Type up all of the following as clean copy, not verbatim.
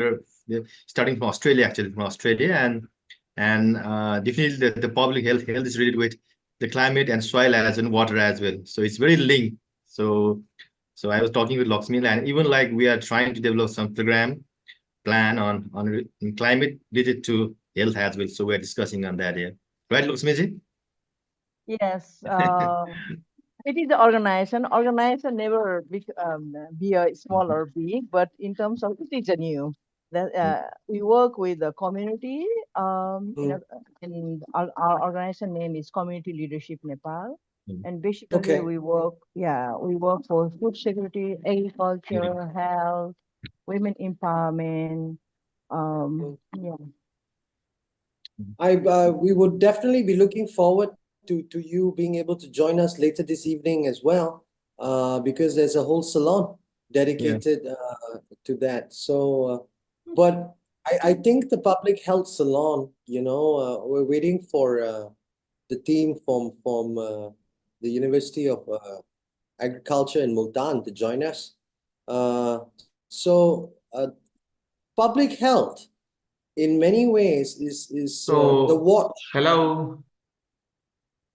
they're starting from Australia, actually from Australia, and definitely the public health is related with the climate and soil as and water as well. So it's very linked. So I was talking with Lakshmi, and even like we are trying to develop some program plan on climate related to health as well. So we're discussing on that here, right, Lakshmi ji? Yes, it is the organization. Organization never be a small or big, but in terms of it is a new. That we work with the community. Mm. In our organization name is Community Leadership Nepal, Mm. and basically Okay. we work. Yeah, we work for food security, agriculture, health, women empowerment. Yeah. We would definitely be looking forward to you being able to join us later this evening as well, because there's a whole salon dedicated to that. So, but I think the public health salon, we're waiting for the team from the University of Agriculture in Multan to join us. So, public health in many ways is the So, watch. hello.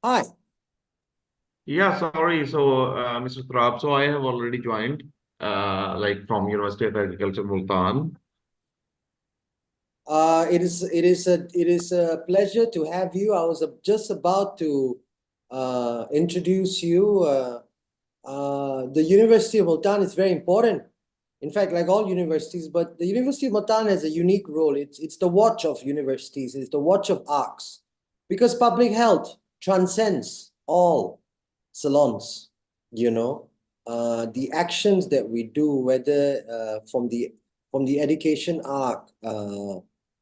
Hi. Yeah, sorry. So, Mr. Trab, so I have already joined, like from University of Agriculture, Multan. It is a pleasure to have you. I was just about to introduce you. The University of Multan is very important. In fact, like all universities, but the University of Multan has a unique role. It's the watch of universities. It's the watch of arcs, because public health transcends all salons. The actions that we do, whether from the education arc,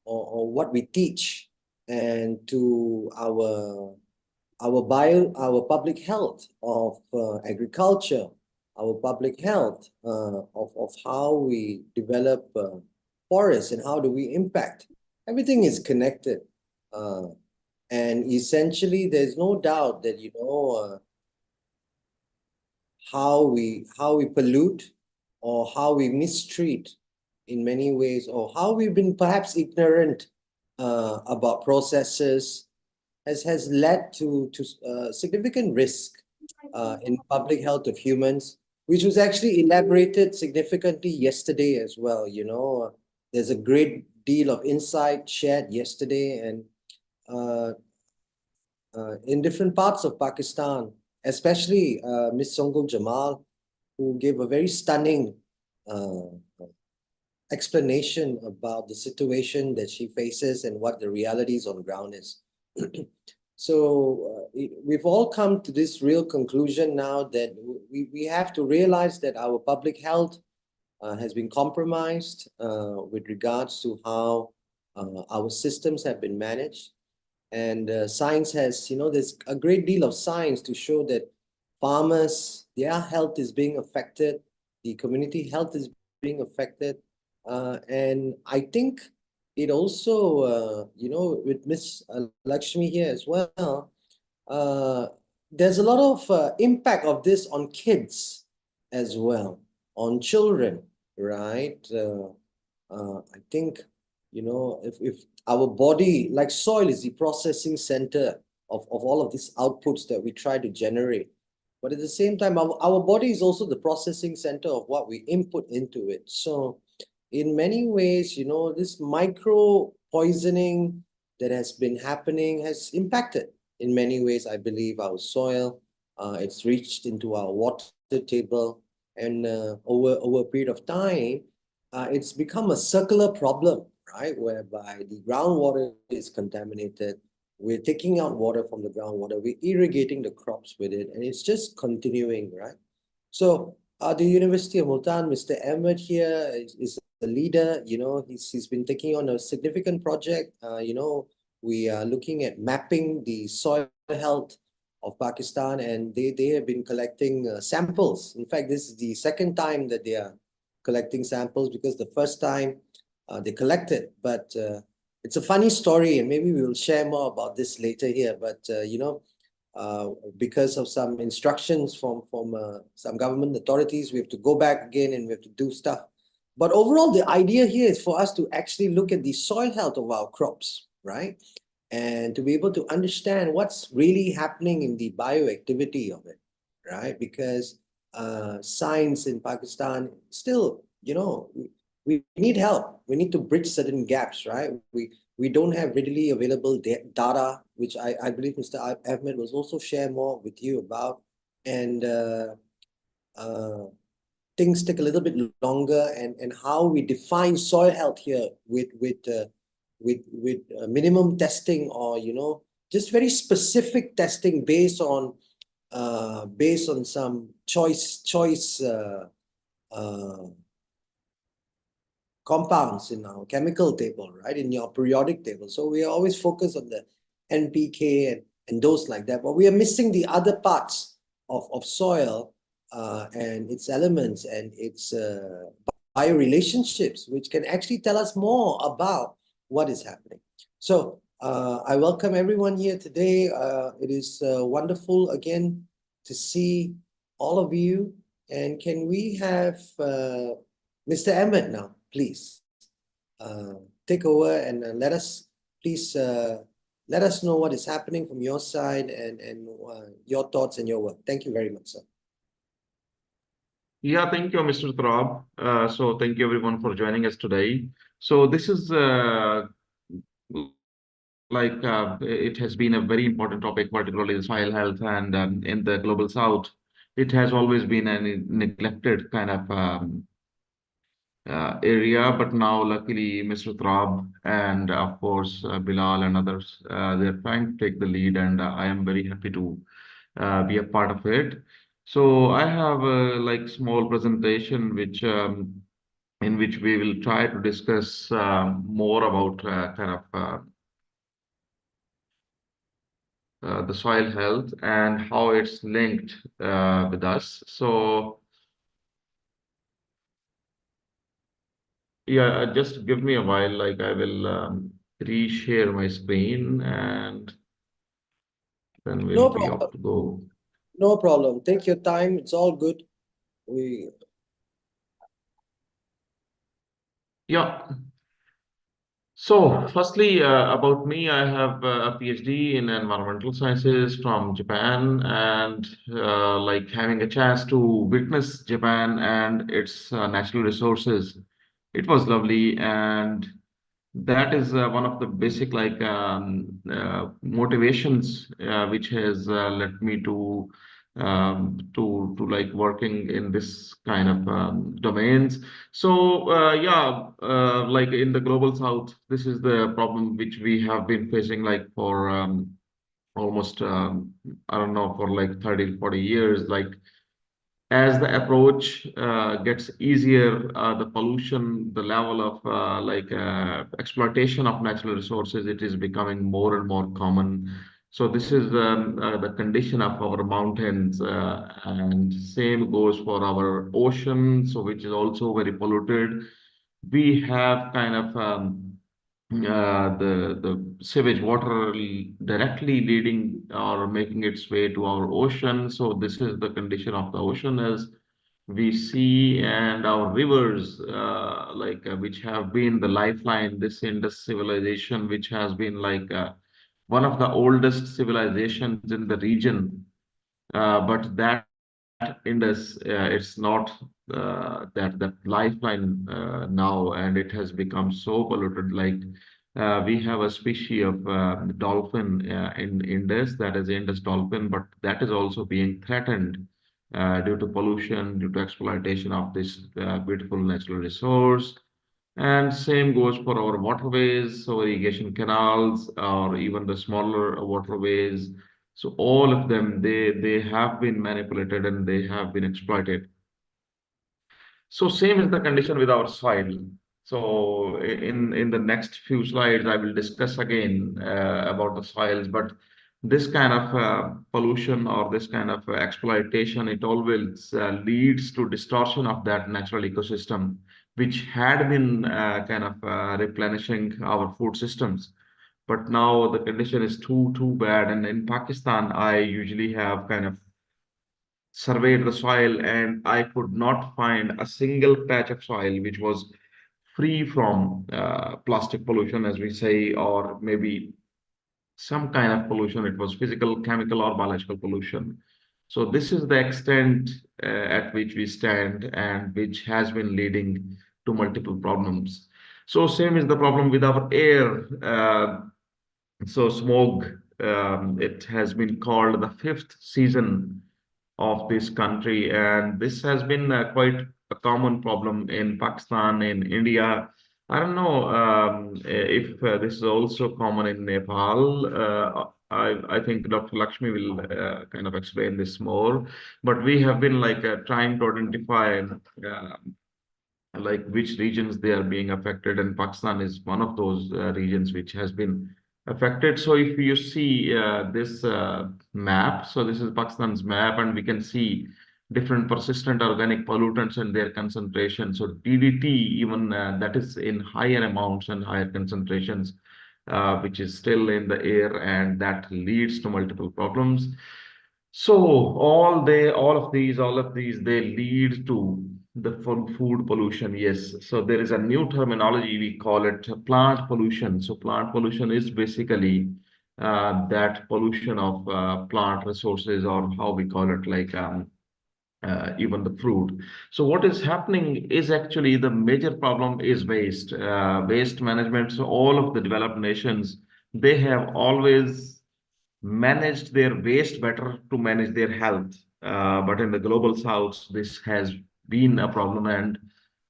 or what we teach, and to our public health of agriculture, our public health of how we develop forests, and how do we impact. Everything is connected. And essentially, there's no doubt that how we pollute, or how we mistreat in many ways, or how we've been perhaps ignorant about processes, has led to significant risk in public health of humans, which was actually elaborated significantly yesterday as well. There's a great deal of insight shared yesterday, and in different parts of Pakistan, especially Ms. Songul Jamal, who gave a very stunning uh, explanation about the situation that she faces and what the realities on ground is. So we've all come to this real conclusion now that we have to realize that our public health has been compromised with regards to how our systems have been managed. And science has, there's a great deal of science to show that farmers, their health is being affected, the community health is being affected. And I think it also, with Miss Lakshmi here as well, there's a lot of impact of this on kids as well, on children, right? I think, if our body, like soil, is the processing center of all of these outputs that we try to generate. But at the same time, our body is also the processing center of what we input into it. So in many ways, this micro poisoning that has been happening has impacted in many ways, I believe, our soil. It's reached into our water table, and over a period of time, it's become a circular problem, right? Whereby the groundwater is contaminated. We're taking out water from the groundwater, we're irrigating the crops with it, and it's just continuing, right? So the University of Multan, Mr. Ahmed here is the leader. He's been taking on a significant project. We are looking at mapping the soil health of Pakistan, and they have been collecting samples. In fact, this is the second time that they are collecting samples, because the first time they collected, but it's a funny story, and maybe we will share more about this later here. But because of some instructions from some government authorities, we have to go back again, and we have to do stuff. But overall, the idea here is for us to actually look at the soil health of our crops, right? And to be able to understand what's really happening in the bioactivity of it, right? Because science in Pakistan still, we need help. We need to bridge certain gaps, right? We don't have readily available data, which I believe Mr. Ahmed will also share more with you about. And uh, things take a little bit longer, and how we define soil health here with minimum testing, or just very specific testing based on some choice uh, compounds in our chemical table, right? In your periodic table. So we are always focused on the NPK and those like that, but we are missing the other parts of soil and its elements and its biorelationships, which can actually tell us more about what is happening. So I welcome everyone here today. It is wonderful again to see all of you. And can we have Mr. Emmett now, please take over and please let us know what is happening from your side and your thoughts and your work. Thank you very much, sir. Yeah, thank you, Mr. Trab. So thank you everyone for joining us today. So this is it has been a very important topic, particularly the soil health, and in the global south, it has always been a neglected kind of area. But now, luckily, Mr. Trab and of course Bilal and others, they're trying to take the lead, and I am very happy to be a part of it. So I have a small presentation in which we will try to discuss more about the soil health and how it's linked with us. So yeah, just give me a while. I will reshare my screen, and then we'll No be up problem. to go. No problem. Take your time. It's all good. Yeah. So, firstly, about me, I have a PhD in environmental sciences from Japan, and having a chance to witness Japan and its natural resources, it was lovely. And that is one of the basic motivations which has led me to working in this kind of domains. So yeah, in the global south, this is the problem which we have been facing for almost I don't know, for 30 40 years. As the approach gets easier, the pollution, the level of exploitation of natural resources, it is becoming more and more common. So this is the condition of our mountains, and same goes for our ocean, so which is also very polluted. We have kind of the sewage water directly leading or making its way to our ocean. So this is the condition of the ocean as we see, and our rivers, which have been the lifeline, this Indus civilization, which has been one of the oldest civilizations in the region. But that Indus, it's not that lifeline now, and it has become so polluted. We have a species of dolphin in Indus, that is Indus dolphin, but that is also being threatened due to pollution, due to exploitation of this beautiful natural resource. And same goes for our waterways, so irrigation canals, or even the smaller waterways. So all of them, they have been manipulated and they have been exploited. So same is the condition with our soil. So in the next few slides, I will discuss again about the soils. But this kind of pollution or this kind of exploitation, it always leads to distortion of that natural ecosystem, which had been replenishing our food systems. But now the condition is too bad. And in Pakistan, I usually have kind of surveyed the soil, and I could not find a single patch of soil which was free from plastic pollution, as we say, or maybe some kind of pollution. It was physical, chemical, or biological pollution. So this is the extent at which we stand, and which has been leading to multiple problems. So same is the problem with our air. So smog, it has been called the fifth season of this country, and this has been quite a common problem in Pakistan, in India. I don't know if this is also common in Nepal. I think Dr. Lakshmi will kind of explain this more, but we have been like trying to identify like which regions they are being affected, and Pakistan is one of those regions which has been affected. So if you see this map, so this is Pakistan's map, and we can see different persistent organic pollutants and their concentration. So DDT, even that is in higher amounts and higher concentrations, which is still in the air, and that leads to multiple problems. So all of these, they lead to the food pollution. Yes. So there is a new terminology, we call it plant pollution. So plant pollution is basically that pollution of plant resources, or how we call it, like even the fruit. So what is happening is actually the major problem is waste management. So all of the developed nations, they have always managed their waste better to manage their health. But in the global south, this has been a problem, and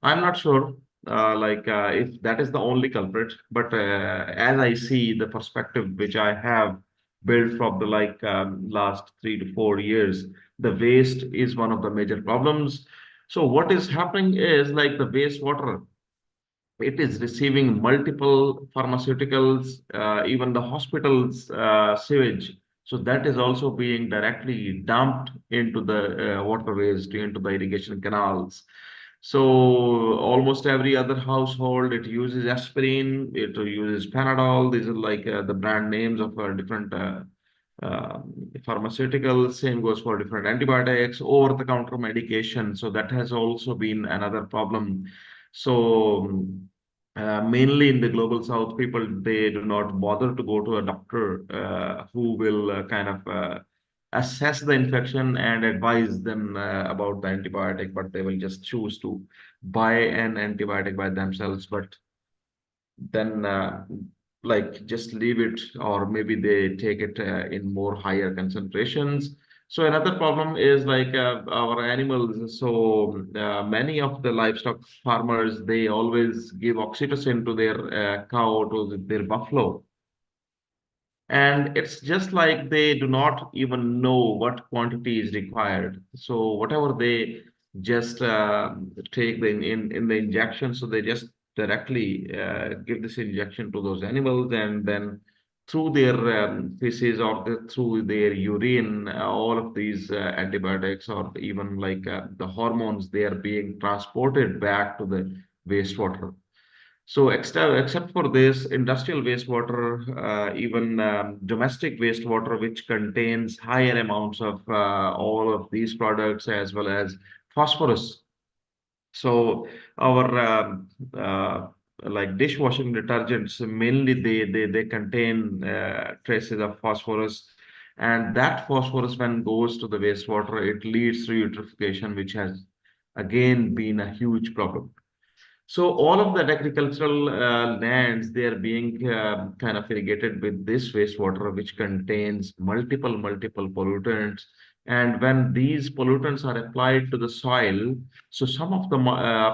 I'm not sure if that is the only culprit. But as I see the perspective which I have built from the last 3 to 4 years, the waste is one of the major problems. So what is happening is like the wastewater, it is receiving multiple pharmaceuticals, even the hospitals' sewage. So that is also being directly dumped into the waterways, into the irrigation canals. So almost every other household, it uses aspirin, it uses Panadol. These are like the brand names of different uh, pharmaceuticals. Same goes for different antibiotics, over-the-counter medication. So that has also been another problem. So mainly in the global south, people, they do not bother to go to a doctor who will kind of assess the infection and advise them about the antibiotic, but they will just choose to buy an antibiotic by themselves. But then just leave it, or maybe they take it in more higher concentrations. So another problem is like our animals. So many of the livestock farmers, they always give oxytocin to their cow, to their buffalo, and it's just like they do not even know what quantity is required. So whatever they just take in the injection, so they just directly give this injection to those animals, and then through their feces, or through their urine, all of these antibiotics, or even like the hormones, they are being transported back to the wastewater. So except for this, industrial wastewater, even domestic wastewater, which contains higher amounts of all of these products, as well as phosphorus. So our like dishwashing detergents, mainly they contain traces of phosphorus, and that phosphorus, when goes to the wastewater, it leads to eutrophication, which has again been a huge problem. So all of the agricultural lands, they are being kind of irrigated with this wastewater, which contains multiple pollutants. And when these pollutants are applied to the soil, so some of the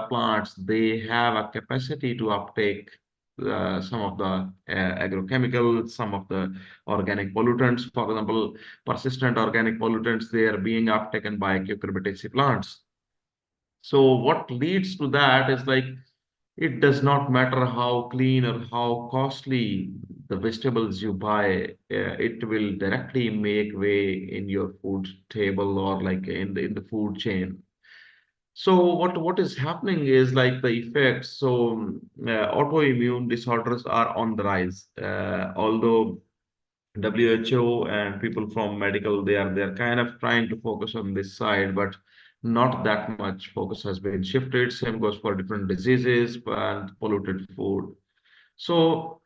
plants, they have a capacity to uptake some of the agrochemicals, some of the organic pollutants. For example, persistent organic pollutants, they are being uptaken by cucurbitaceae plants. So what leads to that is like, it does not matter how clean or how costly the vegetables you buy, it will directly make way in your food table, or like in the food chain. So what is happening is like the effects. So autoimmune disorders are on the rise. Although WHO and people from medical, they are kind of trying to focus on this side, but not that much focus has been shifted. Same goes for different diseases and polluted food. So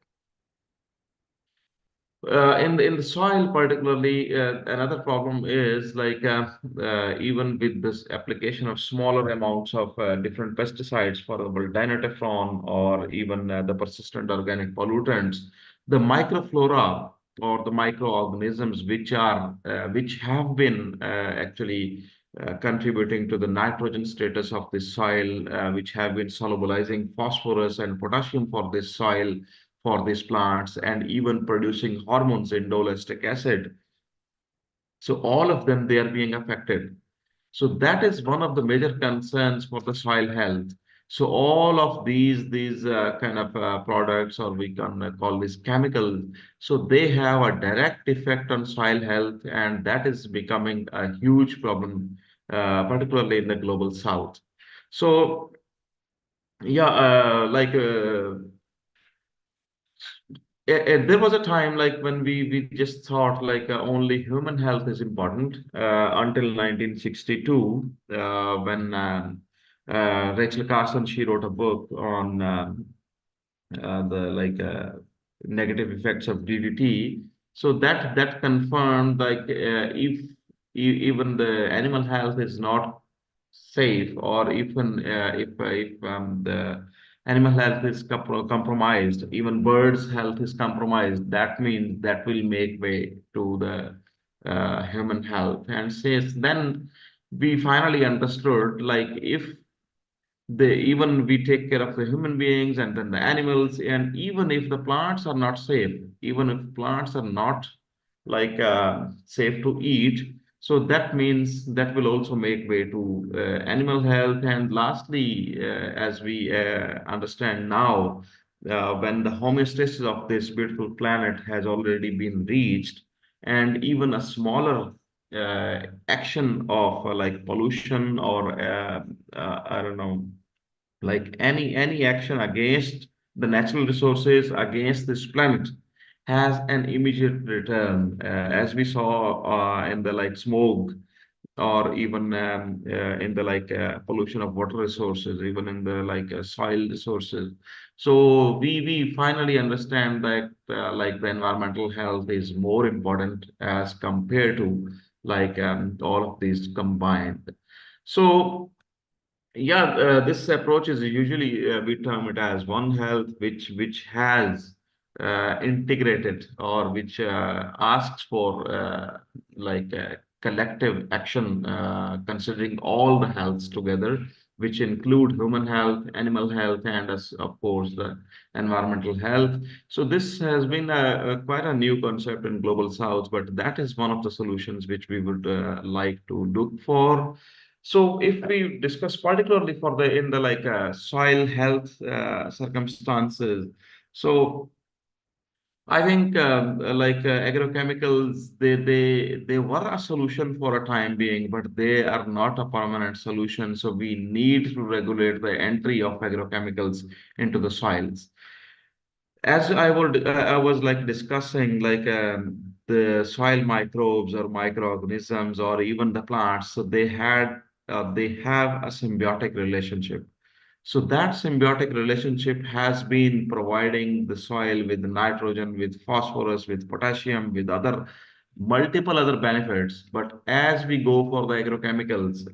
in the soil particularly, another problem is like even with this application of smaller amounts of different pesticides, for example, dinotephron or even the persistent organic pollutants, the microflora or the microorganisms which have been actually contributing to the nitrogen status of the soil, which have been solubilizing phosphorus and potassium for this soil, for these plants, and even producing hormones in dolichic acid. So all of them, they are being affected. So that is one of the major concerns for the soil health. So all of these kind of products, or we can call these chemicals, so they have a direct effect on soil health, and that is becoming a huge problem, particularly in the global south. So yeah, there was a time like when we just thought like only human health is important until 1962 when Rachel Carson, she wrote a book on the negative effects of DDT. So that confirmed like if even the animal health is not safe, or even if the animal health is compromised, even birds' health is compromised, that means that will make way to the human health. And since then, we finally understood like if they even we take care of the human beings and then the animals, and even if the plants are not safe, even if plants are not safe to eat, so that means that will also make way to animal health. And lastly, as we understand now, when the homeostasis of this beautiful planet has already been reached, and even a smaller action of like pollution or I don't know, like any action against the natural resources, against this planet, has an immediate return, as we saw in the like smoke, or even in the pollution of water resources, even in the soil resources. So we finally understand that like the environmental health is more important as compared to all of these combined. So yeah, this approach is usually we term it as One Health, which has integrated, or which asks for collective action, considering all the healths together, which include human health, animal health, and as of course the environmental health. So this has been a quite a new concept in global south, but that is one of the solutions which we would like to look for. So if we discuss particularly for the in the soil health circumstances, so I think agrochemicals, they were a solution for a time being, but they are not a permanent solution. So we need to regulate the entry of agrochemicals into the soils. As I was like discussing the soil microbes or microorganisms or even the plants, so they have a symbiotic relationship. So that symbiotic relationship has been providing the soil with nitrogen, with phosphorus, with potassium, with other multiple other benefits. But as we go for the agrochemicals,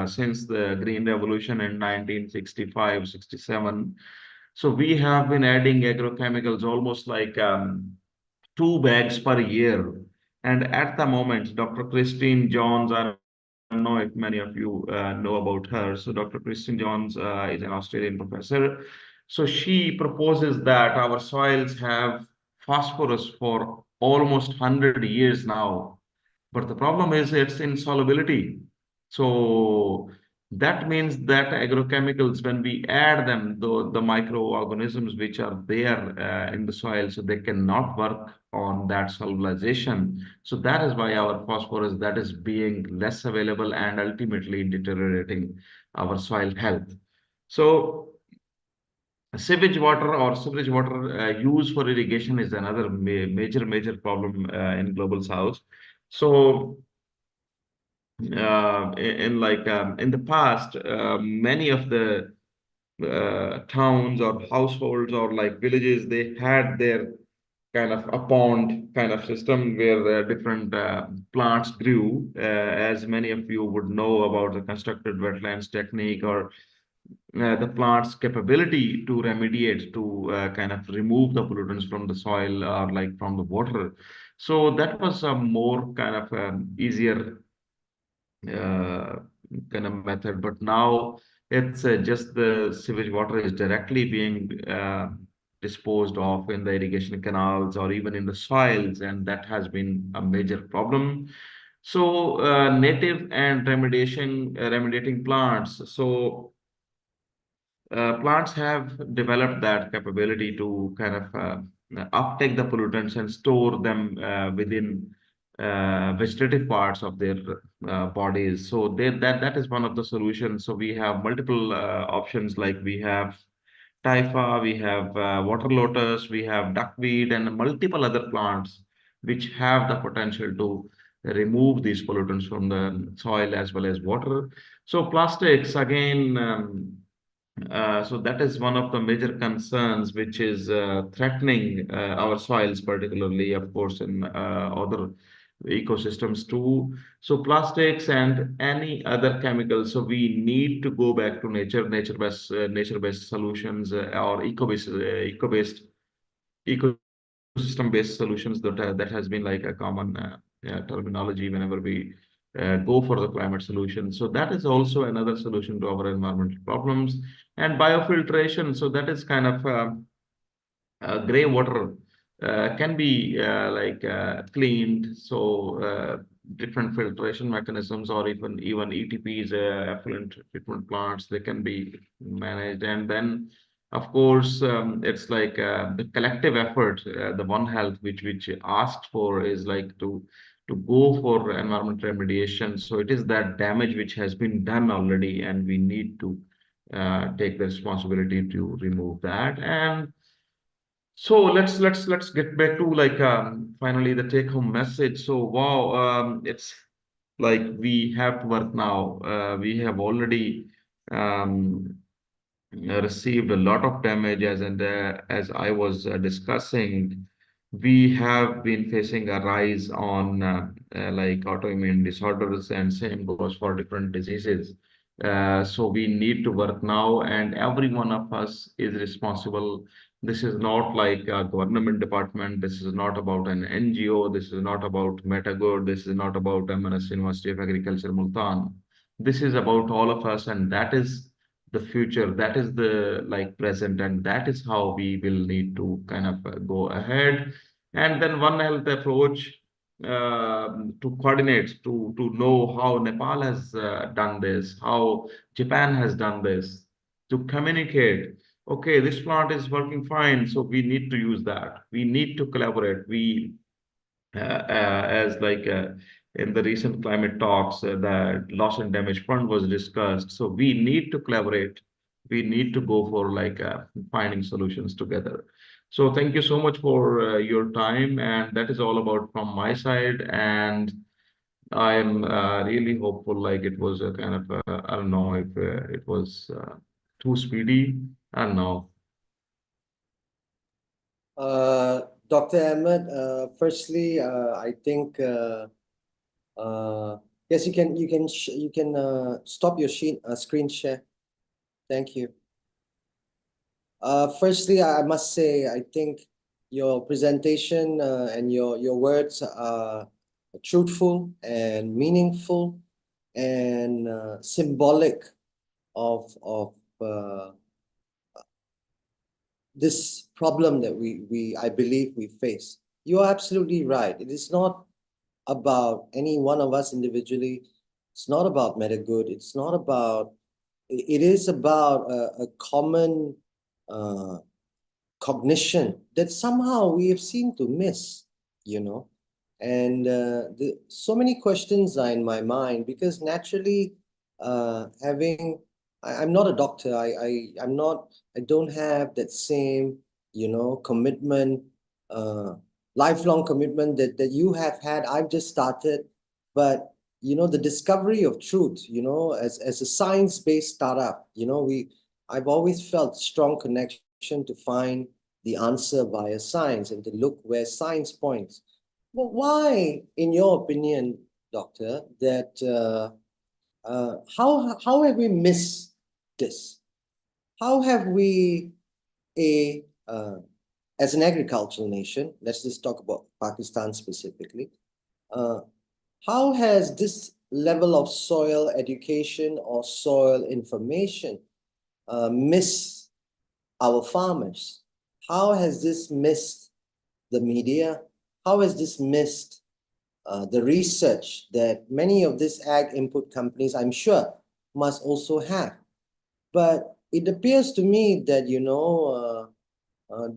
since the Green Revolution in 1965, 67, so we have been adding agrochemicals almost like 2 bags per year. And at the moment, Dr. Christine Johns, I don't know if many of you know about her. So Dr. Christine Johns is an Australian professor. So she proposes that our soils have phosphorus for almost 100 years now. But the problem is its insolubility. So that means that agrochemicals, when we add them, the microorganisms which are there in the soil, so they cannot work on that solubilization. So that is why our phosphorus that is being less available and ultimately deteriorating our soil health. So Sewage water or sewage water used for irrigation is another major problem in global south. So in the past, many of the towns or households or like villages, they had their kind of a pond kind of system where different plants grew. As many of you would know about the constructed wetlands technique, or the plant's capability to remediate, to kind of remove the pollutants from the soil or like from the water. So that was a more kind of easier uh, kind of method. But now it's just the sewage water is directly being disposed of in the irrigation canals or even in the soils, and that has been a major problem. So native and remediating plants. So plants have developed that capability to kind of uptake the pollutants and store them within vegetative parts of their bodies. So that is one of the solutions. So we have multiple options, like we have typha, we have water lotus, we have duckweed, and multiple other plants which have the potential to remove these pollutants from the soil as well as water. So plastics again. So that is one of the major concerns which is threatening our soils, particularly, of course, in other ecosystems too. So plastics and any other chemicals. So we need to go back to nature-based solutions, or ecosystem-based solutions. That has been like a common terminology whenever we go for the climate solution. So that is also another solution to our environmental problems. And biofiltration, so that is kind of gray water can be cleaned. So different filtration mechanisms, or even ETPs, effluent treatment plants, they can be managed. And then, of course, it's like the collective effort, the One Health, which asked for, is like to go for environmental remediation. So it is that damage which has been done already, and we need to take the responsibility to remove that. And so let's get back to like finally the take home message. So wow, it's like we have to work now. We have already um, received a lot of damage, as I was discussing. We have been facing a rise on like autoimmune disorders, and same goes for different diseases. So we need to work now, and every one of us is responsible. This is not like a government department. This is not about an NGO. This is not about MetaGood. This is not about MNS University of Agriculture, Multan. This is about all of us, and that is the future. That is the like present, and that is how we will need to kind of go ahead. And then One Health approach, to coordinate, to know how Nepal has done this, how Japan has done this, to communicate. Okay, this plant is working fine, so we need to use that. We need to collaborate. We as like in the recent climate talks, the loss and damage fund was discussed. So we need to collaborate. We need to go for like finding solutions together. So thank you so much for your time, and that is all about from my side. And I am really hopeful. Like it was a kind of I don't know if it was too speedy. I don't know. Dr. Ahmed, firstly, I think yes, you can stop your screen share. Thank you. Firstly, I must say, I think your presentation and your words are truthful and meaningful and symbolic of this problem that I believe we face. You are absolutely right. It is not about any one of us individually. It's not about MetaGood. It's not about. It is about a common cognition that somehow we have seemed to miss. You know, and so many questions are in my mind because naturally, having I'm not a doctor. I don't have that same, commitment, lifelong commitment that you have had. I've just started, but the discovery of truth, as a science-based startup, I've always felt strong connection to find the answer via science and to look where science points. But why, in your opinion, doctor, that how have we missed this? How have we, as an agricultural nation, let's just talk about Pakistan specifically, how has this level of soil education or soil information missed our farmers? How has this missed the media? How has this missed the research that many of these ag input companies, I'm sure, must also have? But it appears to me that,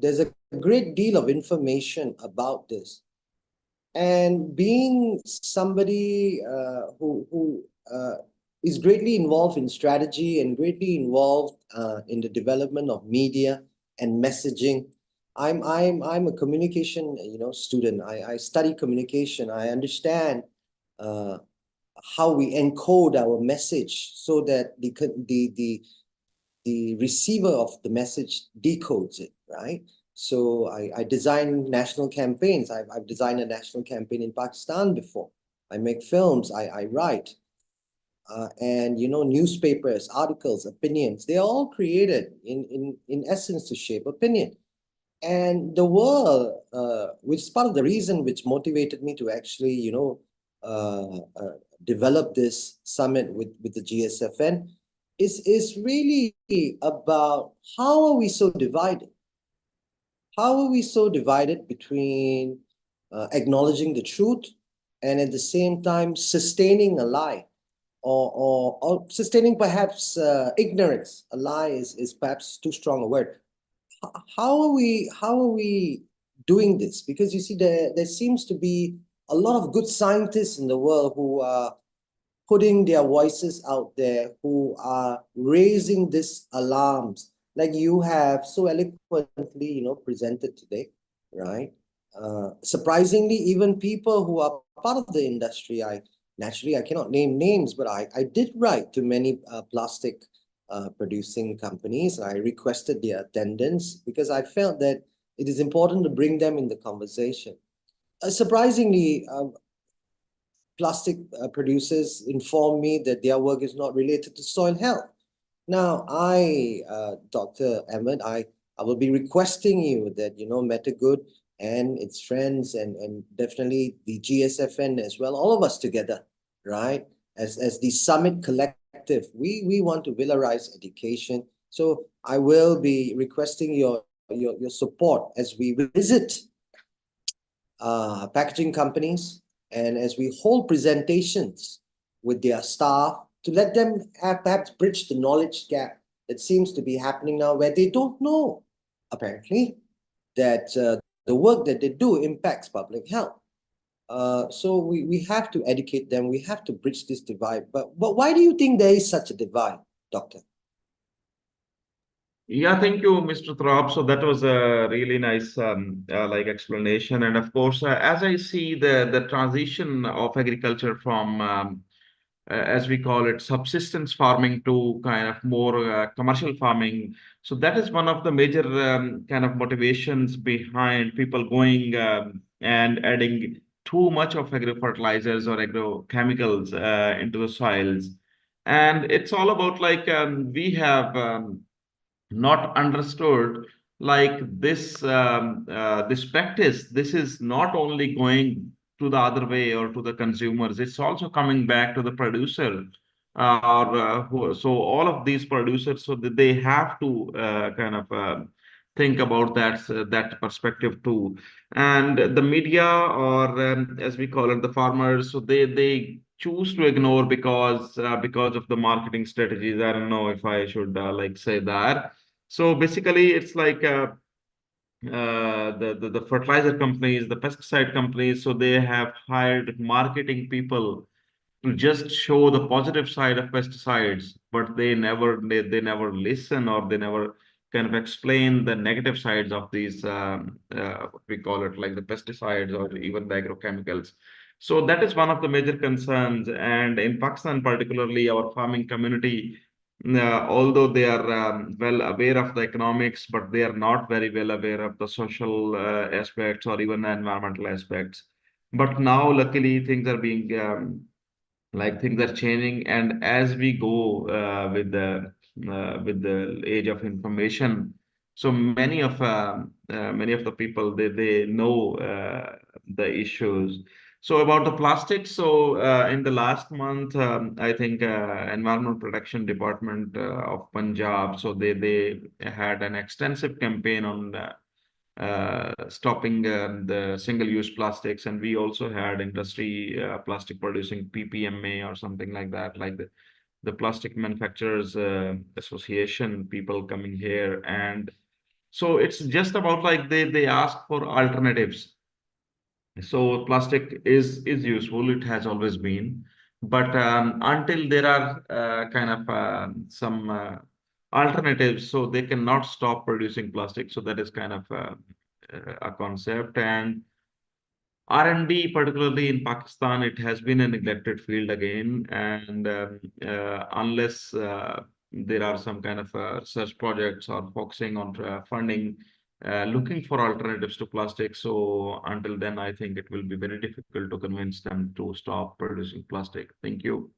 there's a great deal of information about this. And being somebody who is greatly involved in strategy and greatly involved in the development of media and messaging, I'm a communication student. I study communication. I understand how we encode our message so that the receiver of the message decodes it, right? So I design national campaigns. I've designed a national campaign in Pakistan before. I make films. I write. And newspapers, articles, opinions, they're all created in essence to shape opinion. And the world, which is part of the reason which motivated me to actually, develop this summit with the GSFN, is really about how are we so divided? How are we so divided between acknowledging the truth and at the same time sustaining a lie, or sustaining perhaps ignorance? A lie is perhaps too strong a word. How are we doing this? Because you see, there seems to be a lot of good scientists in the world who are putting their voices out there, who are raising these alarms, like you have so eloquently, presented today, right? Surprisingly, even people who are part of the industry, naturally I cannot name names, but I did write to many plastic producing companies. I requested their attendance because I felt that it is important to bring them in the conversation. Surprisingly, plastic producers inform me that their work is not related to soil health. Now, Dr. Ahmed, I will be requesting you that, Metagood and its friends and definitely the GSFN as well, all of us together, right? As the Summit Collective, we want to valorize education. So I will be requesting your support as we visit packaging companies and as we hold presentations with their staff to let them perhaps bridge the knowledge gap that seems to be happening now, where they don't know, apparently, that the work that they do impacts public health. So we have to educate them. We have to bridge this divide. But why do you think there is such a divide, Doctor? Yeah, thank you, Mr. Trop. So that was a really nice explanation. And of course, as I see the transition of agriculture from as we call it, subsistence farming to kind of more commercial farming. So that is one of the major kind of motivations behind people going and adding too much of agrofertilizers or agrochemicals into the soils. And it's all about we have not understood this practice. This is not only going to the other way or to the consumers, it's also coming back to the producer, so all of these producers, so that they have to think about that perspective too. And the media, or as we call it, the farmers, so they choose to ignore because of the marketing strategies. I don't know if I should say that. So basically, it's the fertilizer companies, the pesticide companies. So they have hired marketing people to just show the positive side of pesticides, but they never listen, or they never kind of explain the negative sides of these what we call it, like the pesticides or even the agrochemicals. So that is one of the major concerns. And in Pakistan, particularly our farming community, although they are well aware of the economics, but they are not very well aware of the social aspects or even the environmental aspects. But now, luckily, things are being things are changing, and as we go with the age of information, so many of the people, they know the issues. So about the plastics, so in the last month, I think Environment Protection Department of Punjab, so they had an extensive campaign on stopping the single-use plastics, and we also had industry plastic producing PPMA or something like that, like the Plastic Manufacturers Association people coming here. And so it's just about like they ask for alternatives. So plastic is useful, it has always been, but until there are kind of some alternatives, so they cannot stop producing plastic. So that is kind of a concept. And R&D, particularly in Pakistan, it has been a neglected field again. And unless there are some kind of research projects or focusing on funding, looking for alternatives to plastic, so until then, I think it will be very difficult to convince them to stop producing plastic. Thank you.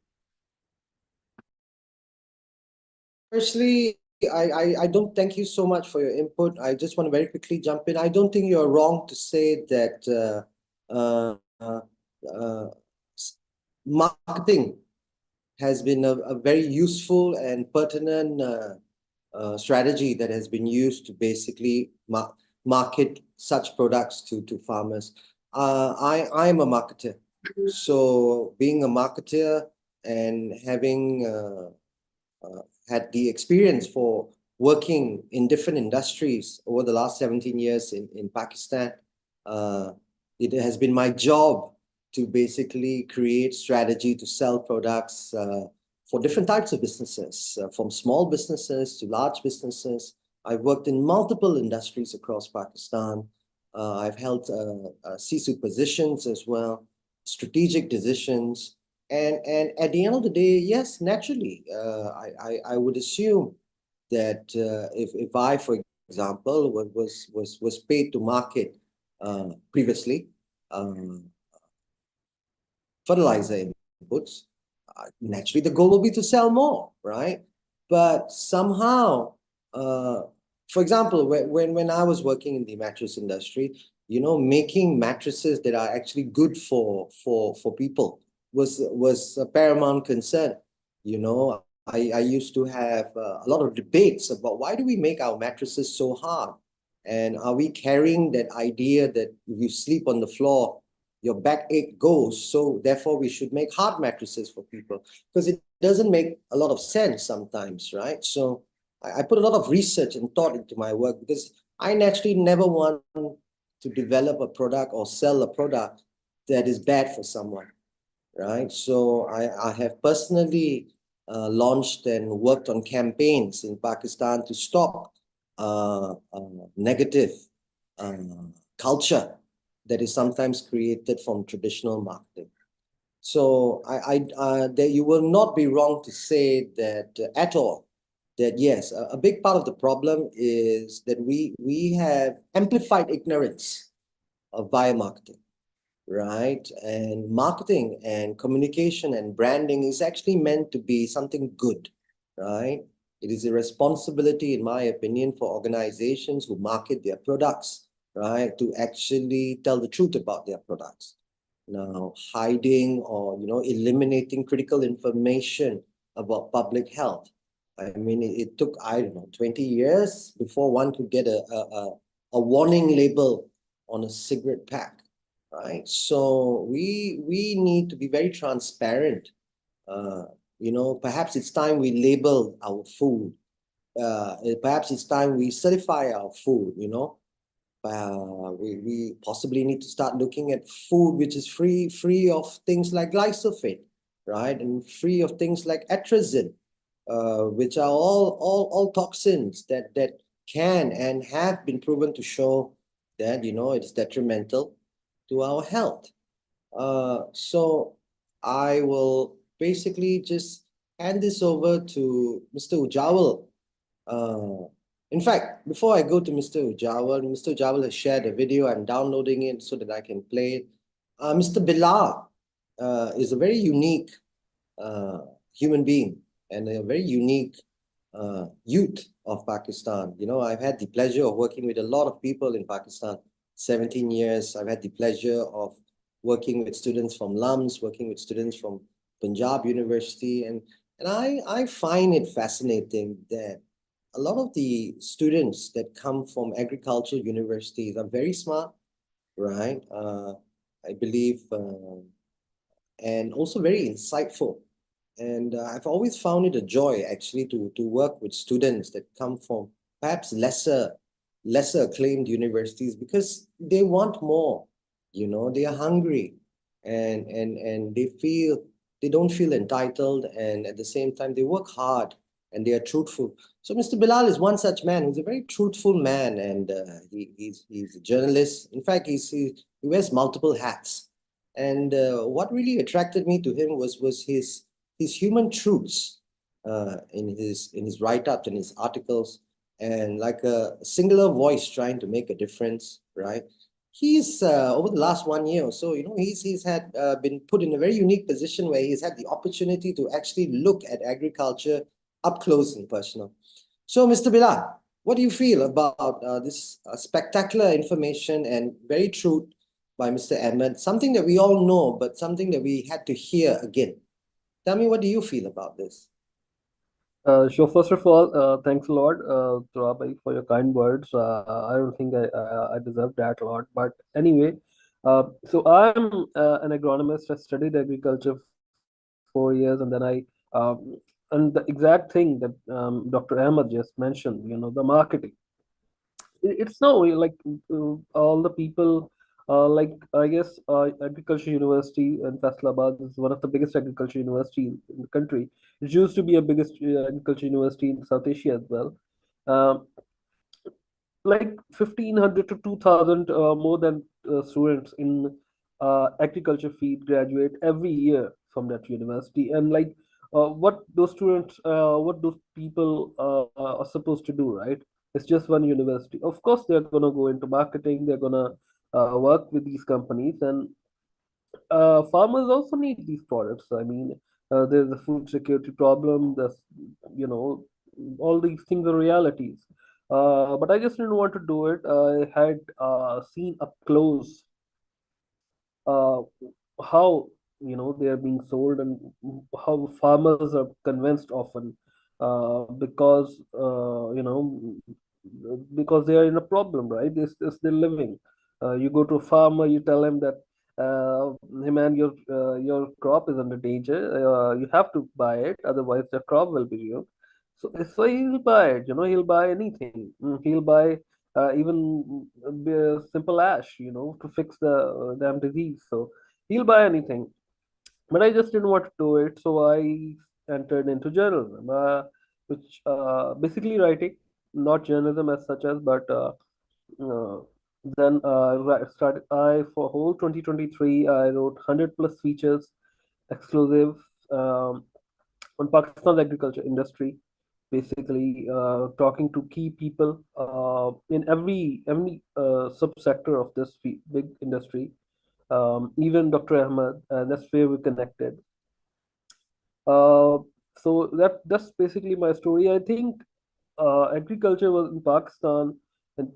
Firstly, I don't thank you so much for your input. I just want to very quickly jump in. I don't think you're wrong to say that marketing has been a very useful and pertinent strategy that has been used to basically market such products to farmers. I'm a marketer. So being a marketer and having had the experience for working in different industries over the last 17 years in Pakistan, it has been my job to basically create strategy to sell products for different types of businesses, from small businesses to large businesses. I've worked in multiple industries across Pakistan. I've held C-suite positions as well, strategic decisions. And at the end of the day, yes, naturally, I would assume that if I, for example, was paid to market previously fertilizer inputs, naturally the goal will be to sell more, right? But somehow, for example, when I was working in the mattress industry, making mattresses that are actually good for people was a paramount concern. I used to have a lot of debates about why do we make our mattresses so hard? And are we carrying that idea that if you sleep on the floor, your backache goes, so therefore we should make hard mattresses for people? Because it doesn't make a lot of sense sometimes, right? So I put a lot of research and thought into my work, because I naturally never want to develop a product or sell a product that is bad for someone, right? So I have personally launched and worked on campaigns in Pakistan to stop negative culture that is sometimes created from traditional marketing. So that you will not be wrong to say that at all, that yes, a big part of the problem is that we have amplified ignorance via marketing, right? And marketing and communication and branding is actually meant to be something good, right? It is a responsibility, in my opinion, for organizations who market their products, right, to actually tell the truth about their products. Now, hiding or eliminating critical information about public health, I mean, it took, I don't know, 20 years before one could get a warning label on a cigarette pack, right? So we need to be very transparent. Perhaps it's time we label our food. Perhaps it's time we certify our food. We possibly need to start looking at food which is free of things like glyphosate, right, and free of things like atrazine, which are all toxins that can and have been proven to show that it's detrimental to our health. So I will basically just hand this over to Mr. Ujawal. In fact, before I go to Mr. Ujawal has shared a video. I'm downloading it so that I can play it. Mr. Bilal is a very unique human being and a very unique youth of Pakistan. I've had the pleasure of working with a lot of people in Pakistan, 17 years. I've had the pleasure of working with students from LUMS, working with students from Punjab University, and I find it fascinating that a lot of the students that come from agricultural universities are very smart, right? I believe, and also very insightful. And I've always found it a joy actually to work with students that come from perhaps lesser acclaimed universities, because they want more. They are hungry, and they don't feel entitled, and at the same time they work hard and they are truthful. So Mr. Bilal is one such man who's a very truthful man, and he's a journalist. In fact, he wears multiple hats. And what really attracted me to him was his human truths in his write-ups and his articles, and like a singular voice trying to make a difference, right? He's over the last 1 year or so, he's had been put in a very unique position where he's had the opportunity to actually look at agriculture up close and personal. So, Mr. Bilal, what do you feel about this spectacular information and very truth by Mr. Ahmed? Something that we all know, but something that we had to hear again. Tell me, what do you feel about this? Sure. First of all, thanks a lot, Turabai, for your kind words. I don't think I deserve that a lot, but anyway, so I'm an agronomist. I studied agriculture for 4 years, and then and the exact thing that Dr. Ahmed just mentioned, the marketing. It's no like all the people like I guess agriculture university in Faisalabad is one of the biggest agriculture university in the country. It used to be a biggest agriculture university in South Asia as well. Um, like 1,500 to 2,000 more than students in agriculture field graduate every year from that university, and like what those people are supposed to do, right? It's just one university. Of course they're going to go into marketing, they're going to work with these companies, and farmers also need these products. I mean, there's a food security problem. There's, you know, all these things are realities. But I just didn't want to do it. I had seen up close uh, how they are being sold, and how farmers are convinced often because because they are in a problem, right? This they're living. You go to a farmer, you tell him that, hey man, your crop is under danger. You have to buy it, otherwise the crop will be ruined. So he'll buy it. He'll buy anything. He'll buy even simple ash, to fix the damn disease. So he'll buy anything. But I just didn't want to do it, so I entered into journalism, which basically writing, not journalism as such as, but uh, then started. I for whole 2023, I wrote 100 plus features, exclusive on Pakistan's agriculture industry, basically talking to key people in every subsector of this big industry. Even Dr. Ahmed, that's where we connected. Uh, so that's basically my story. I think agriculture was in Pakistan,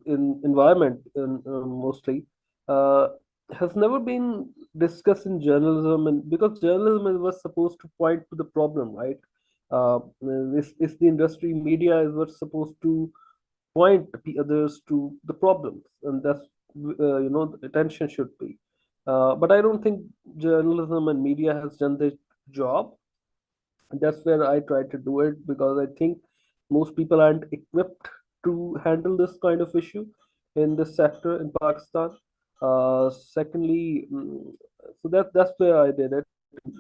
in environment mostly, uh, has never been discussed in journalism, and because journalism was supposed to point to the problem, right? This the industry media is what's supposed to point the others to the problems, and that's the attention should be. But I don't think journalism and media has done their job. That's where I try to do it, because I think most people aren't equipped to handle this kind of issue in this sector in Pakistan. Secondly, so that's where I did it.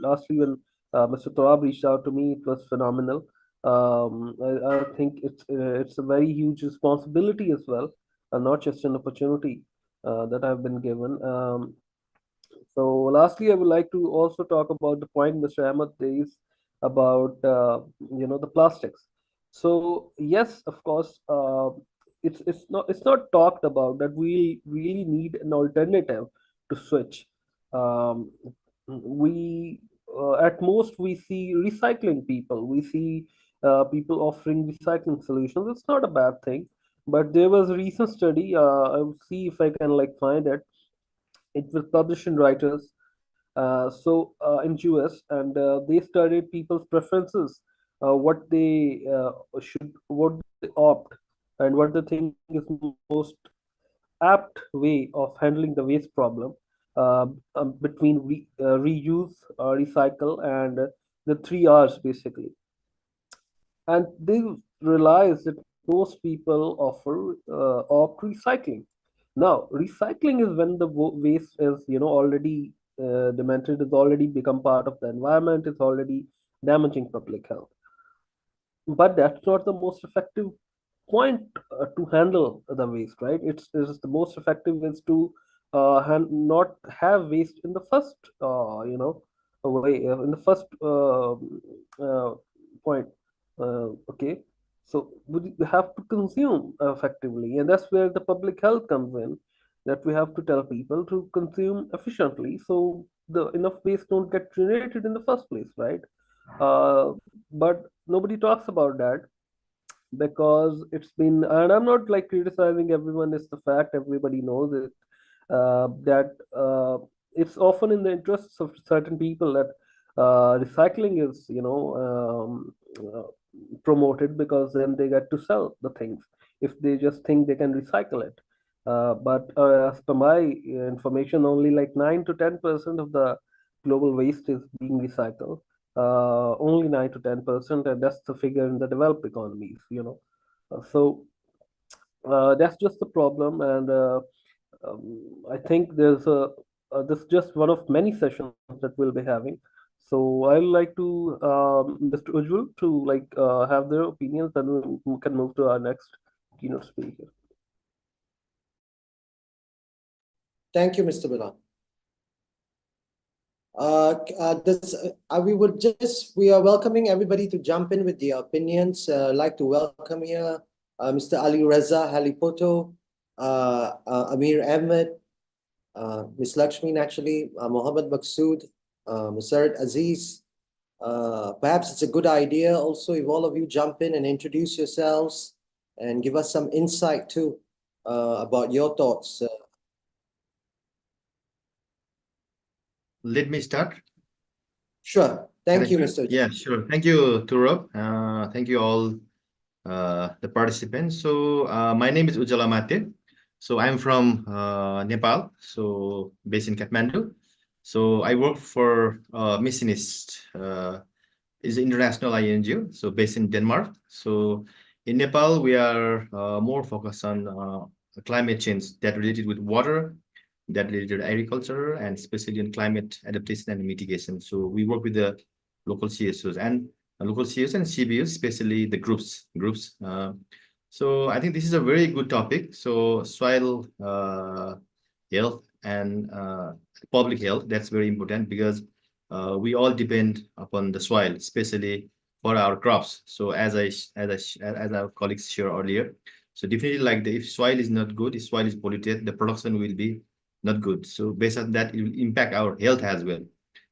Lastly, when Mr. Torab reached out to me. It was phenomenal. I think it's a very huge responsibility as well, not just an opportunity that I've been given. So lastly, I would like to also talk about the point Mr. Ahmed raised about the plastics. So yes, of course, it's not talked about that we really need an alternative to switch. Um, we at most we see recycling people. We see people offering recycling solutions. It's not a bad thing, but there was a recent study. I'll see if I can like find it. It was published in Reuters. In US, and they studied people's preferences, what they opt, and what they think is most apt way of handling the waste problem between reuse, recycle, and the three R's basically. And they realize that most people opt recycling. Now, recycling is when the waste is already demented, is already become part of the environment, is already damaging public health. But that's not the most effective point to handle the waste, right? It's the most effective is to not have waste in the first way, in the first point. Okay, so we have to consume effectively, and that's where the public health comes in. That we have to tell people to consume efficiently, so the enough waste don't get generated in the first place, right? But nobody talks about that because it's been, and I'm not like criticizing everyone, it's the fact everybody knows it, that it's often in the interests of certain people that recycling is promoted, because then they get to sell the things if they just think they can recycle it. But as per my information, only like 9 to 10% of the global waste is being recycled. Only 9 to 10%, and that's the figure in the developed economies. So that's just the problem, and I think this is just one of many sessions that we'll be having. So I'd like to Mr. Ujjwal to like have their opinions, and we can move to our next keynote speaker. Thank you, Mr. Bilal. We are welcoming everybody to jump in with their opinions. I'd like to welcome here Mr. Ali Reza Halipoto, Amir Ahmed, Ms. Lakshmi, naturally, Mohammed Maqsood, Musarat Aziz. Perhaps it's a good idea also if all of you jump in and introduce yourselves and give us some insight too about your thoughts. Let me start. Sure. Thank you, Mr. Yeah, sure. Thank you, Turab. Thank you all the participants. So my name is Ujjala Mate. So I'm from Nepal, so based in Kathmandu. So I work for Missionist, is an international INGO, so based in Denmark. So in Nepal, we are more focused on climate change that related with water, that related to agriculture, and especially in climate adaptation and mitigation. So we work with the local CSOs and CBOs, especially the groups. So I think this is a very good topic. So soil health and public health, that's very important because we all depend upon the soil, especially for our crops. So as our colleagues shared earlier, so definitely like if soil is not good, if soil is polluted, the production will be not good. So based on that, it will impact our health as well.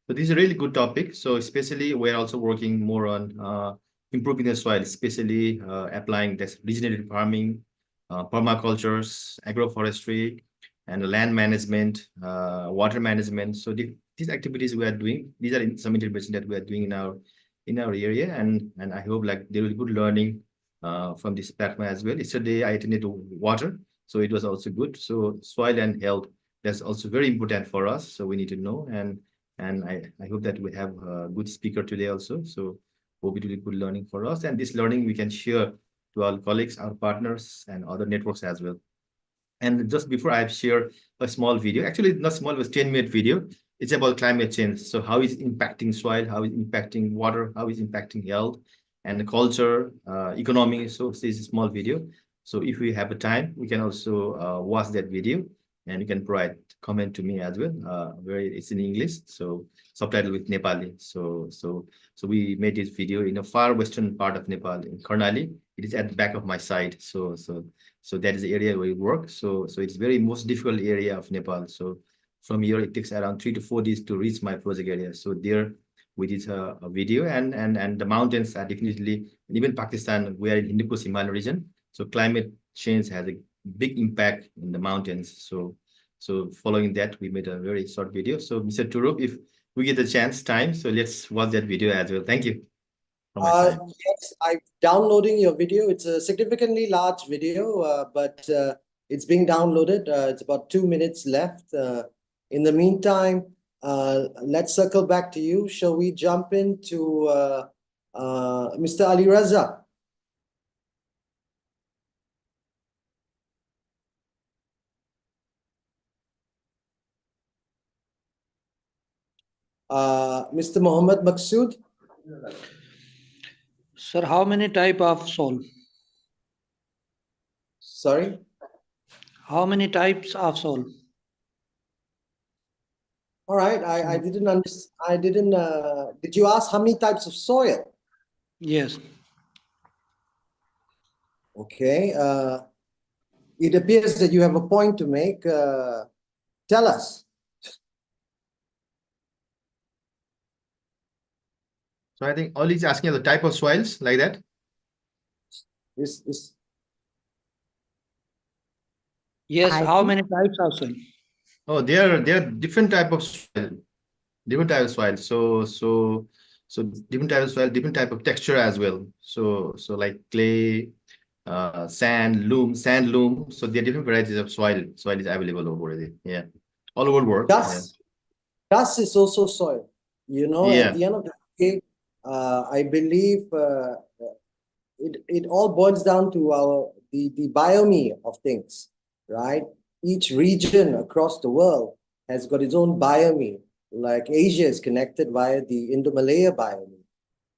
So this is a really good topic. So especially we're also working more on improving the soil, especially applying this regenerative farming, permacultures, agroforestry, and land management, water management. So these activities we are doing, these are some interventions that we are doing in our area, and I hope like there will be good learning from this platform as well. Yesterday I attended to water, so it was also good. So soil and health, that's also very important for us. So we need to know, and I hope that we have a good speaker today also. So hope it will be good learning for us, and this learning we can share to our colleagues, our partners, and other networks as well. And just before, I've shared a small video. Actually, not small, it was 10-minute video. it's about climate change. So how is impacting soil, how is impacting water, how is impacting health and the culture, economy. So this is a small video. So if we have a time, we can also watch that video, and you can provide comment to me as well. Where it's in English, so subtitle with Nepali. So we made this video in a far western part of Nepal, in Karnali. It is at the back of my site. So that is the area where we work. So it's very most difficult area of Nepal. So from here, it takes around 3 to 4 days to reach my project area. So there we did a video, and the mountains are definitely, even Pakistan, we are in Hindu Kush Himalayan region. So climate change has a big impact in the mountains. So following that, we made a very short video. So Mr. Turup, if we get the chance, time, so let's watch that video as well. Thank you from my side. Yes, I'm downloading your video. It's a significantly large video, but it's being downloaded. It's about 2 minutes left. In the meantime, let's circle back to you. Shall we jump into Mr. Ali Raza? Mr. Mohammed Maqsood? Sir, how many type of soil? Sorry? How many types of soil? All right, I didn't understand. I didn't. Did you ask how many types of soil? Yes. Okay. It appears that you have a point to make. Tell us. So I think Ali is asking the type of soils like that. This Yes, I how think- many types of soil? Oh, there are different type of soil, different type of soil. So different type of soil, different type of texture as well. So like clay, sand, loam. So there are different varieties of soil. Soil is available over there. Yeah, all over the world. dust is also soil. You know, Yeah. at the end of the day, I believe it all boils down to the biome of things, right? Each region across the world has got its own biome. Like Asia is connected via the Indo-Malaya biome,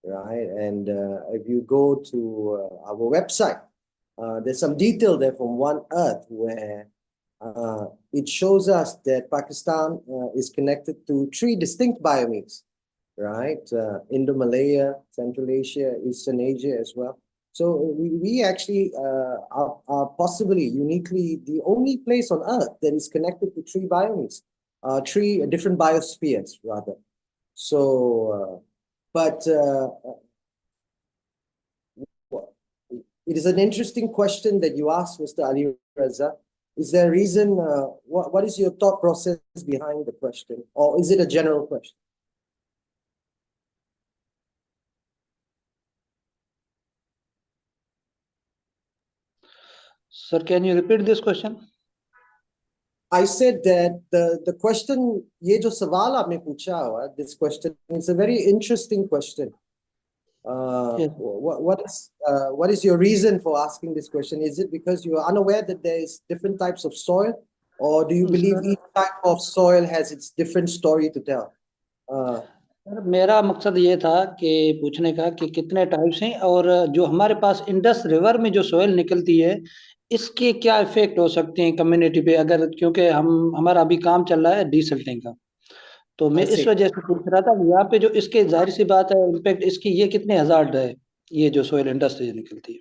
right? And if you go to our website, there's some detail there from One Earth where it shows us that Pakistan is connected to 3 distinct biomes, right? Indo-Malaya, Central Asia, Eastern Asia as well. So we actually are possibly uniquely the only place on Earth that is connected to 3 biomes, 3 different biospheres rather. So, but it is an interesting question that you asked, Mr. Ali Raza. Is there a reason? What is your thought process behind the question, or is it a general question? Sir, can you repeat this question? I said that the question, ये जो सवाल आपने पूछा हुआ, this question is a very interesting question. Yes. What is your reason for asking this question? Is it because you are unaware that there is different types of soil, or do you believe each type of soil has its different story to tell? Sir मेरा मकसद ये था कि पूछने का कि कितने types हैं, और जो हमारे पास इंडस रिवर में जो सोयल निकलती है इसके क्या इफेक्ट हो सकते हैं कम्युनिटी पे, अगर क्योंकि हमारा अभी काम चल रहा है डीसल्टिंग का, तो मैं इस वजह से पूछ रहा था यहाँ पे जो इसके जाहिर सी बात है इम्पैक्ट इसकी ये कितने हजार्ड है, ये जो सोयल इंडस्ट्री निकलती है.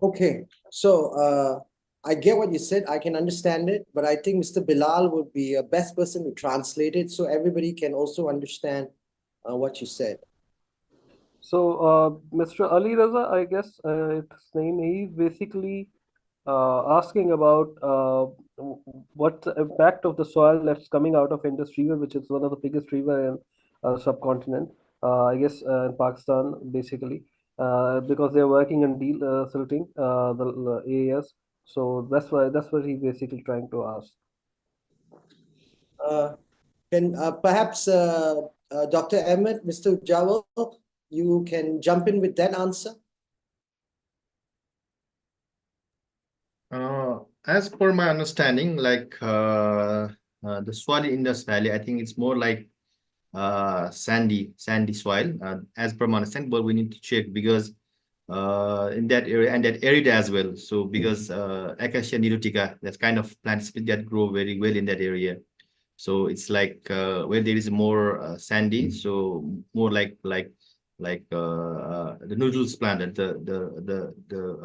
Okay, so I get what you said. I can understand it, but I think Mr. Bilal would be a best person to translate it so everybody can also understand what you said. So, Mr. Ali Raza, I guess its name, he's basically asking about what the impact of the soil that's coming out of Indus River, which is one of the biggest river in subcontinent, I guess in Pakistan, basically, because they're working on desilting the areas. So that's what he's basically trying to ask. Can perhaps Dr. Ahmed, Mr. Jawal, you can jump in with that answer? As per my understanding, like the soil in Indus Valley, I think it's more like sandy soil, as per my understanding, but we need to check because in that area and that arid as well. So because Acacia nilotica, that's kind of plant species that grow very well in that area. So it's like where there is more sandy, so more like the noodles plant, and the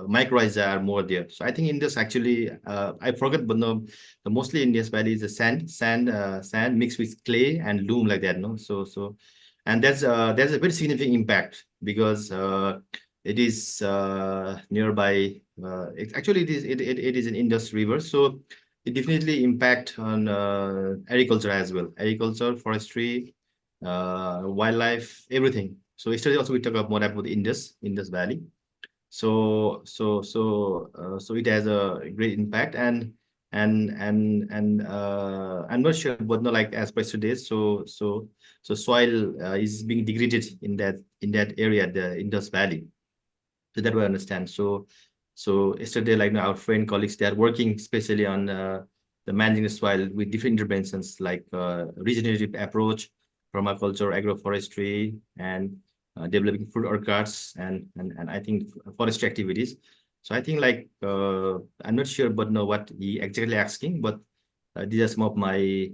mycorrhiza are more there. So I think in this actually I forgot, but no, the mostly in this valley is the sand mixed with clay and loam like that. No, and that's a very significant impact because it is nearby. It is an Indus River, so it definitely impact on agriculture as well, agriculture, forestry, wildlife, everything. So yesterday also we talked about more about the Indus Valley. So it has a great impact, and I'm not sure, but not like as per today. So soil is being degraded in that area, the Indus Valley. So that we understand. So yesterday, like our friend colleagues, they are working especially on the managing the soil with different interventions like regenerative approach, permaculture, agroforestry, and developing fruit orchards and I think forestry activities. So I think like I'm not sure, but know what he exactly asking, but these are some of my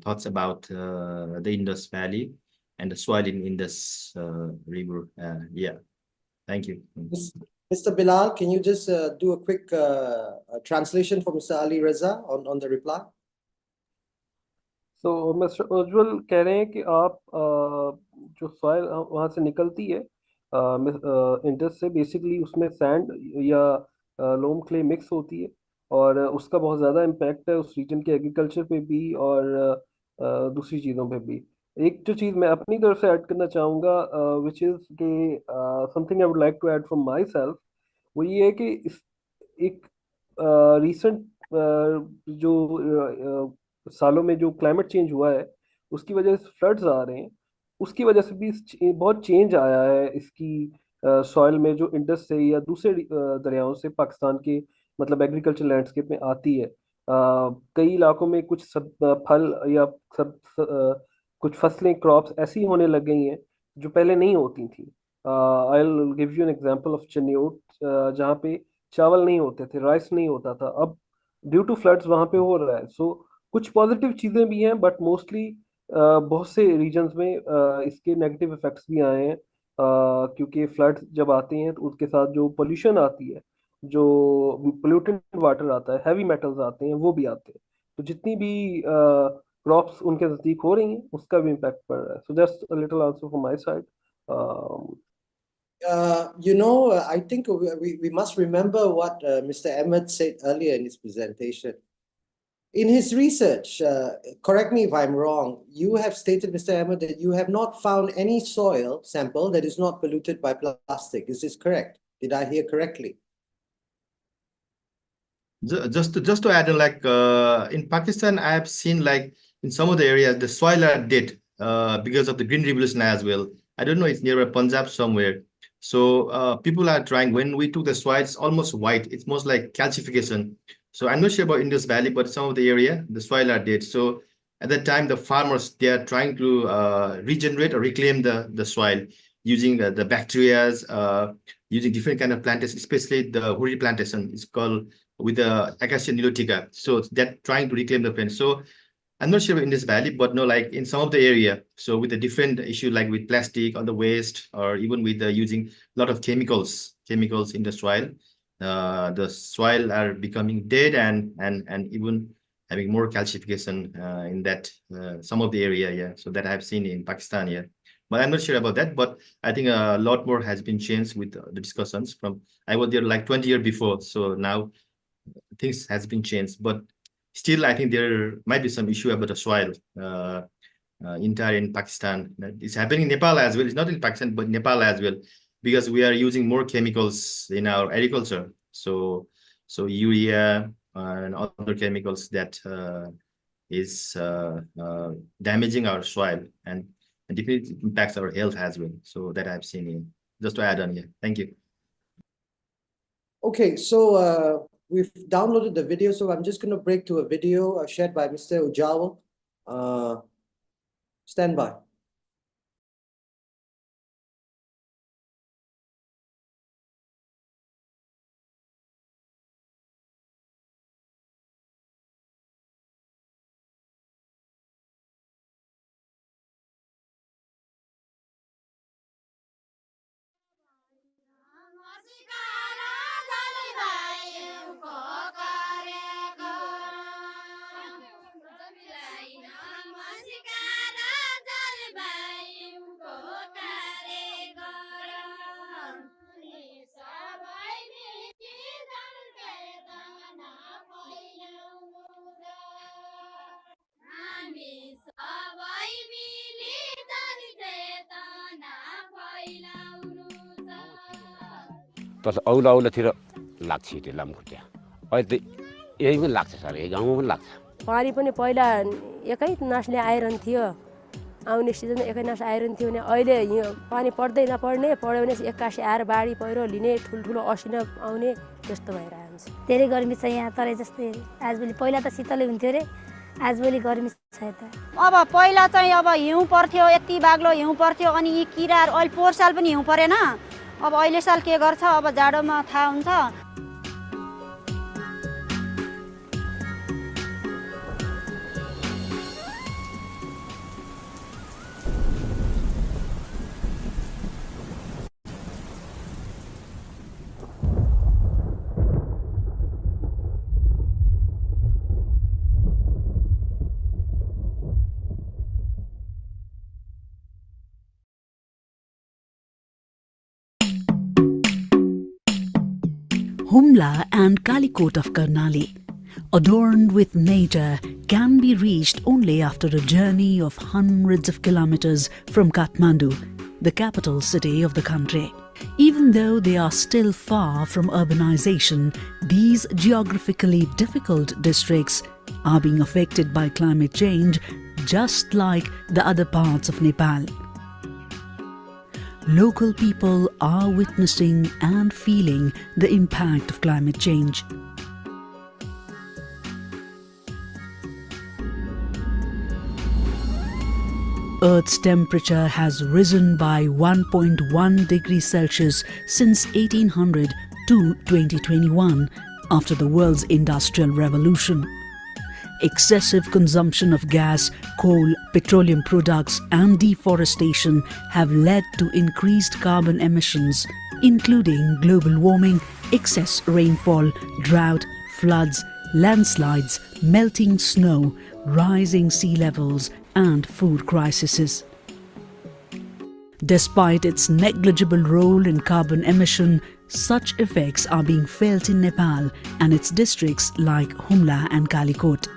thoughts about the Indus Valley and the soil in Indus River. Yeah. Thank you. Mr. Bilal, can you just do a quick translation for Mr. Ali Reza on the reply? तो mister उज्जवल कह रहे हैं कि आप जो soil वहाँ से निकलती है इंडस से, बेसिकली उसमें सैंड या लोम क्ले मिक्स होती है, और उसका बहुत ज़्यादा इम्पैक्ट है उस रीजन के एग्रीकल्चर पे भी और दूसरी चीज़ों पे भी। एक जो चीज़ मैं अपनी तरफ से ऐड करना चाहूँगा विच इज़ कि something I would like to add from myself, वो ये है कि एक रिसेंट जो सालों में जो क्लाइमेट चेंज हुआ है उसकी वजह से फ्लड्स आ रहे हैं, उसकी वजह से भी बहुत चेंज आया है इसकी सॉइल में, जो इंडस से या दूसरे दरियाओं से पाकिस्तान के मतलब एग्रीकल्चर लैंडस्केप में आती है। कई इलाकों में कुछ सब फल या कुछ फसलें क्रॉप्स ऐसी होने लग गई हैं जो पहले नहीं होती थी। I will give you an example of Chiniot, जहाँ पे चावल नहीं होते थे, राइस नहीं होता था, अब ड्यू टू फ्लड्स वहाँ पे हो रहा है। सो कुछ पॉजिटिव चीज़ें भी हैं, बट मोस्टली बहुत से रीजन्स में इसके नेगेटिव इफेक्ट्स भी आए हैं, क्योंकि फ्लड्स जब आते हैं तो उसके साथ जो पोल्यूशन आती है, जो पोल्यूटेंट वाटर आता है, हैवी मेटल्स आते हैं, वो भी आते हैं। तो जितनी भी क्रॉप्स उनके नज़दीक हो रही हैं उसका भी इम्पैक्ट पड़ रहा है। So just a little answer from my side. I think we must remember what Mr. Ahmed said earlier in his presentation. In his research, correct me if I'm wrong, you have stated, Mr. Ahmed, that you have not found any soil sample that is not polluted by plastic. Is this correct? Did I hear correctly? Just to add, like in Pakistan, I have seen like in some of the areas the soil are dead because of the Green Revolution as well. I don't know, it's near Punjab somewhere. So people are trying. When we took the soil, it's almost white. It's most like calcification. So I'm not sure about Indus Valley, but some of the area the soil are dead. So at that time, the farmers, they are trying to regenerate or reclaim the soil using the bacterias, using different kind of plantation, especially the huri plantation. It's called with the Acacia nilotica. So that trying to reclaim the plant. So I'm not sure in this valley, but no, like in some of the area. So with the different issue, like with plastic on the waste, or even with using a lot of chemicals in the soil are becoming dead and even having more calcification in that some of the area. Yeah. So that I've seen in Pakistan. Yeah. But I'm not sure about that. But I think a lot more has been changed with the discussions from I was there like 20 years before. So now things has been changed, but still I think there might be some issue about the soil entire in Pakistan. It's happening in Nepal as well. It's not in Pakistan, but Nepal as well, because we are using more chemicals in our agriculture. So urea and other chemicals that is damaging our soil and definitely impacts our health as well. So that I've seen here. Just to add on here. Thank you. Okay, so we've downloaded the video, so I'm just going to break to a video shared by Mr. Ujawal. Stand by. तर औलातिर लाग्छ त्यो लामखुट्टे अहिले त यही पनि लाग्छ sir यही गाउँमा पनि लाग्छ पानी पनि पहिला एकै नासले आइरहन्थ्यो आउने सिजनमा एकै नास आइरहन्थ्यो भने अहिले यो पानी पर्दै नपर्ने पर्यो भने एक्कासी आएर बाढी पहिरो लिने ठुल्ठुलो असिना आउने त्यस्तो भइरहेको हुन्छ धेरै गर्मी छ यहाँ तरै जस्तै आजभोलि पहिला त शीतलै हुन्थ्यो रे आजभोलि गर्मी छ यता अब पहिला चाहिँ अब हिउँ पर्थ्यो यति बाग्लो हिउँ पर्थ्यो अनि यी किराहरू अहिले पोहोर साल पनि हिउँ परेन अब अहिले साल के गर्छ अब जाडोमा थाहा हुन्छ Humla and Kalikot of Karnali, adorned with nature, can be reached only after a journey of hundreds of kilometers from Kathmandu, the capital city of the country. Even though they are still far from urbanization, these geographically difficult districts are being affected by climate change just like the other parts of Nepal. Local people are witnessing and feeling the impact of climate change. Earth's temperature has risen by 1.1 degrees Celsius since 1800 to 2021 after the world's industrial revolution. Excessive consumption of gas, coal, petroleum products and deforestation have led to increased carbon emissions, including global warming, excess rainfall, drought, floods, landslides, melting snow, rising sea levels and food crises. Despite its negligible role in carbon emission, such effects are being felt in Nepal and its districts like Humla and Kalikot.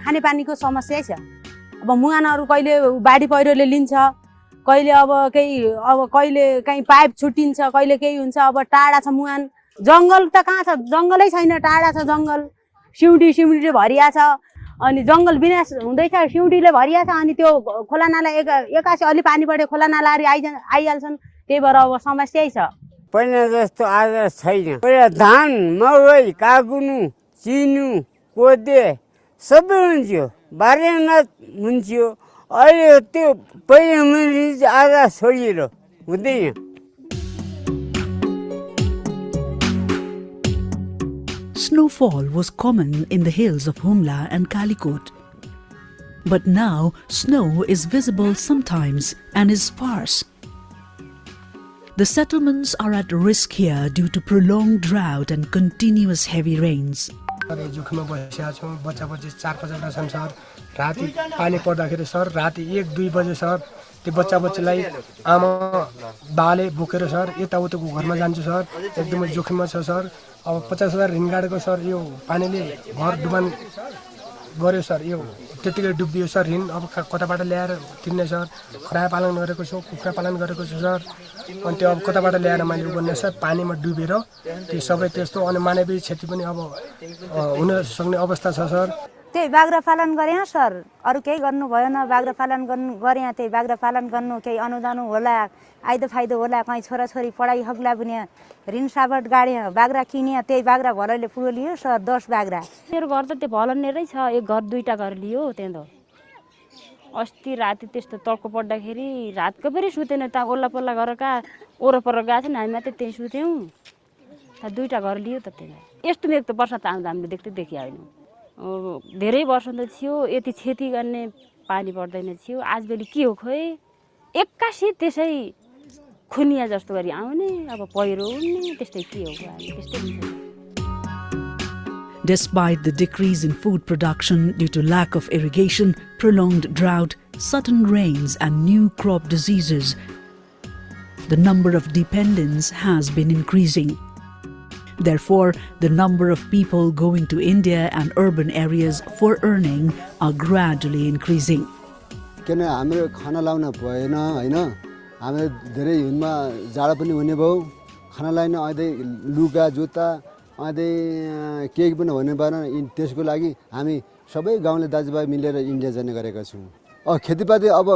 खानेपानीको समस्या छ अब मुहानहरु कहिले बाढी पहिरोले लिन्छ कहिले अब कहिले कहीं पाइप छुटिन्छ कहिले केही हुन्छ अब टाढा छ मुहान जंगल त कहाँ छ जंगलै छैन टाढा छ जंगल सिउँडीले भरिया छ अनि जंगल विनाश हुँदैछ सिउँडीले भरिया छ अनि त्यो खोला नाला एकासी अलि पानी बढे खोला नालाहरु आइहाल्छन् त्यही भएर अब समस्यै छ पहिला जस्तो आज छैन पहिला धान मकै कागुनु चिनु कोदे सबै हुन्थ्यो बारेनाथ हुन्थ्यो अहिले त्यो पहिला मैले आधा छोडिएर हुँदैन Snowfall was common in the hills of Humla and Kalikot. But now snow is visible sometimes and is sparse. The settlements are at risk here due to prolonged drought and continuous heavy rains. जोखिममा बसिया छौं बच्चा-बच्ची 4-5 वटा छन् sir राति पानी पर्दाखेरि sir राति 1-2 बजे sir त्यो बच्चा-बच्चीलाई आमा बाले बोकेर सर यताउताको घरमा जान्छ सर एकदमै जोखिममा छ सर अब 50,000 ऋण गाडेको सर यो पानीले घर डुबान गर्यो सर यो त्यतिकै डुबियो सर ऋण अब कताबाट ल्याएर तिर्ने सर खरायो पालन गरेको छु कुखुरा पालन गरेको छु सर अनि त्यो अब कताबाट ल्याएर मैले गर्ने सर पानीमा डुबेर त्यो सबै त्यस्तो अनि मानवीय क्षति पनि अब हुन सक्ने अवस्था छ सर त्यही बाख्रा पालन गरेँ सर, अरू केही गर्नु भएन। बाख्रा पालन गरेँ, त्यही बाख्रा पालन गर्नु केही अनुदान होला, आइदो फाइदो होला, कहीँ छोराछोरी पढाइ हग्ला बुन्या, ऋण साबट गाड्यो, बाख्रा किन्यो, त्यही बाख्रा भरैले पुरो लियो सर, 10 बाख्रा। मेरो घर त त्यो भलनेरै छ, एक घर 2टा घर लियो त्यहाँ त। अस्ति राति त्यस्तो तड्को पर्दाखेरि रातको फेरि सुतेन, त ओल्ला पल्ला गरेर ओरपर गएको थिएन, हामी मात्रै त्यहीँ सुत्यौँ। 2टा घर लियो त त्यहाँ। यस्तो मेघ त वर्षा त आउँदा हामीले देख्दै देखि आएन। धेरै वर्ष त थियो यति क्षति गर्ने पानी पर्दैन थियो। आजभोलि के हो खोइ एक्कासी त्यसै खुनिया जस्तो गरी आउने, अब पहिरो उड्ने, त्यस्तै के हो हामी त्यस्तै हुन्छ। Despite the decrease in food production due to lack of irrigation, prolonged drought, sudden rains and new crop diseases, the number of dependents has been increasing. Therefore, the number of people going to India and urban areas for earning are gradually increasing. किन हाम्रो खाना लाउन भएन हैन, हाम्रो धेरै हिउँमा जाडो पनि हुने भयो, खाना लाइन अझै लुगा जुत्ता अझै केही पनि हुने भएन। त्यसको लागि हामी सबै गाउँले दाजुभाइ मिलेर इन्डिया जाने गरेका छौँ। खेतीपाती अब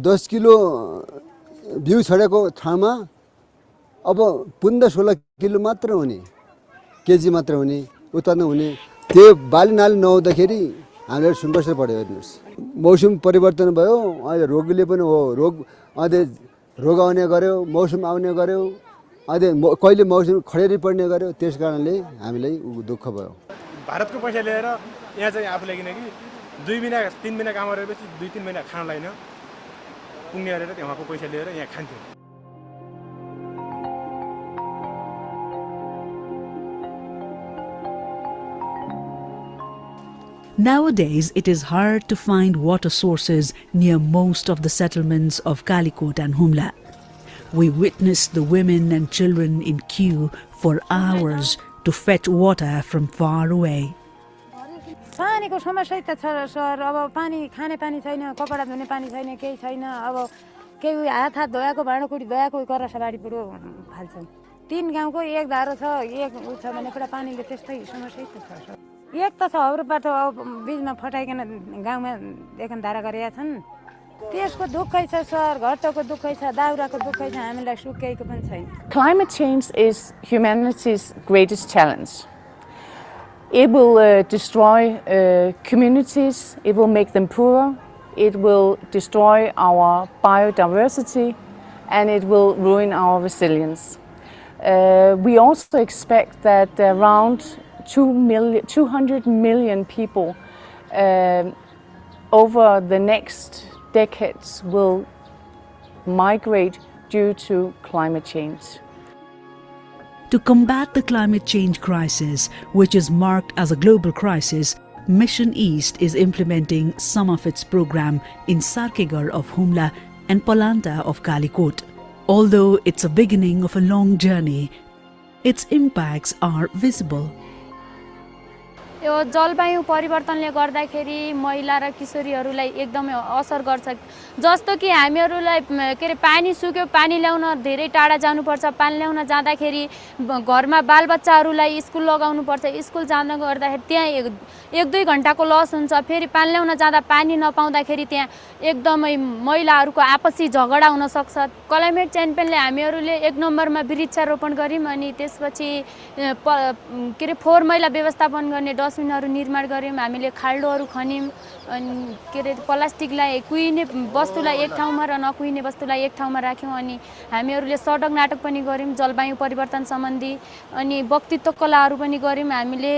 10 किलो बिउ छरेको ठाउँमा अब 15-16 किलो मात्र हुने, केजी मात्र हुने, उत्पन्न हुने। त्यो बाली नाली नहुँदाखेरि हामीलाई सङ्घर्ष पऱ्यो। हेर्नुहोस्, मौसम परिवर्तन भयो, अहिले रोगले पनि हो, रोग आउने गर्यो, मौसम आउने गर्यो, अहिले कहिले मौसम खडेरी पर्ने गर्यो, त्यस कारणले हामीलाई दुःख भयो। भारतको पैसा ल्याएर यहाँ चाहिँ आफूले किनकि 2 महिना 3 महिना काम गरेपछि 2-3 महिना खान लाइन पुग्ने गरेर त्यहाँको पैसा लिएर यहाँ खान्थ्यो। Nowadays, it is hard to find water sources near most of the settlements of Kalikot and Humla. We witnessed the women and children in queue for hours to fetch water from far away. पानीको समस्या त छ sir, अब पानी खाने पानी छैन, कपडा धुने पानी छैन, केही छैन। अब केही हात धोयाको भाँडाकुटी धोयाको करसाबारी पुरो फाल्छन्। 3 गाउँको एक धारो छ, एक उ छ भने पुरा पानीले त्यस्तै समस्या त छ सर। एक त छ हाम्रोबाट बीचमा फटाइकन गाउँमा देखन धारा गरेका छन्, त्यसको दुःखै छ सर, घरको दुःखै छ, दाउराको दुःखै छ, हामीलाई सुकेको पनि छैन। Climate change is humanity's greatest challenge. It will destroy communities, it will make them poorer, it will destroy our biodiversity, and it will ruin our resilience. We also expect that around 200 million people over the next decades will migrate due to climate change. To combat the climate change crisis, which is marked as a global crisis, Mission East is implementing some of its program in Sarkegar of Humla and Palanta of Kalikot. Although it's a beginning of a long journey, its impacts are visible. यो जलवायु परिवर्तनले गर्दाखेरि महिला र किशोरीहरूलाई एकदमै असर गर्छ। जस्तो कि हामीहरूलाई के रे पानी सुक्यो, पानी ल्याउन धेरै टाढा जानुपर्छ, पानी ल्याउन जाँदाखेरि घरमा बालबच्चाहरूलाई स्कुल लगाउनु पर्छ, स्कुल जान गर्दाखेरि त्यहाँ 1-2 घण्टाको लस हुन्छ। फेरि पानी ल्याउन जाँदा पानी नपाउँदाखेरि त्यहाँ एकदमै महिलाहरूको आपसी झगडा हुन सक्छ। क्लाइमेट चेन्ज पेनले हामीहरूले 1 नम्बरमा वृक्षारोपण गर्यौं, अनि त्यसपछि के रे फोहोर मैला व्यवस्थापन गर्ने डस्टबिनहरू निर्माण गर्यौं, हामीले खाल्डोहरू खन्यौं, अनि के रे प्लास्टिकलाई कुहिने वस्तुलाई एक ठाउँमा र नकुहिने वस्तुलाई एक ठाउँमा राख्यौं, अनि हामीहरूले सडक नाटक पनि गर्यौं जलवायु परिवर्तन सम्बन्धी, अनि वक्तृत्व कलाहरू पनि गर्यौं। हामीले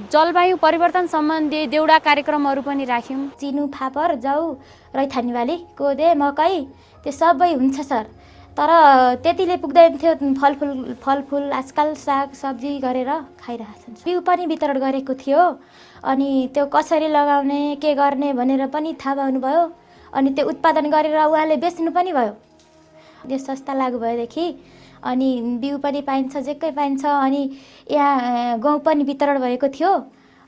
जलवायु परिवर्तन सम्बन्धी देउडा कार्यक्रमहरू पनि राख्यौं। चिनु, फापर, जाउ, रैथानीवाली, कोदे, मकै त्यो सबै हुन्छ सर। तर त्यतिले पुग्दैन थियो। फलफुल आजकल साग सब्जी गरेर खाइरहेछन्। बिउ पनि वितरण गरेको थियो, अनि त्यो कसरी लगाउने के गर्ने भनेर पनि थाहा पाउनुभयो, अनि त्यो उत्पादन गरेर उहाँले बेच्नु पनि भयो। यो सस्ता लागु भएदेखि अनि बिउ पनि पाइन्छ, जेकै पाइन्छ, अनि यहाँ गहुँ पनि वितरण भएको थियो,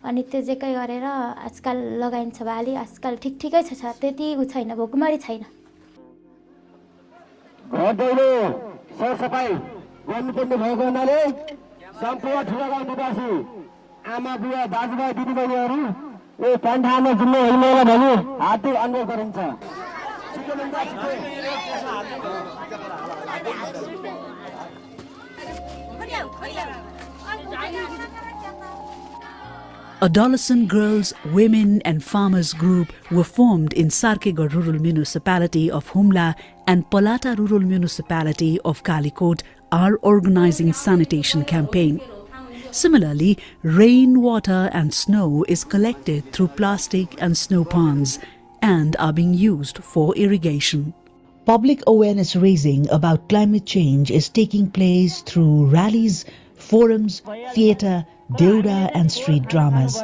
अनि त्यो जेकै गरेर आजकल लगाइन्छ बाली। आजकल ठिकै छ, त्यति उ छैन, भोकमरी छैन। घर दैलो सरसफाइ गर्नुपर्ने भएको हुनाले सम्पूर्ण ठुला गाउँ निवासी आमा बुवा दाजुभाइ दिदीबहिनीहरू यो पन्थामा जुम्मे हिँड्नेलाई भने हार्दिक अनुरोध गरिन्छ। Adolescent girls, women and farmers group were formed in Sarkegad Rural Municipality of Humla and Palata Rural Municipality of Kalikot are organizing sanitation campaign. Similarly, rainwater and snow is collected through plastic and snow ponds and are being used for irrigation. Public awareness raising about climate change is taking place through rallies, forums, theatre, deuda and street dramas.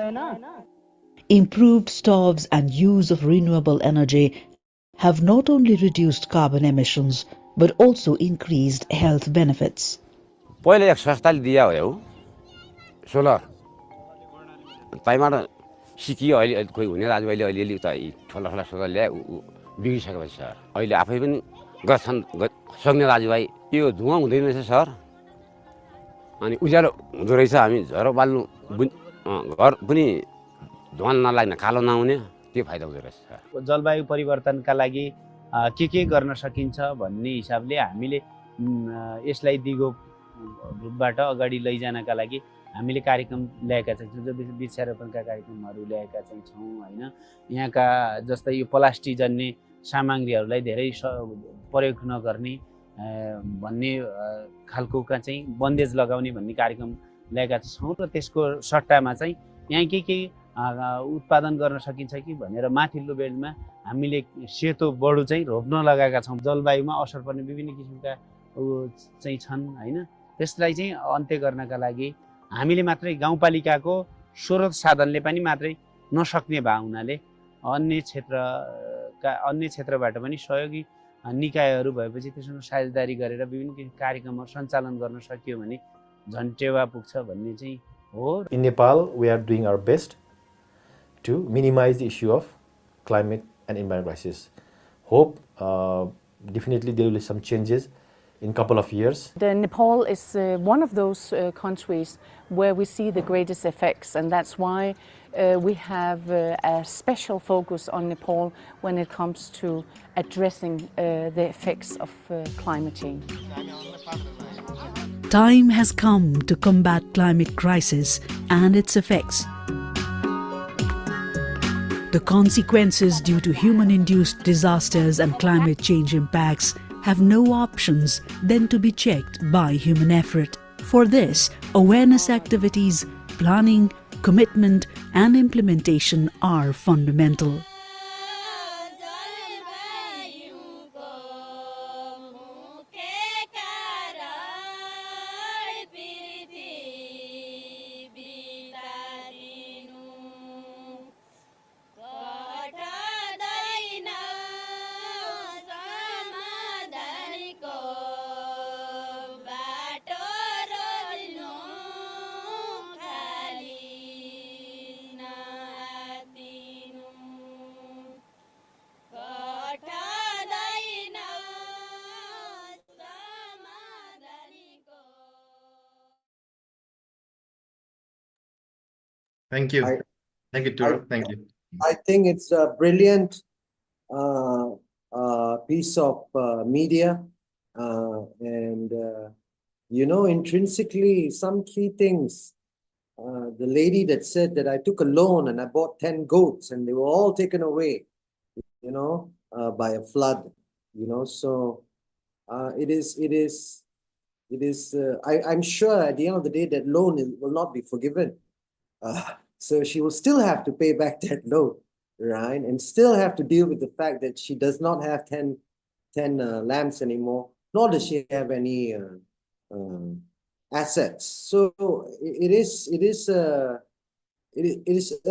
Improved stoves and use of renewable energy have not only reduced carbon emissions but also increased health benefits. पहिला एक संस्थाले दिया हो solar ताइबाट सिकियो अहिले कोही हुने दाजुभाइले अलिअलि त ठुला ठुला सोलर ल्याए बिग्रिसकेपछि सर अहिले आफै पनि गर्छन् सक्ने दाजुभाइ यो धुवा हुँदैन रहेछ सर अनि उज्यालो हुँदो रहेछ हामी झरो बाल्नु घर पनि धुवा नलाग्ने कालो नहुने त्यो फाइदा हुँदो रहेछ सर जलवायु परिवर्तनका लागि के गर्न सकिन्छ भन्ने हिसाबले हामीले यसलाई दिगो रूपबाट अगाडि लैजानका लागि हामीले कार्यक्रम ल्याएका छौँ जो वृक्षारोपणका कार्यक्रमहरू ल्याएका छौँ हैन यहाँका जस्तै यो प्लास्टिक जन्य सामग्रीहरूलाई धेरै प्रयोग नगर्ने भन्ने खालकोका चाहिँ बन्देज लगाउने भन्ने कार्यक्रम ल्याएका छौँ र त्यसको सट्टामा चाहिँ यहाँ के उत्पादन गर्न सकिन्छ कि भनेर माथिल्लो बेडमा हामीले सेतो बडु चाहिँ रोप्न लगाएका छौँ जलवायुमा असर पर्ने विभिन्न किसिमका चाहिँ छन् हैन त्यसलाई चाहिँ अन्त्य गर्नका लागि हामीले मात्रै गाउँपालिकाको स्रोत साधनले पनि मात्रै नसक्ने भए हुनाले अन्य क्षेत्रबाट पनि सहयोगी निकायहरू भएपछि त्यसमा साझेदारी गरेर विभिन्न कार्यक्रमहरू सञ्चालन गर्न सकियो भने झन् टेवा पुग्छ भन्ने चाहिँ हो। In Nepal, we are doing our best to minimize the issue of climate and environment crisis. Hope definitely there will be some changes in couple of years. Nepal is one of those countries where we see the greatest effects, and that's why we have a special focus on Nepal when it comes to addressing the effects of climate change. Time has come to combat climate crisis and its effects. The consequences due to human-induced disasters and climate change impacts have no options than to be checked by human effort. For this, awareness activities, planning, commitment and implementation are fundamental. Thank you. Thank you, Turo. Thank you. I think it's a brilliant piece of media. You know, intrinsically, some key things. The lady that said that I took a loan and I bought 10 goats and they were all taken away, you know, by a flood, you know. So I'm sure at the end of the day that loan will not be forgiven. So she will still have to pay back that loan, right? And still have to deal with the fact that she does not have 10 lambs anymore, nor does she have any assets. So it is a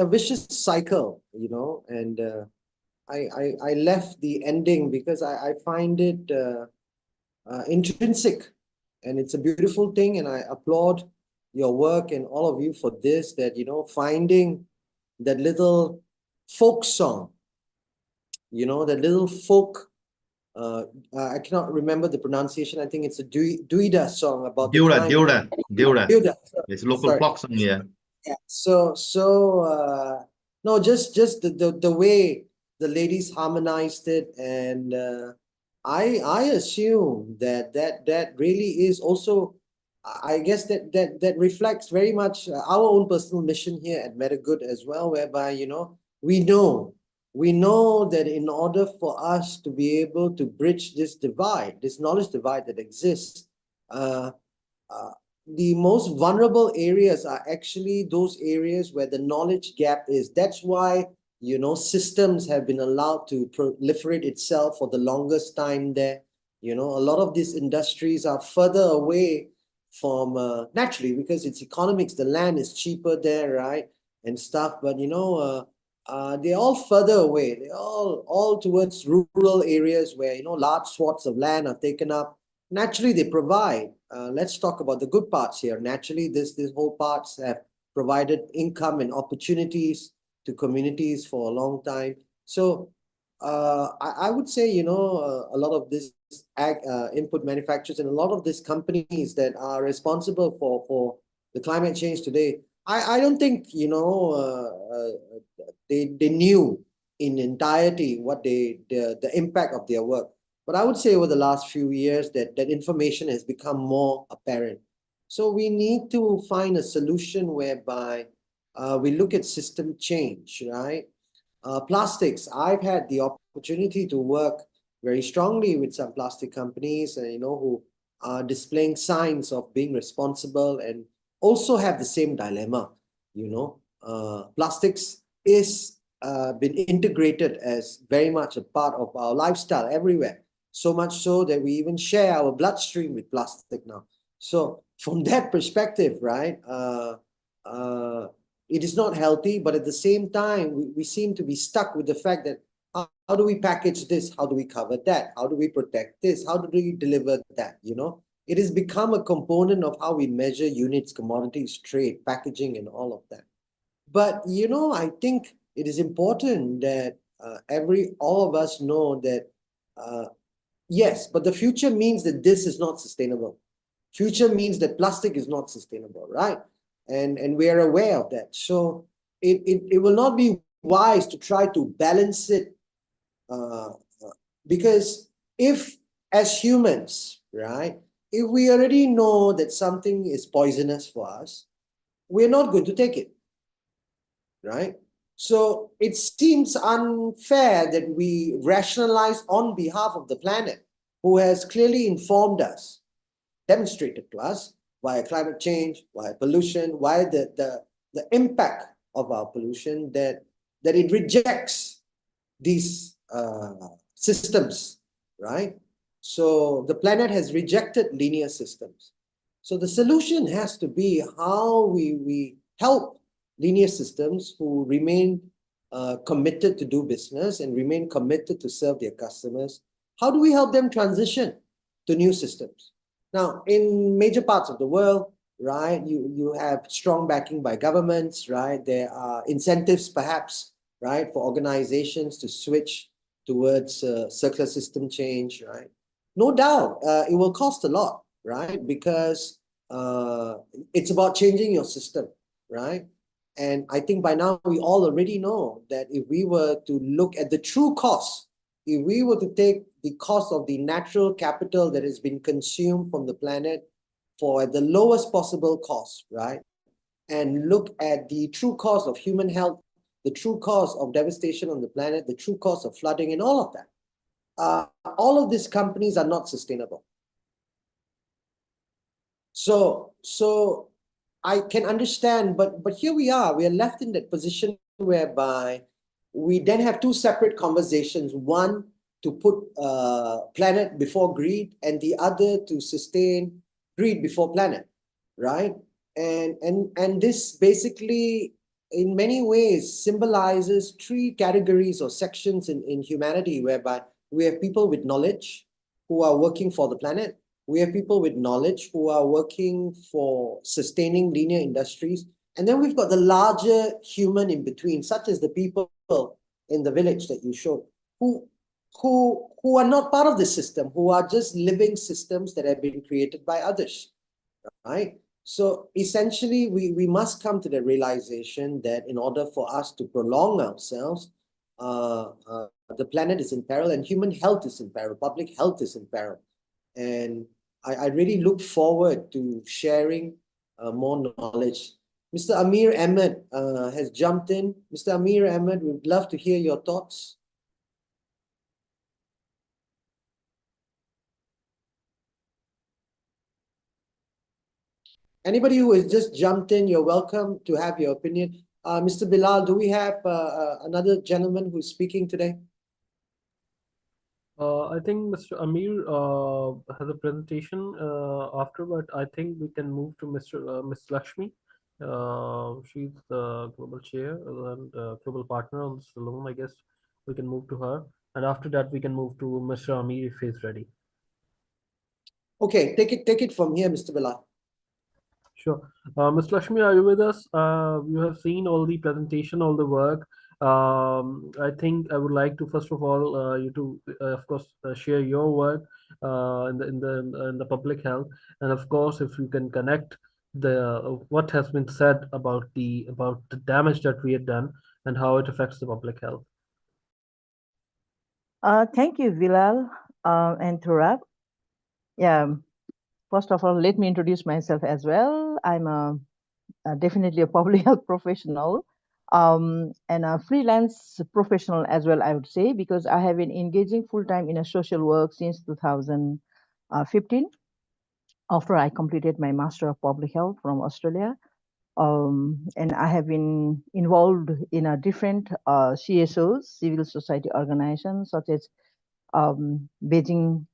vicious cycle, you know. And I left the ending because I find it intrinsic, and it's a beautiful thing, and I applaud your work and all of you for this, that, you know, finding that little folk song, you know, that little folk, I cannot remember the pronunciation. I think it's a Duida song about Deuda. It's local folk song, yeah. Yeah. No, just the way the ladies harmonized it, and I assume that really is also, I guess that reflects very much our own personal mission here at MetaGood as well, whereby we know that in order for us to be able to bridge this divide, this knowledge divide that exists, uh, the most vulnerable areas are actually those areas where the knowledge gap is. That's why systems have been allowed to proliferate itself for the longest time there. A lot of these industries are further away from naturally, because it's economics, the land is cheaper there, right, and stuff. But they're all further away. They're all towards rural areas where large swaths of land are taken up. Naturally, they provide. Let's talk about the good parts here. Naturally, this whole parts have provided income and opportunities to communities for a long time. So I would say, a lot of this input manufacturers and a lot of these companies that are responsible for the climate change today, I don't think, they knew in entirety what the impact of their work. But I would say over the last few years that information has become more apparent. So we need to find a solution whereby we look at system change, right? Plastics, I've had the opportunity to work very strongly with some plastic companies, who are displaying signs of being responsible and also have the same dilemma. Plastics is been integrated as very much a part of our lifestyle everywhere. So much so that we even share our bloodstream with plastic now. So from that perspective, right, it is not healthy, but at the same time, we seem to be stuck with the fact that how do we package this? How do we cover that? How do we protect this? How do we deliver that? It has become a component of how we measure units, commodities, trade, packaging, and all of that. But, I think it is important that all of us know that, yes, but the future means that this is not sustainable. Future means that plastic is not sustainable, right? And we are aware of that. So it will not be wise to try to balance it, because if, as humans, right, if we already know that something is poisonous for us, we're not going to take it, right? So it seems unfair that we rationalize on behalf of the planet, who has clearly informed us, demonstrated to us via climate change, via pollution, via the impact of our pollution, that it rejects these systems, right? So the planet has rejected linear systems. So the solution has to be how we help linear systems who remain committed to do business and remain committed to serve their customers. How do we help them transition to new systems? Now, in major parts of the world, right, you have strong backing by governments, right? There are incentives, perhaps, right, for organizations to switch towards circular system change, right? No doubt, it will cost a lot, right? Because it's about changing your system, right? And I think by now we all already know that if we were to look at the true cost, if we were to take the cost of the natural capital that has been consumed from the planet for the lowest possible cost, right? And look at the true cost of human health, the true cost of devastation on the planet, the true cost of flooding and all of that. All of these companies are not sustainable. So I can understand, but here we are left in that position whereby we then have two separate conversations, one to put planet before greed and the other to sustain greed before planet, right? And this basically in many ways symbolizes three categories or sections in humanity, whereby we have people with knowledge who are working for the planet. We have people with knowledge who are working for sustaining linear industries. And then we've got the larger human in between, such as the people in the village that you showed, who are not part of the system, who are just living systems that have been created by others, right? So essentially, we must come to the realization that in order for us to prolong ourselves, the planet is in peril and human health is in peril, public health is in peril. And I really look forward to sharing more knowledge. Mr. Amir Ahmed has jumped in. Mr. Amir Ahmed, we'd love to hear your thoughts. Anybody who has just jumped in, you're welcome to have your opinion. Mr. Bilal, do we have another gentleman who's speaking today? I think Mr. Amir has a presentation after, but I think we can move to Ms. Lakshmi. She's the global chair and global partner on this alone. I guess we can move to her, and after that we can move to Mr. Amir if he's ready. Okay, take it from here, Mr. Bilal. Sure. Ms. Lakshmi, are you with us? You have seen all the presentation, all the work. I think I would like to first of all you to of course share your work in the public health, and of course if you can connect the what has been said about the damage that we have done and how it affects the public health. Thank you, Bilal and Turab. Yeah, first of all, let me introduce myself as well. I'm definitely a public health professional and a freelance professional as well, I would say, because I have been engaging full-time in a social work since 2015 after I completed my Master of Public Health from Australia. And I have been involved in a different CSOs, civil society organizations, such as Beijing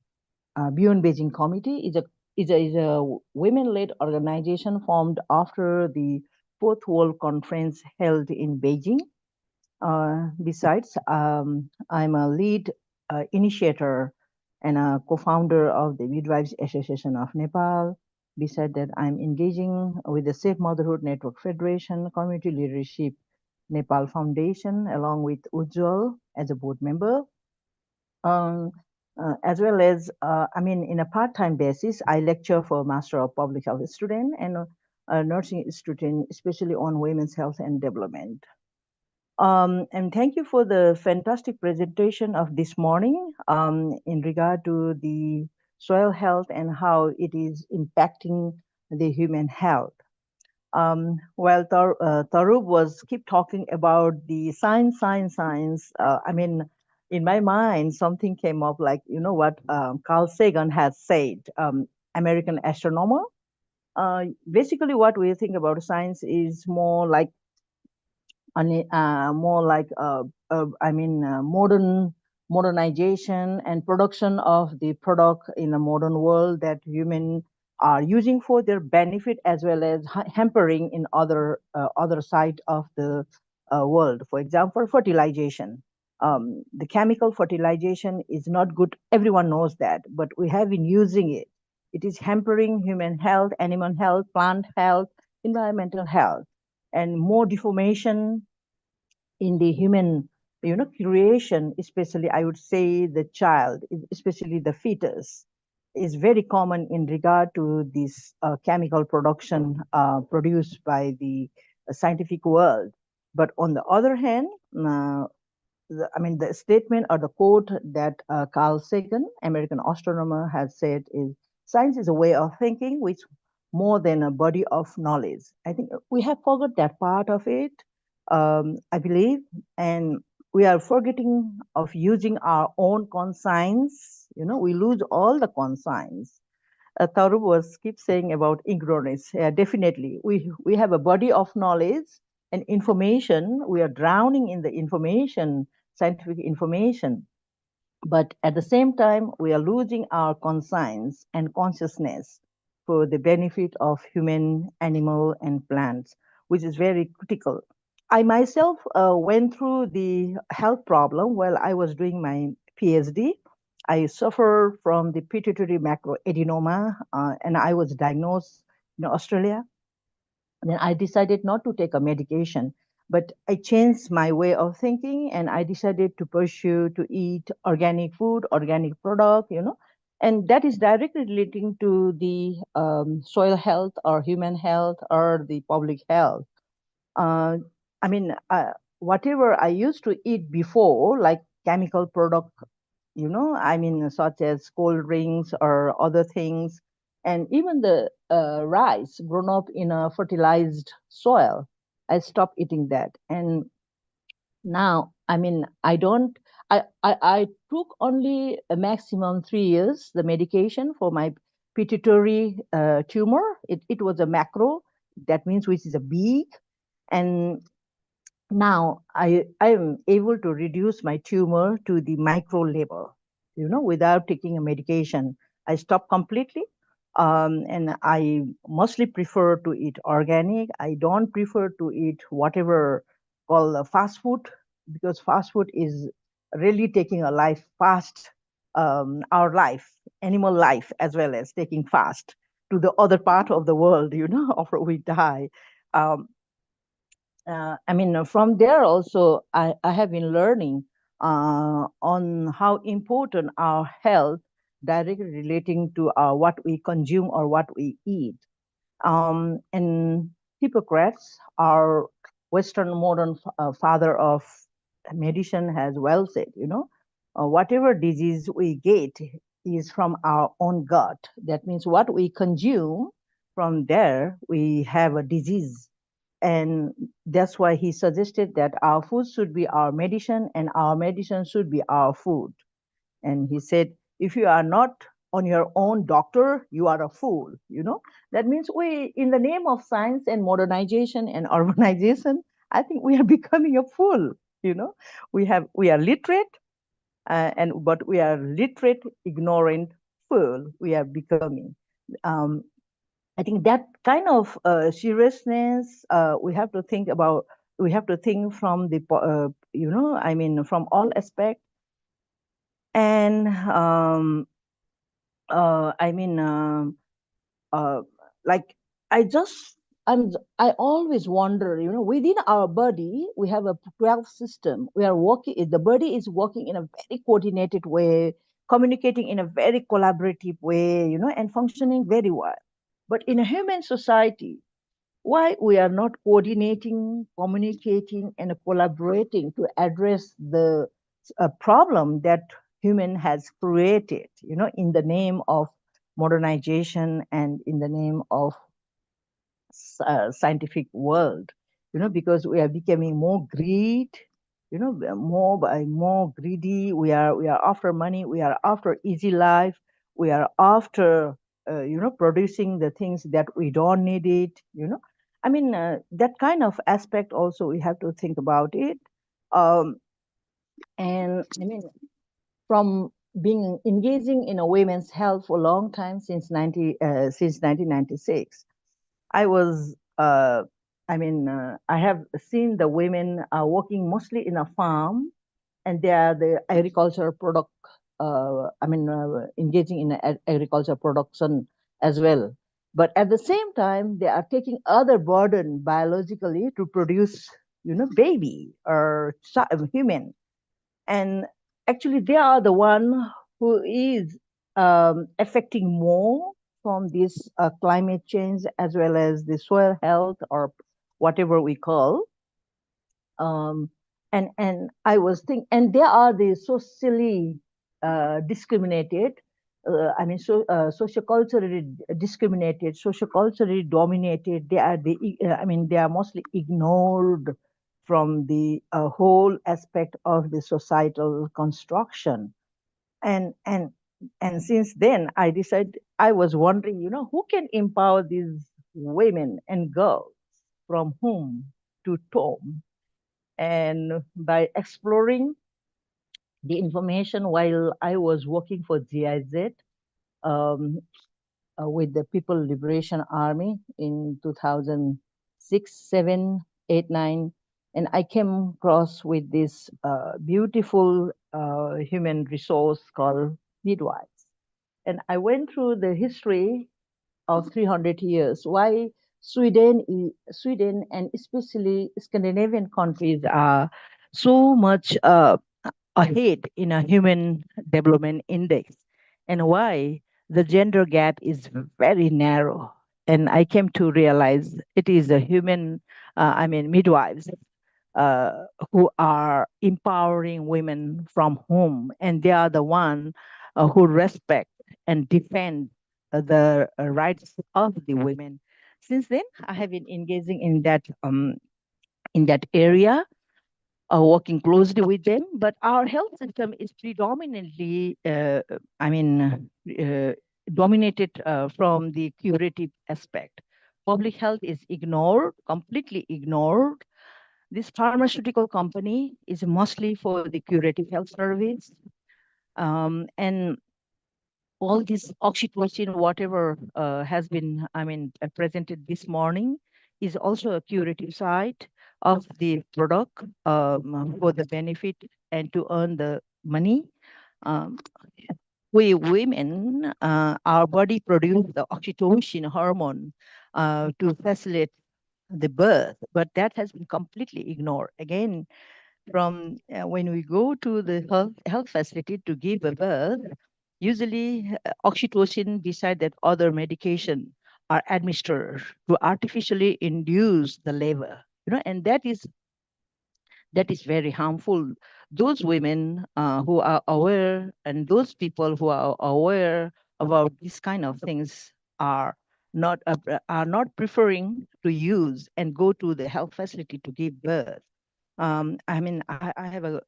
Beyond Beijing Committee is a women-led organization formed after the Fourth World Conference held in Beijing. Besides, I'm a lead initiator and a co-founder of the Midwives Association of Nepal. Besides that, I'm engaging with the Safe Motherhood Network Federation, Community Leadership Nepal Foundation, along with Ujjwal as a board member. As well as, in a part-time basis, I lecture for Master of Public Health student and a nursing student, especially on women's health and development. And thank you for the fantastic presentation of this morning in regard to the soil health and how it is impacting the human health. While Tarub was keep talking about the science, in my mind, something came up like, you know what Carl Sagan has said, American astronomer. Basically, what we think about science is more like modernization and production of the product in a modern world that human are using for their benefit as well as hampering in other side of the world. For example, fertilization. The chemical fertilization is not good. Everyone knows that, but we have been using it. It is hampering human health, animal health, plant health, environmental health, and more deformation in the human creation, especially I would say the child, especially the fetus, is very common in regard to this chemical production produced by the scientific world. But on the other hand, the statement or the quote that Carl Sagan, American astronomer, has said is, science is a way of thinking which more than a body of knowledge. I think we have forgot that part of it, I believe, and we are forgetting of using our own conscience. We lose all the conscience. Taurub was keep saying about ignorance. Yeah, definitely. We have a body of knowledge and information. We are drowning in the information, scientific information. But at the same time, we are losing our conscience and consciousness for the benefit of human, animal, and plants, which is very critical. I myself went through the health problem while I was doing my PhD. I suffer from the pituitary macroadenoma, and I was diagnosed in Australia. Then I decided not to take a medication, but I changed my way of thinking, and I decided to pursue to eat organic food, organic product, And that is directly relating to the soil health or human health or the public health. I mean, whatever I used to eat before, like chemical product, I mean, such as cold drinks or other things, and even the rice grown up in a fertilized soil, I stopped eating that. And now, I mean, I took only a maximum 3 years, the medication for my pituitary tumor. It was a macro, that means which is a big. And now I am able to reduce my tumor to the micro level, without taking a medication. I stopped completely. And I mostly prefer to eat organic. I don't prefer to eat whatever called fast food, because fast food is really taking a life fast, our life, animal life, as well as taking fast to the other part of the world, after we die. Um, I mean, from there also, I have been learning on how important our health directly relating to what we consume or what we eat. And Hippocrates, our Western modern father of medicine, has well said, whatever disease we get is from our own gut. That means what we consume, from there we have a disease. And that's why he suggested that our food should be our medicine and our medicine should be our food. And he said, if you are not on your own doctor, you are a fool. That means we, in the name of science and modernization and urbanization, I think we are becoming a fool. We are literate, but we are literate, ignorant fool. We are becoming. I think that kind of seriousness, we have to think about. We have to think from the, I mean, from all aspects. And I mean, like I just, I always wonder, within our body, we have a 12 system. We are working, the body is working in a very coordinated way, communicating in a very collaborative way, and functioning very well. But in a human society, why we are not coordinating, communicating, and collaborating to address the problem that human has created, in the name of modernization and in the name of scientific world, because we are becoming more greed, more by more greedy. We are after money. We are after easy life. We are after producing the things that we don't need it. I mean, that kind of aspect also we have to think about it. And I mean, from being engaging in a women's health for a long time, since 1996, I was, I have seen the women working mostly in a farm, and they are the agricultural product, engaging in agricultural production as well. But at the same time, they are taking other burden biologically to produce, baby or human. And actually, they are the one who is affecting more from this climate change, as well as the soil health, or whatever we call. And I was thinking, and they are the socially discriminated. Socioculturally discriminated, socioculturally dominated. They are they are mostly ignored from the whole aspect of the societal construction. And since then, I decided, I was wondering, who can empower these women and girls, from whom to whom. And by exploring the information while I was working for GIZ, with the People Liberation Army in 2006, 7, 8, 9, and I came across with this beautiful human resource called midwives. And I went through the history of 300 years, why Sweden and especially Scandinavian countries are so much ahead in a human development index. and why the gender gap is very narrow. And I came to realize it is a human, midwives who are empowering women from home, and they are the one who respect and defend the rights of the women. Since then, I have been engaging in that area, working closely with them. But our health system is predominantly, dominated from the curative aspect. Public health is ignored, completely ignored. This pharmaceutical company is mostly for the curative health service. And all this oxytocin, whatever has been, presented this morning, is also a curative side of the product for the benefit and to earn the money. Um, we women, our body produce the oxytocin hormone to facilitate the birth, but that has been completely ignored. Again, from when we go to the health facility to give a birth, usually oxytocin, beside that other medication, are administered to artificially induce the labor. And that is very harmful. Those women who are aware, and those people who are aware about these kind of things, are not preferring to use and go to the health facility to give birth. I have a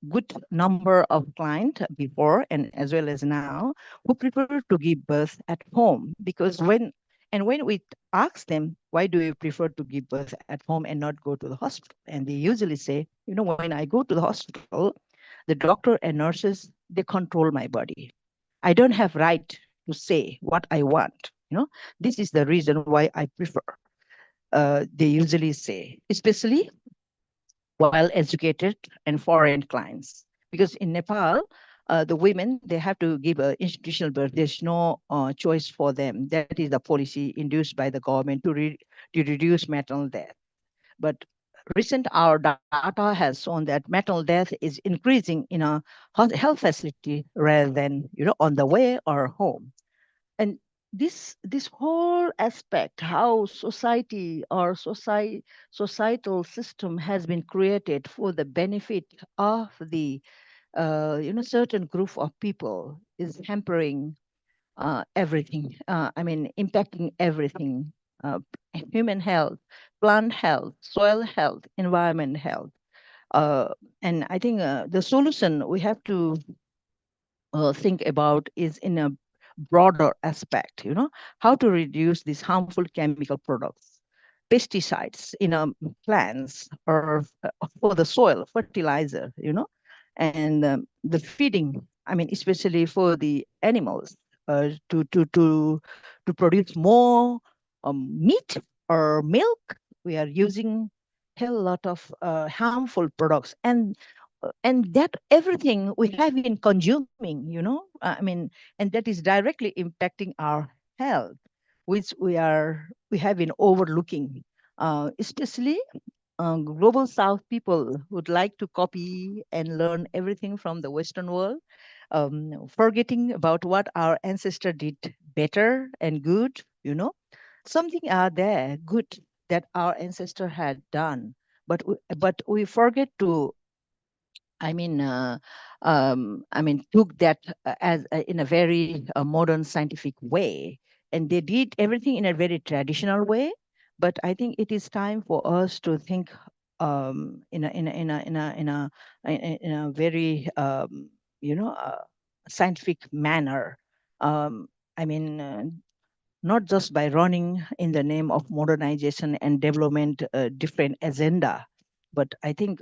good number of clients before and as well as now who prefer to give birth at home, because when we ask them, why do you prefer to give birth at home and not go to the hospital? And they usually say, when I go to the hospital, the doctor and nurses, they control my body. I don't have right to say what I want. This is the reason why I prefer. They usually say, especially well-educated and foreign clients. Because in Nepal, the women, they have to give an institutional birth. There's no choice for them. That is the policy induced by the government to reduce maternal death. But recent our data has shown that maternal death is increasing in a health facility rather than on the way or home. And this whole aspect, how society or societal system has been created for the benefit of the certain group of people, is hampering everything. Impacting everything: human health, plant health, soil health, environment health. And I think the solution we have to think about is in a broader aspect, how to reduce these harmful chemical products, pesticides in plants, or for the soil, fertilizer, and the feeding, especially for the animals, to produce more meat or milk. We are using a lot of harmful products, and that everything we have been consuming, and that is directly impacting our health, which we have been overlooking, especially global South people would like to copy and learn everything from the Western world, forgetting about what our ancestor did better and good. Something are there good that our ancestor had done, but we forget to took that as in a very modern scientific way, and they did everything in a very traditional way. But I think it is time for us to think in a very scientific manner. Um, I mean. Not just by running in the name of modernization and development, different agenda, but I think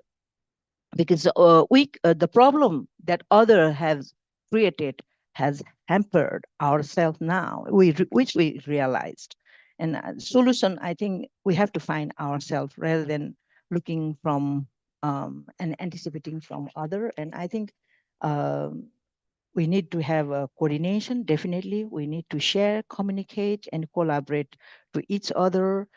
because the problem that other has created has hampered ourselves now, which we realized. And solution, I think we have to find ourselves rather than looking from and anticipating from other. And I think we need to have a coordination. Definitely, we need to share, communicate, and collaborate to each other.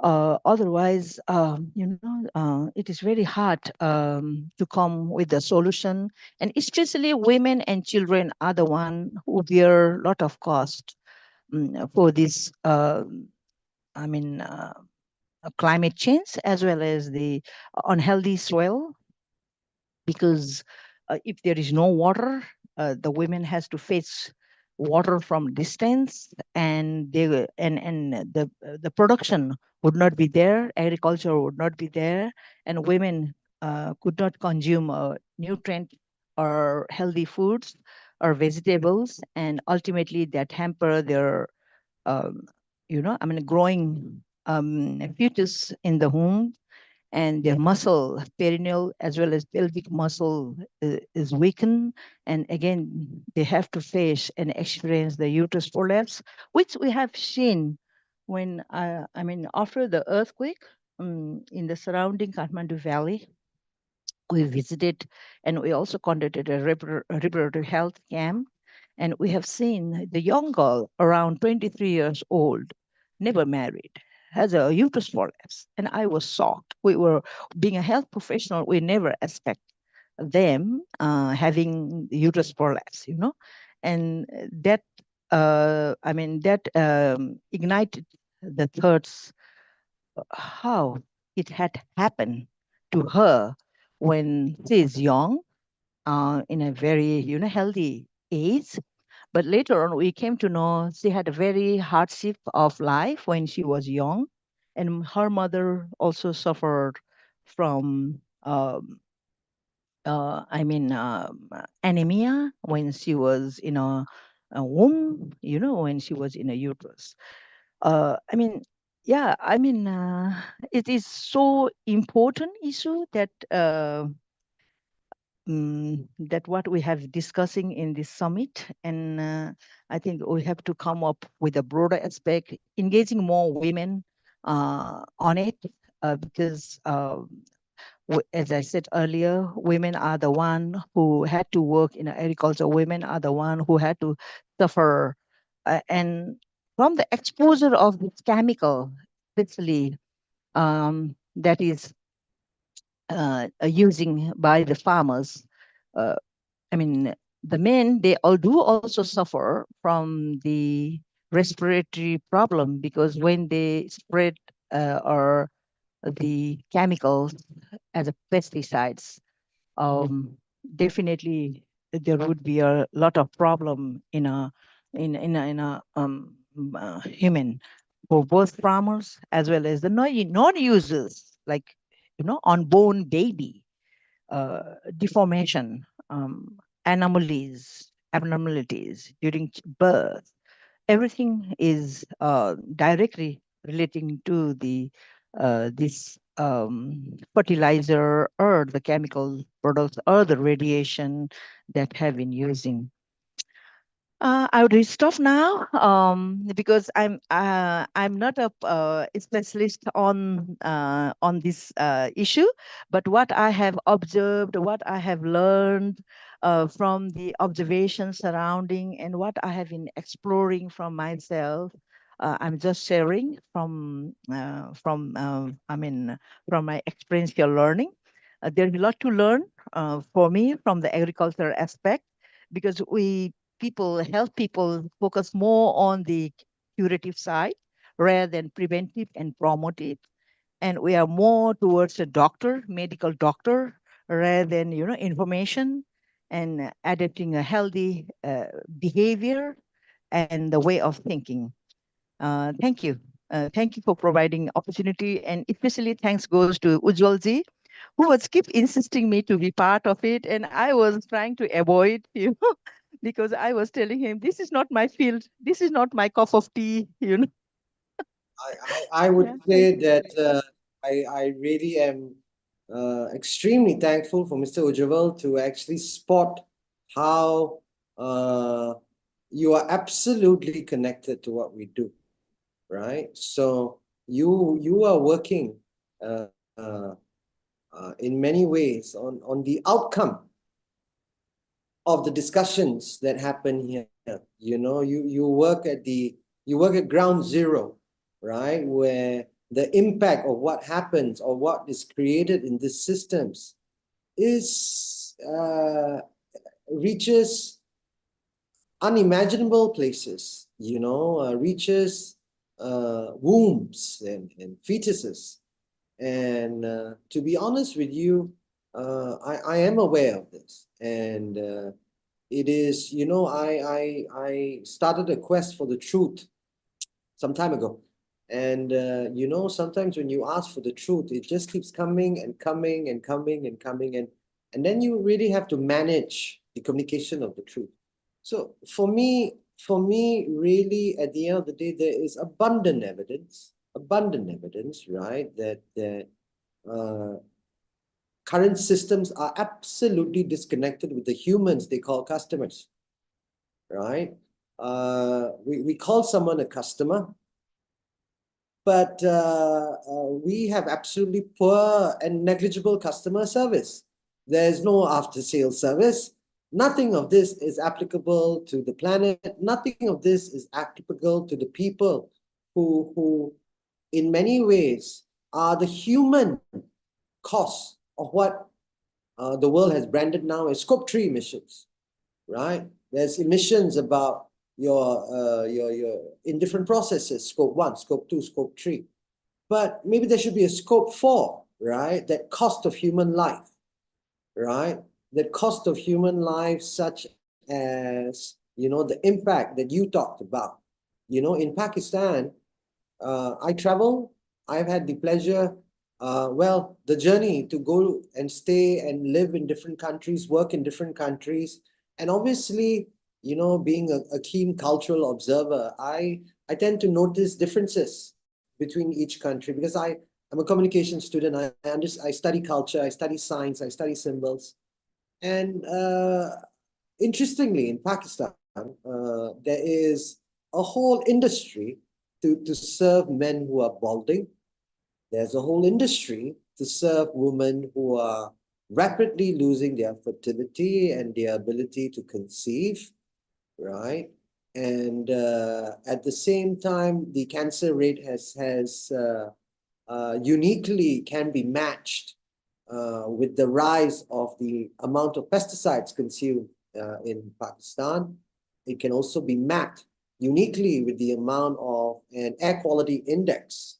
Otherwise, it is very hard to come with a solution, and especially women and children are the one who bear a lot of cost for this. Climate change as well as the unhealthy soil, because if there is no water, the women has to fetch water from distance, and the production would not be there, agriculture would not be there, and women could not consume nutrient or healthy foods or vegetables, and ultimately that hamper their growing fetus in the womb, and their muscle, perineal as well as pelvic muscle is weakened. And again, they have to face and experience the uterus prolapse, which we have seen when, after the earthquake in the surrounding Kathmandu Valley. We visited, and we also conducted a reproductive health camp. And we have seen the young girl around 23 years old, never married, has a uterus prolapse. And I was shocked. We were, being a health professional, we never expect them having uterus prolapse, and that, ignited the thoughts how it had happened to her when she is young, in a very healthy age. But later on, we came to know she had a very hardship of life when she was young, and her mother also suffered from anemia when she was in a womb, when she was in a uterus. It is so important issue that that what we have discussing in this summit, and I think we have to come up with a broader aspect, engaging more women on it, because as I said earlier, women are the one who had to work in agriculture. Women are the one who had to suffer, and from the exposure of this chemical, especially that is using by the farmers. Uh, the men, they all do also suffer from the respiratory problem, because when they spread or the chemicals as a pesticides, definitely there would be a lot of problem in a human, for both farmers as well as the non-users, like unborn baby, deformation, abnormalities during birth. Everything is directly relating to the this fertilizer or the chemical products or the radiation that have been using. I would stop now, because I'm not a specialist on this issue, but what I have observed, what I have learned from the observations surrounding, and what I have been exploring from myself, I'm just sharing from my experiential learning. There's a lot to learn for me from the agricultural aspect, because health people focus more on the curative side rather than preventive and promotive. And we are more towards a medical doctor, rather than, information and adapting a healthy behavior and the way of thinking. Thank you. Thank you for providing opportunity, and especially thanks goes to Ujwalji, who was keep insisting me to be part of it, and I was trying to avoid, because I was telling him, this is not my field, this is not my cup of tea, I would Yeah, say that I really am extremely thankful for Mr. Ujjwal to actually spot how you are absolutely connected to what we do, right? So you are working in many ways on the outcome of the discussions that happen here. You work at ground zero, right? Where the impact of what happens or what is created in these systems is reaches unimaginable places, reaches wombs and fetuses. And to be honest with you, I am aware of this. And it is, I started a quest for the truth some time ago. And, sometimes when you ask for the truth, it just keeps coming and coming and coming and coming. And then you really have to manage the communication of the truth. So for me, really, at the end of the day, there is abundant evidence, right, that current systems are absolutely disconnected with the humans they call customers, right? We call someone a customer, but we have absolutely poor and negligible customer service. There's no after-sales service. Nothing of this is applicable to the planet. Nothing of this is applicable to the people who in many ways, are the human cost of what the world has branded now as Scope 3 emissions, right? There's emissions about your in different processes, Scope 1, Scope 2, Scope 3. But maybe there should be a Scope 4, right? That cost of human life, right? That cost of human life, such as, the impact that you talked about. In Pakistan, I travel. I've had the pleasure, the journey to go and stay and live in different countries, work in different countries. And obviously, being a keen cultural observer, I tend to notice differences between each country because I'm a communication student. I study culture, I study science, I study symbols. And interestingly, in Pakistan, there is a whole industry to serve men who are balding. There's a whole industry to serve women who are rapidly losing their fertility and their ability to conceive, right? And at the same time, the cancer rate has uniquely can be matched with the rise of the amount of pesticides consumed in Pakistan. It can also be mapped uniquely with the amount of an air quality index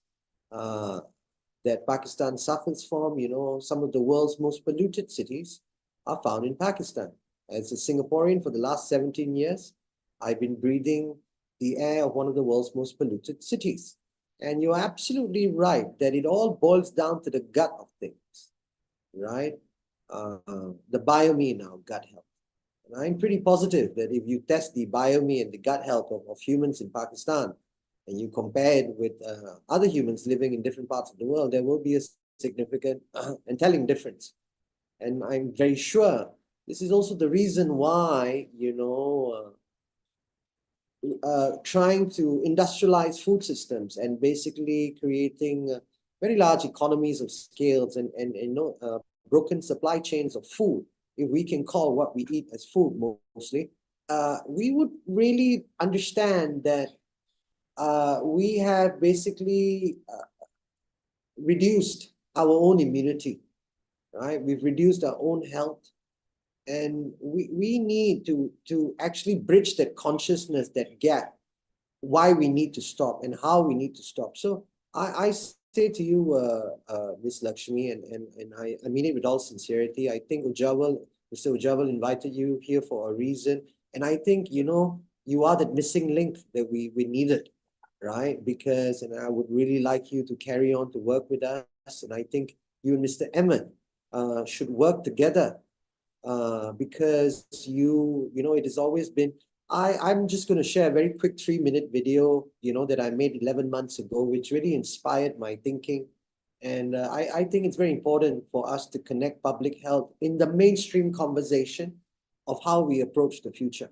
that Pakistan suffers from. Some of the world's most polluted cities are found in Pakistan. As a Singaporean for the last 17 years, I've been breathing the air of one of the world's most polluted cities. And you're absolutely right that it all boils down to the gut of things, right? The BioMe in our gut health. And I'm pretty positive that if you test the BioMe and the gut health of humans in Pakistan, and you compare it with other humans living in different parts of the world, there will be a significant and telling difference. And I'm very sure this is also the reason why, trying to industrialize food systems and basically creating very large economies of scales and broken supply chains of food, if we can call what we eat as food mostly, we would really understand that we have basically reduced our own immunity, right? We've reduced our own health. And we need to actually bridge that consciousness, that gap, why we need to stop and how we need to stop. So I say to you, Ms. Lakshmi, and I mean it with all sincerity, I think Mr. Ujjwal invited you here for a reason. And I think, you are that missing link that we needed, right? Because, and I would really like you to carry on to work with us. And I think you and Mr. Emmett should work together because it has always been, I'm just going to share a very quick 3-minute video, that I made 11 months ago, which really inspired my thinking. And I think it's very important for us to connect public health in the mainstream conversation of how we approach the future,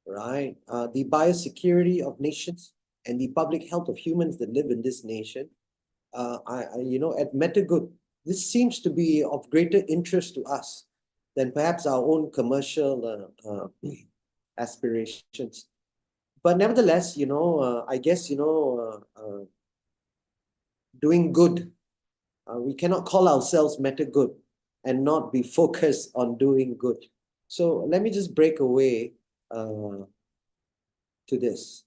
right? The biosecurity of nations and the public health of humans that live in this nation. At MetaGood, this seems to be of greater interest to us than perhaps our own commercial aspirations. But nevertheless, I guess, doing good. We cannot call ourselves meta good and not be focused on doing good. So let me just break away to this.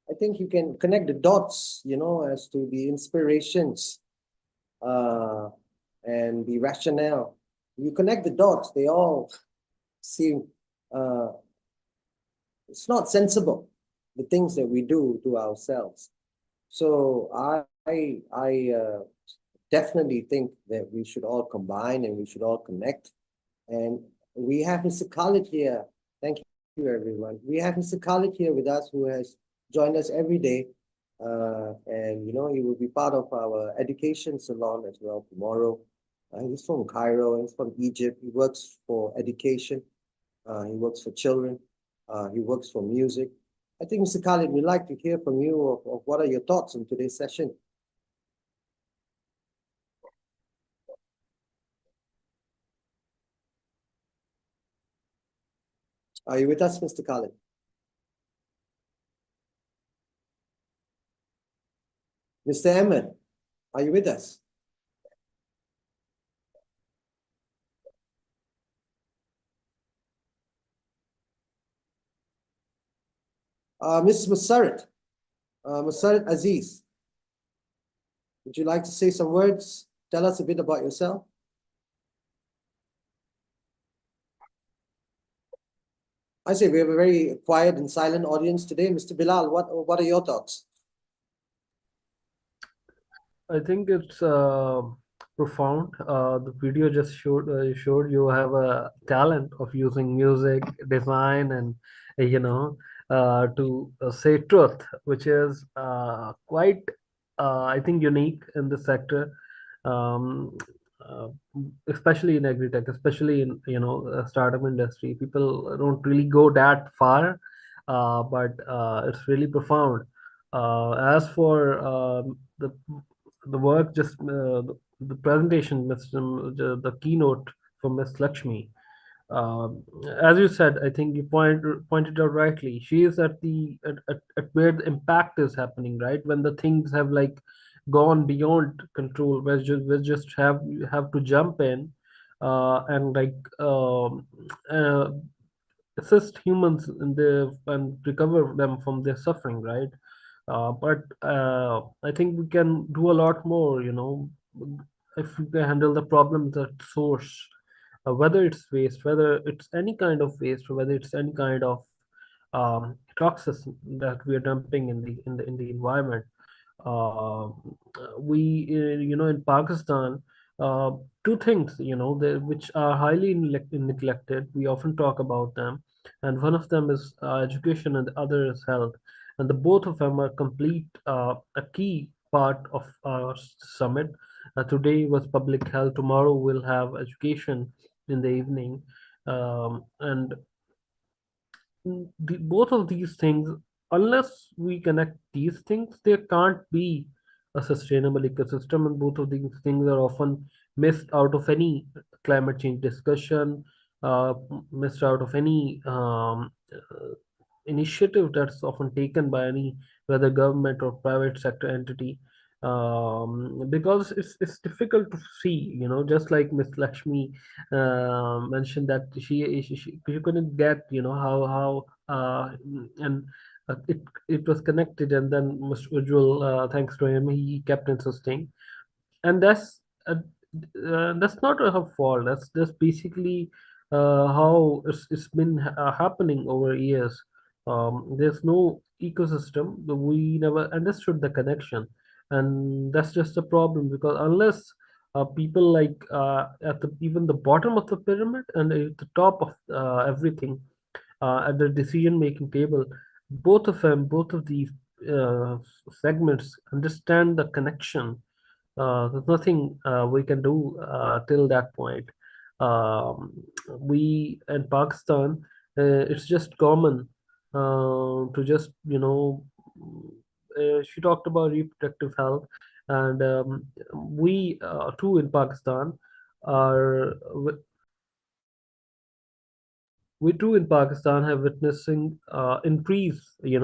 I think you can connect the dots, as to the inspirations and the rationale. You connect the dots, they all seem, it's not sensible, the things that we do to ourselves. So I definitely think that we should all combine and we should all connect. And we have Mr. Khalid here. Thank you, everyone. We have Mr. Khalid here with us, who has joined us every day. And he will be part of our education salon as well tomorrow. He's from Cairo, he's from Egypt. He works for education. He works for children. He works for music. I think, Mr. Khalid, we'd like to hear from you of what are your thoughts on today's session. Are you with us, Mr. Khalid? Mr. Ahmed, are you with us? Ms. Musarat Aziz, would you like to say some words? Tell us a bit about yourself. I say we have a very quiet and silent audience today. Mr. Bilal, what are your thoughts? I think it's profound. The video just showed you have a talent of using music, design, and to say truth, which is quite I think unique in the sector, um, uh, especially in agri-tech, especially in startup industry. People don't really go that far, but it's really profound. As for the work, just the presentation, the keynote for Miss Lakshmi. As you said, I think you pointed out rightly. She is at where the impact is happening, right? When the things have like gone beyond control, we just have to jump in and assist humans in and recover them from their suffering, right? But I think we can do a lot more, if we can handle the problems at source, whether it's waste, whether it's any kind of waste, or whether it's any kind of toxins that we are dumping in the environment. Uh, we, in Pakistan, uh, two things, which are highly neglected. We often talk about them, and one of them is education, and the other is health, and the both of them are complete a key part of our summit. Today was public health. Tomorrow we'll have education in the evening, and both of these things, unless we connect these things, there can't be a sustainable ecosystem, and both of these things are often missed out of any climate change discussion, missed out of any initiative that's often taken by any, whether government or private sector entity, because it's difficult to see, just like Miss Lakshmi mentioned that she couldn't get, how and it was connected, and then Mr. Ujjwal, thanks to him, he kept insisting, and that's not her fault. That's just basically how it's been happening over years. There's no ecosystem. We never understood the connection, and that's just a problem, because unless people like at even the bottom of the pyramid and at the top of everything, at the decision making table, both of these segments understand the connection. There's nothing we can do till that point. Um, we in Pakistan, it's just common to just, she talked about reproductive health, and we too in Pakistan are we too in Pakistan have witnessing increase, in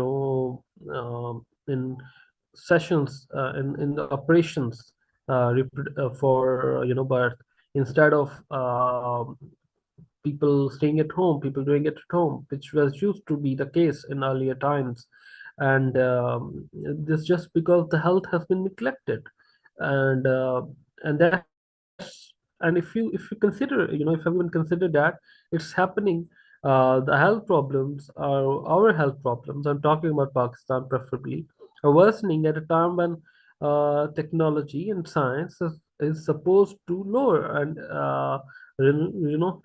sessions in the operations for birth, instead of people staying at home, people doing it at home, which was used to be the case in earlier times. And this just because the health has been neglected, and that's and if you consider, if everyone consider that it's happening, the health problems are our health problems. I'm talking about Pakistan preferably, are worsening at a time when technology and science is supposed to lower and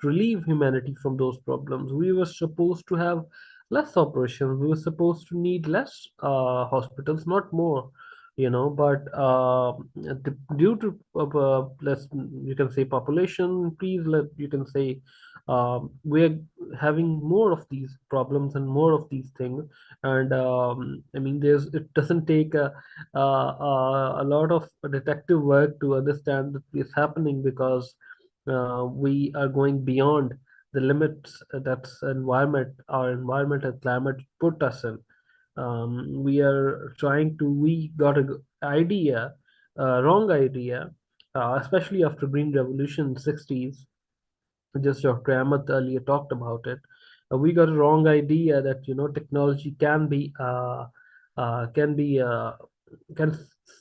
relieve humanity from those problems. We were supposed to have less operations. We were supposed to need less hospitals, not more. But due to less, you can say, population increase, you can say, we're having more of these problems and more of these things. And I mean, it doesn't take a lot of detective work to understand that it's happening, because we are going beyond the limits that's our environment and climate put us in. We got a idea, wrong idea, especially after Green Revolution in 60s. Just Dr. Ahmed earlier talked about it. We got a wrong idea that technology can be can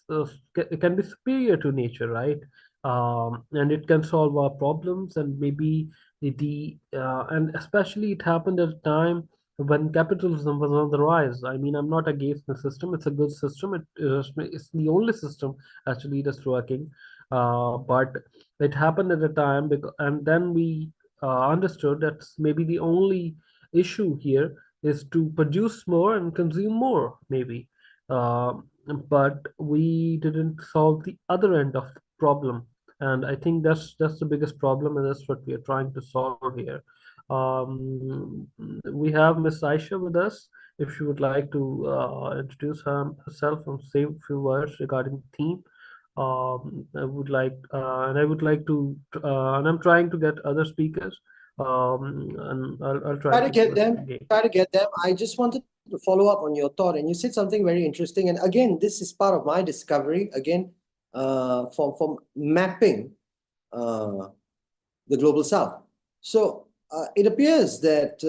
uh, can be superior to nature, right? And it can solve our problems, and maybe and especially it happened at a time when capitalism was on the rise. I mean, I'm not against the system; it's a good system. It's the only system actually that's working. But it happened at a time, and then we understood that maybe the only issue here is to produce more and consume more, maybe. Uh, but we didn't solve the other end of the problem, and I think that's the biggest problem, and that's what we are trying to solve here. We have Miss Aisha with us. If she would like to introduce herself and say a few words regarding the theme. I would like to, and I'm trying to get other speakers. And I'll try Try to get them. again. Try to get them. I just wanted to follow up on your thought, and you said something very interesting. And again, this is part of my discovery. Again, from mapping the global south. So it appears that,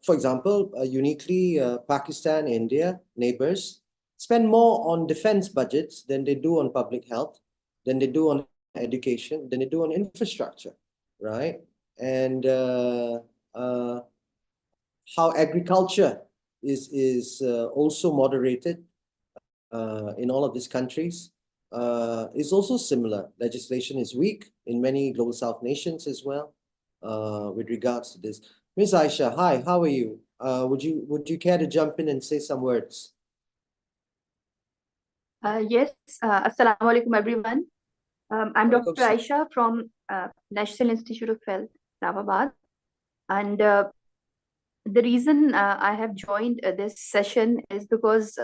for example, uniquely Pakistan, India, neighbors spend more on defense budgets than they do on public health, than they do on education, than they do on infrastructure, right? And how agriculture is also moderated in all of these countries is also similar. Legislation is weak in many global south nations as well with regards to this. Ms. Aisha, hi, how are you? Would you care to jump in and say some words? Yes, Assalamu alaikum everyone. I'm Dr. Aisha from National Institute of Health, Islamabad. And the reason I have joined this session is because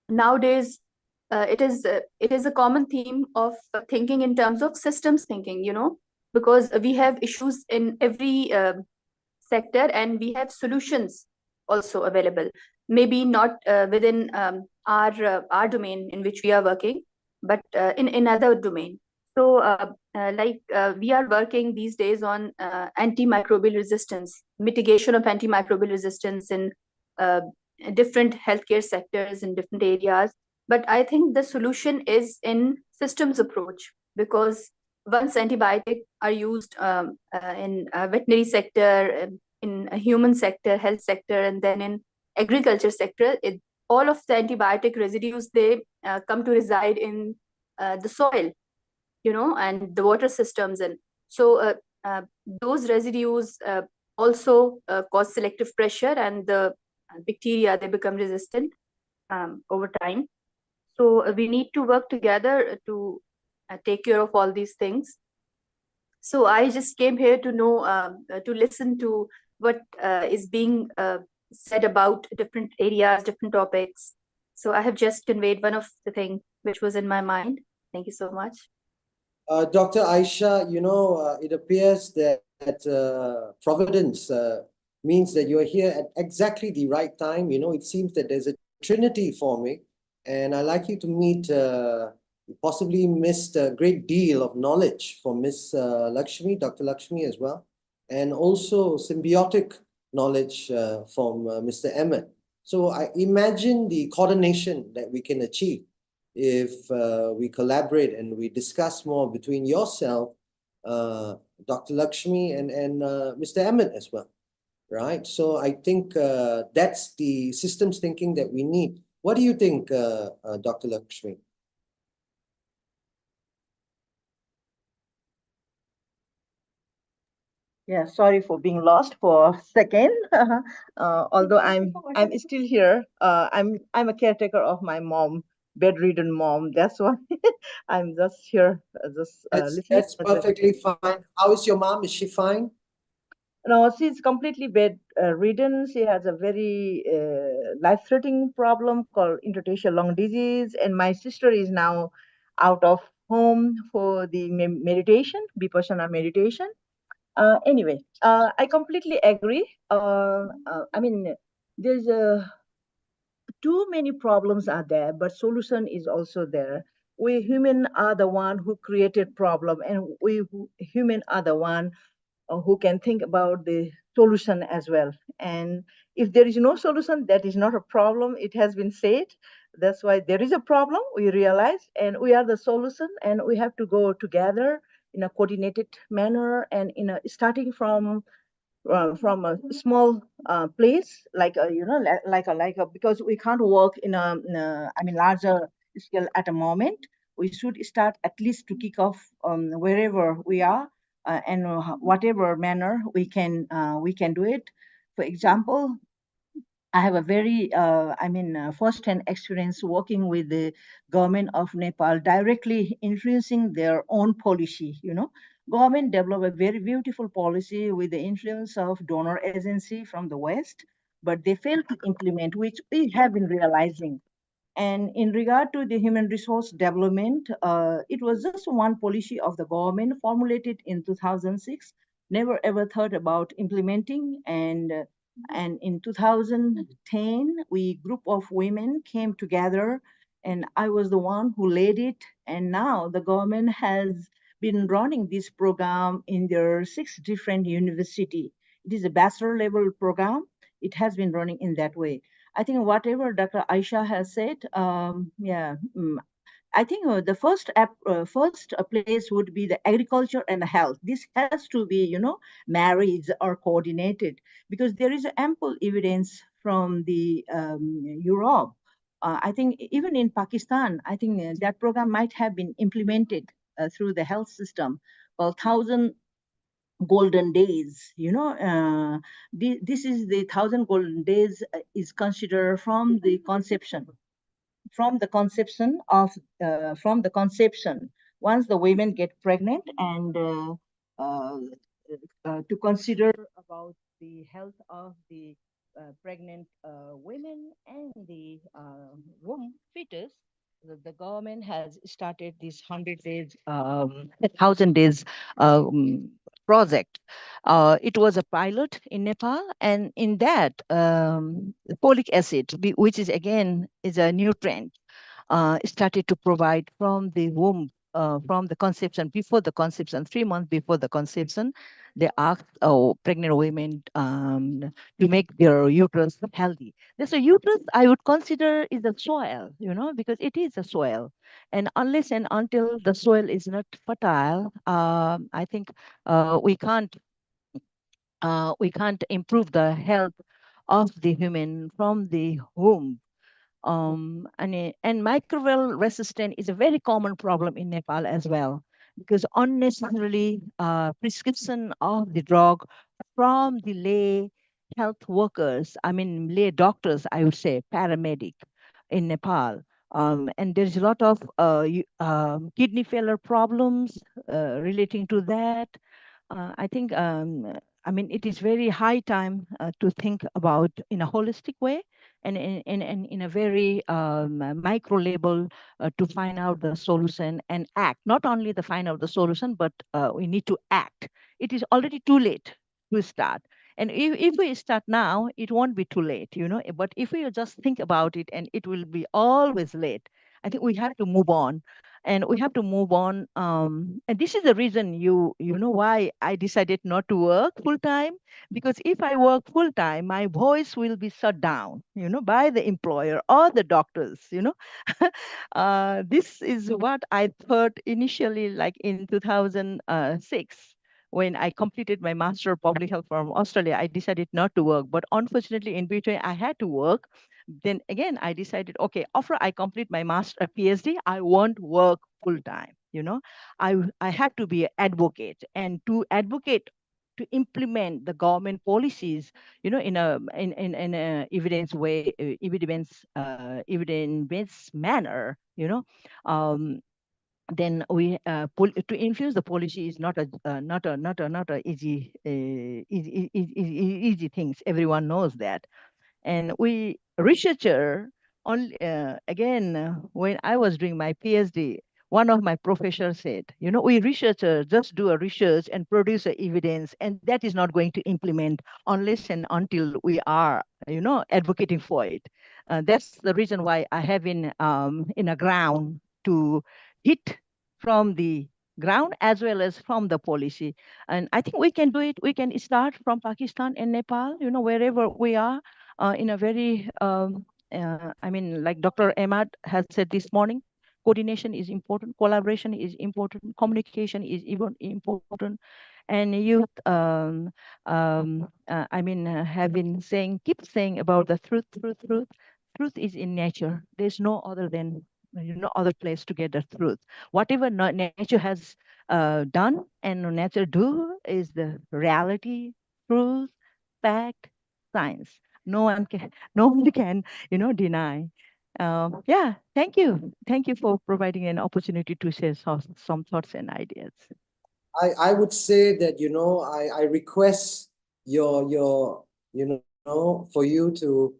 nowadays it is a common theme of thinking in terms of systems thinking, because we have issues in every sector, and we have solutions also available. Maybe not within our domain in which we are working, but in other domain. So we are working these days on antimicrobial resistance, mitigation of antimicrobial resistance in different healthcare sectors in different areas. But I think the solution is in systems approach, because once antibiotics are used in veterinary sector, in a human sector, health sector, and then in agriculture sector, all of the antibiotic residues, they come to reside in the soil, and the water systems. And so those residues also cause selective pressure, and the bacteria, they become resistant over time. So we need to work together to take care of all these things. So I just came here to know, to listen to what is being said about different areas, different topics. So I have just conveyed one of the things which was in my mind. Thank you so much. Dr. Aisha, it appears that Providence means that you're here at exactly the right time. It seems that there's a trinity forming, and I'd like you to meet, possibly missed a great deal of knowledge from Miss Lakshmi, Dr. Lakshmi as well, and also symbiotic knowledge from Mr. Emmett. So I imagine the coordination that we can achieve if we collaborate and we discuss more between yourself, Dr. Lakshmi, and Mr. Emmett as well, right? So I think that's the systems thinking that we need. What do you think, Dr. Lakshmi? Yeah, sorry for being lost for a second. Although I'm still here. I'm a caretaker of my mom, bedridden mom. That's why I'm just here, just listening. That's perfectly fine. How is your mom? Is she fine? No, she's completely bedridden. She has a very life-threatening problem called interstitial lung disease, and my sister is now out of home for the meditation, vipassana meditation. Anyway, I completely agree. I mean, there's too many problems are there, but solution is also there. We human are the one who created problem, and we human are the one who can think about the solution as well. And if there is no solution, that is not a problem. It has been said. That's why there is a problem. We realize, and we are the solution, and we have to go together in a coordinated manner, and starting from a small place, like because we can't work in a larger scale at a moment. We should start at least to kick off wherever we are, and whatever manner we can do it. For example, I have a very, first-hand experience working with the government of Nepal, directly influencing their own policy. Government developed a very beautiful policy with the influence of donor agency from the West, but they failed to implement, which we have been realizing. And in regard to the human resource development, it was just one policy of the government formulated in 2006, never ever thought about implementing. And in 2010, we group of women came together, and I was the one who led it. And now the government has been running this program in their 6 different university. It is a bachelor level program. It has been running in that way. I think whatever Dr. Aisha has said, I think the first place would be the agriculture and health. This has to be, married or coordinated, because there is ample evidence from the Europe. I think even in Pakistan, I think that program might have been implemented through the health system. Well, 1,000 golden days, this is the 1,000 golden days is considered from the conception, from the conception, once the women get pregnant, and uh, to consider about the health of the pregnant women and the womb fetus. The government has started this 100 days, 1,000 days project. It was a pilot in Nepal, and in that, folic acid, which is again is a nutrient, started to provide from the womb, from the conception, before the conception, 3 months before the conception. They asked pregnant women to make their uterus healthy. This a uterus I would consider is a soil, because it is a soil. And unless and until the soil is not fertile, I think we can't improve the health of the human from the womb. And microbial resistance is a very common problem in Nepal as well, because unnecessarily prescription of the drug from the lay health workers, lay doctors, I would say, paramedic in Nepal. And there's a lot of kidney failure problems relating to that. I think, it is very high time to think about in a holistic way, and in a very micro level to find out the solution and act. Not only the find out the solution, but we need to act. It is already too late to start. And if we start now, it won't be too late, you know. But if we just think about it, and it will be always late. I think we have to move on, and we have to move on. And this is the reason you know why I decided not to work full time, because if I work full time, my voice will be shut down, you know, by the employer or the doctors, you know. This is what I thought initially, like in 2006. When I completed my Master of Public Health from Australia, I decided not to work. But unfortunately, in between, I had to work. Then again, I decided, okay, after I complete my master PhD, I won't work full time. You know, I had to be an advocate, and to advocate to implement the government policies, you know, in a evidence way, evidence manner, you know. Then we to influence the policy is not a easy things. Everyone knows that. And we researcher on again when I was doing my PhD, one of my professors said, you know, we researchers just do a research and produce a evidence, and that is not going to implement unless and until we are, you know, advocating for it. That's the reason why I have been in a ground to hit from the ground as well as from the policy. And I think we can do it. We can start from Pakistan and Nepal, you know, wherever we are, in a very, I mean, like Dr. Ahmad has said this morning, coordination is important, collaboration is important, communication is even important. And youth, I mean, have been saying, keep saying about the truth. Truth is in nature. There's no other than, you know, other place to get the truth. Whatever nature has done and nature do is the reality, truth, fact, science. No one can, you know, deny. Yeah, thank you for providing an opportunity to share some thoughts and ideas. I would say that, you know, I request your you know, for you to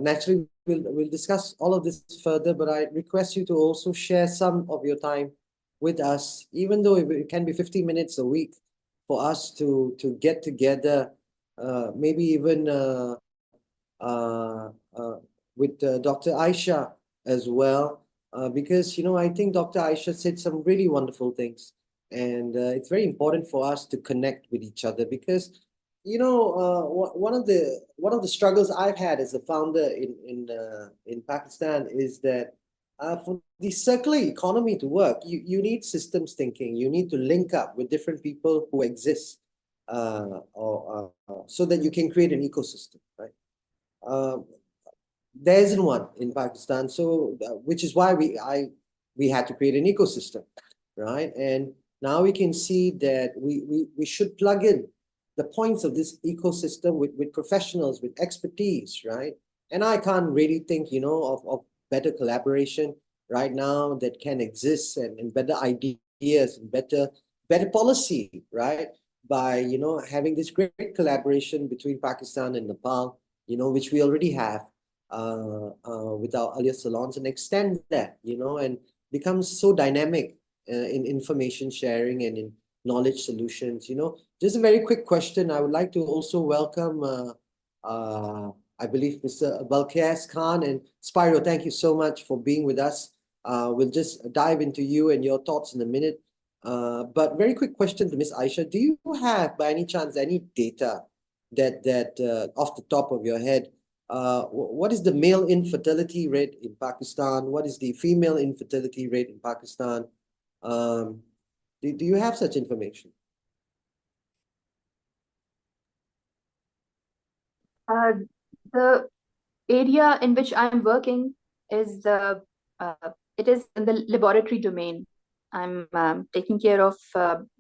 naturally we'll discuss all of this further, but I request you to also share some of your time with us, even though it can be 50 minutes a week, for us to get together, maybe even with Dr. Aisha as well, because, you know, I think Dr. Aisha said some really wonderful things, and it's very important for us to connect with each other, because, you know, one of the struggles I've had as a founder in Pakistan is that for the circular economy to work, you need systems thinking. You need to link up with different people who exist, so that you can create an ecosystem, right? There isn't one in Pakistan, so which is why we had to create an ecosystem, right? And now we can see that we should plug in the points of this ecosystem with professionals, with expertise, right? And I can't really think, you know, of better collaboration right now that can exist, and better ideas and better policy, right? By, you know, having this great collaboration between Pakistan and Nepal, you know, which we already have with our earlier salons, and extend that, you know, and become so dynamic in information sharing and in knowledge solutions, you know. Just a very quick question. I would like to also welcome, I believe, Mr. Balkhias Khan and Spyro. Thank you so much for being with us. We'll just dive into you and your thoughts in a minute. But very quick question to Ms. Aisha. Do you have, by any chance, any data that off the top of your head, what is the male infertility rate in Pakistan? What is the female infertility rate in Pakistan? Do you have such information? The area in which I'm working is it is in the laboratory domain. I'm taking care of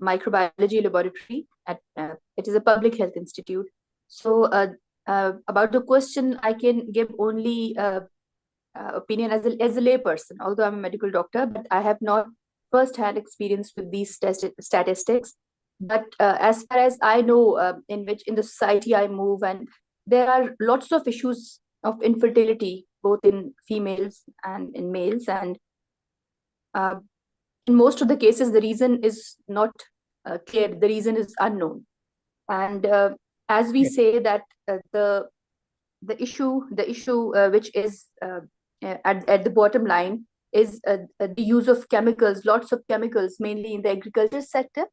microbiology laboratory at it is a public health institute. So about the question, I can give only opinion as a layperson, although I'm a medical doctor, but I have not first-hand experience with these statistics. But as far as I know, in the society I move, and there are lots of issues of infertility, both in females and in males. And in most of the cases, the reason is not clear. The reason is unknown. And as we say that the issue which is at the bottom line is the use of chemicals, lots of chemicals, mainly in the agriculture sector,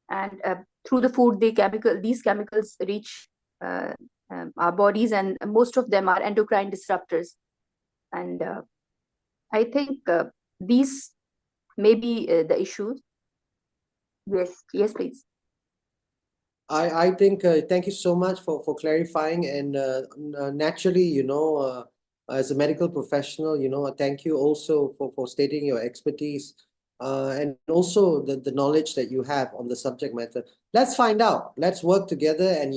and through the food, these chemicals reach our bodies, and most of them are endocrine disruptors. And I think these may be the issues. Yes, please. I think thank you so much for clarifying, and naturally, as a medical professional, thank you also for stating your expertise and also the knowledge that you have on the subject matter. Let's find out. Let's work together, and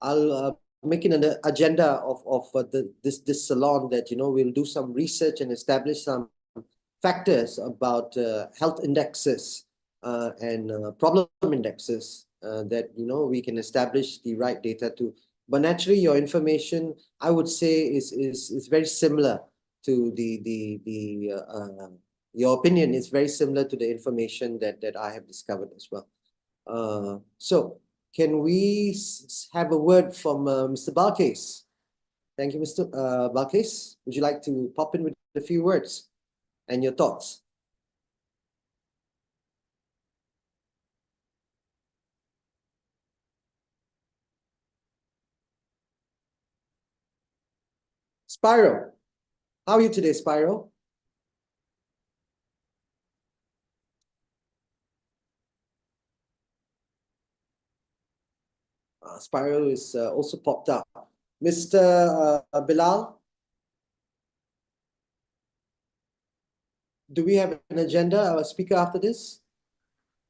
I'll make it an agenda of this salon that we'll do some research and establish some factors about health indexes and problem indexes that we can establish the right data to. But naturally, your information, I would say, is very similar to your opinion is very similar to the information that I have discovered as well. So can we have a word from Mr. Balkes? Thank you, Mr. Balkes. Would you like to pop in with a few words and your thoughts? Spyro, how are you today, Spyro? Spyro is also popped up. Mr. Bilal, do we have an agenda, a speaker after this?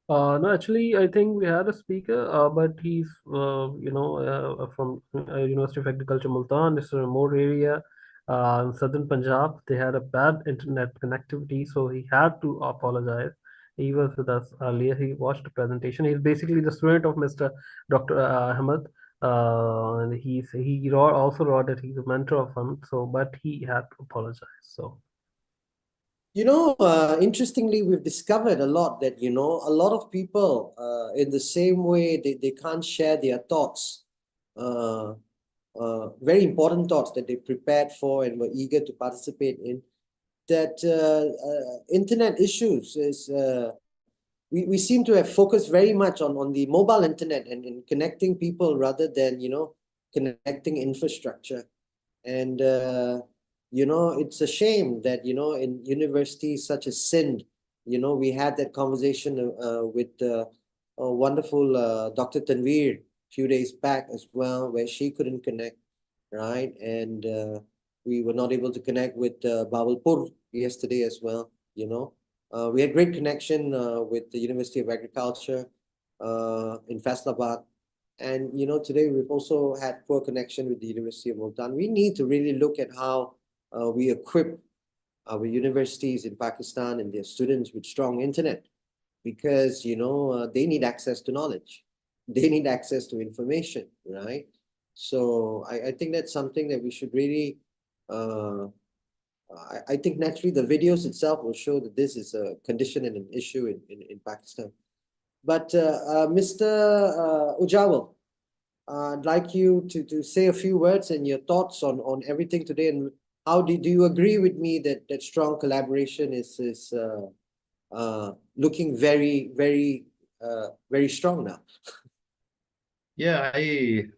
No, actually, I think we had a speaker, but he's, from University of Agriculture, Multan. It's a remote area in southern Punjab. They had a bad internet connectivity, so he had to apologize. He was with us earlier. He watched the presentation. He's basically the student of Mr. Dr. Ahmed. And he also wrote that he's a mentor of him. So, but he had to apologize. So. Interestingly, we've discovered a lot that, a lot of people in the same way, they can't share their thoughts, very important thoughts that they prepared for and were eager to participate in, that internet issues is, we seem to have focused very much on the mobile internet and connecting people rather than, connecting infrastructure. And, it's a shame that, in universities such as SIND, we had that conversation with a wonderful Dr. Tanveer a few days back as well, where she couldn't connect, right? And we were not able to connect with Bawalpur yesterday as well, we had great connection with the University of Agriculture in Faisalabad. And, today we've also had poor connection with the University of Multan. We need to really look at how we equip our universities in Pakistan and their students with strong internet, because, they need access to knowledge. They need access to information, right? So I think that's something that we should really, I think naturally the videos itself will show that this is a condition and an issue in Pakistan. But Mr. Ujawal, I'd like you to say a few words and your thoughts on everything today, and how do you agree with me that strong collaboration is looking very, very, very strong now? Yeah, I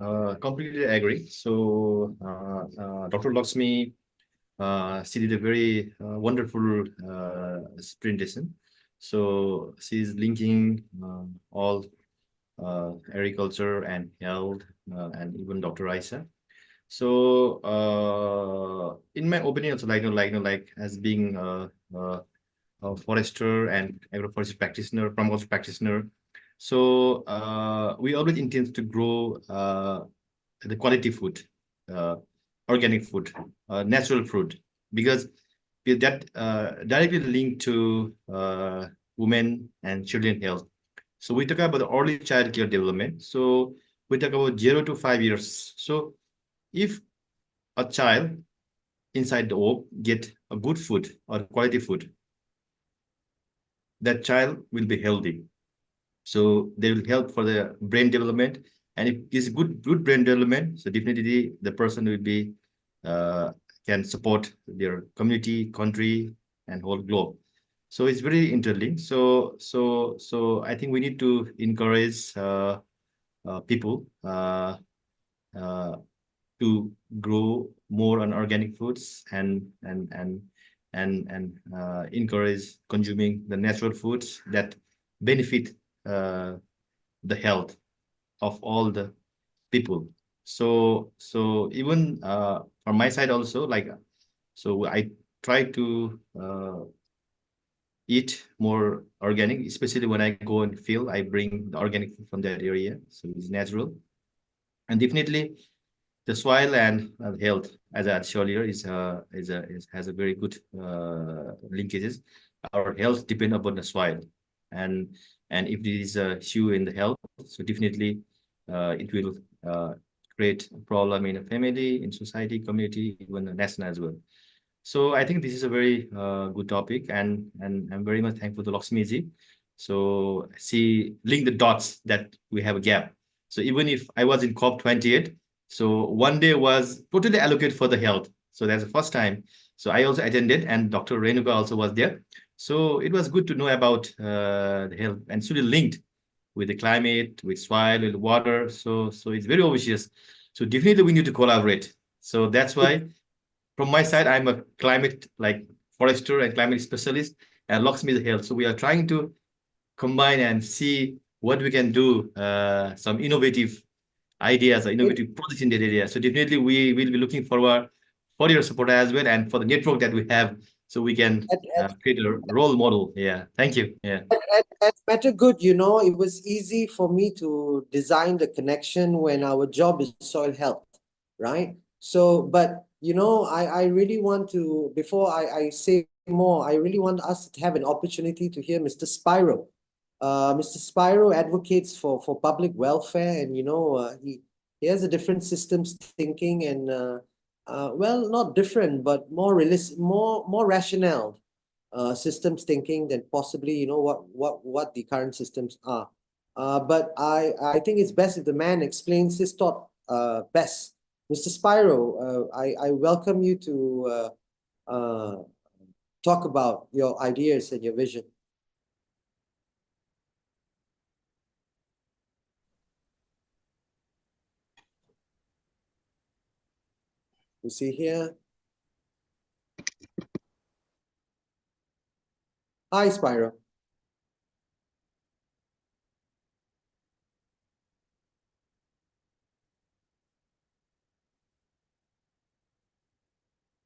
completely agree. So Dr. Lakshmi, she did a very wonderful presentation. So she's linking all agriculture and health and even Dr. Aisha. So in my opinion, also like as being a forester and agroforestry practitioner, promotion practitioner, so we always intend to grow the quality food, organic food, natural food, because that directly linked to women and children health. So we talk about the early child care development. So we talk about 0 to 5 years. So if a child inside the womb get a good food or quality food, that child will be healthy. So they will help for the brain development. And if it's good brain development, so definitely the person will be can support their community, country, and whole globe. So it's very interlinked. So I think we need to encourage people to grow more on organic foods and encourage consuming the natural foods that benefit the health of all the people. So even from my side also, like, so I try to eat more organic, especially when I go and field, I bring the organic food from that area, so it's natural. And definitely the soil and health, as I said earlier, has a very good linkages. Our health depend upon the soil, and if there is a issue in the health, so definitely it will create a problem in a family, in society, community, even the nation as well. So I think this is a very good topic, and I'm very much thankful to Lakshmiji. So she linked the dots that we have a gap. So even if I was in COP28, so one day was totally allocated for the health. So that's the first time. So I also attended, and Dr. Renuka also was there. So it was good to know about the health, and should be linked with the climate, with soil, with water. So it's very obvious. So definitely we need to collaborate. So that's why from my side, I'm a climate like forester and climate specialist, and Lakshmi is health. So we are trying to combine and see what we can do, some innovative ideas or innovative projects in that area. So definitely we will be looking forward for your support as well, and for the network that we have, so we can create a role model. Yeah, thank you. Yeah. At Better Good, it was easy for me to design the connection when our job is soil health, right? So, but I really want to, before I say more, I really want us to have an opportunity to hear Mr. Spyro. Mr. Spyro advocates for public welfare, and he has a different systems thinking, and well, not different, but more realistic, more rationale systems thinking than possibly what the current systems are. But I think it's best if the man explains his thought best. Mr. Spyro, I welcome you to talk about your ideas and your vision. You see here. Hi, Spyro.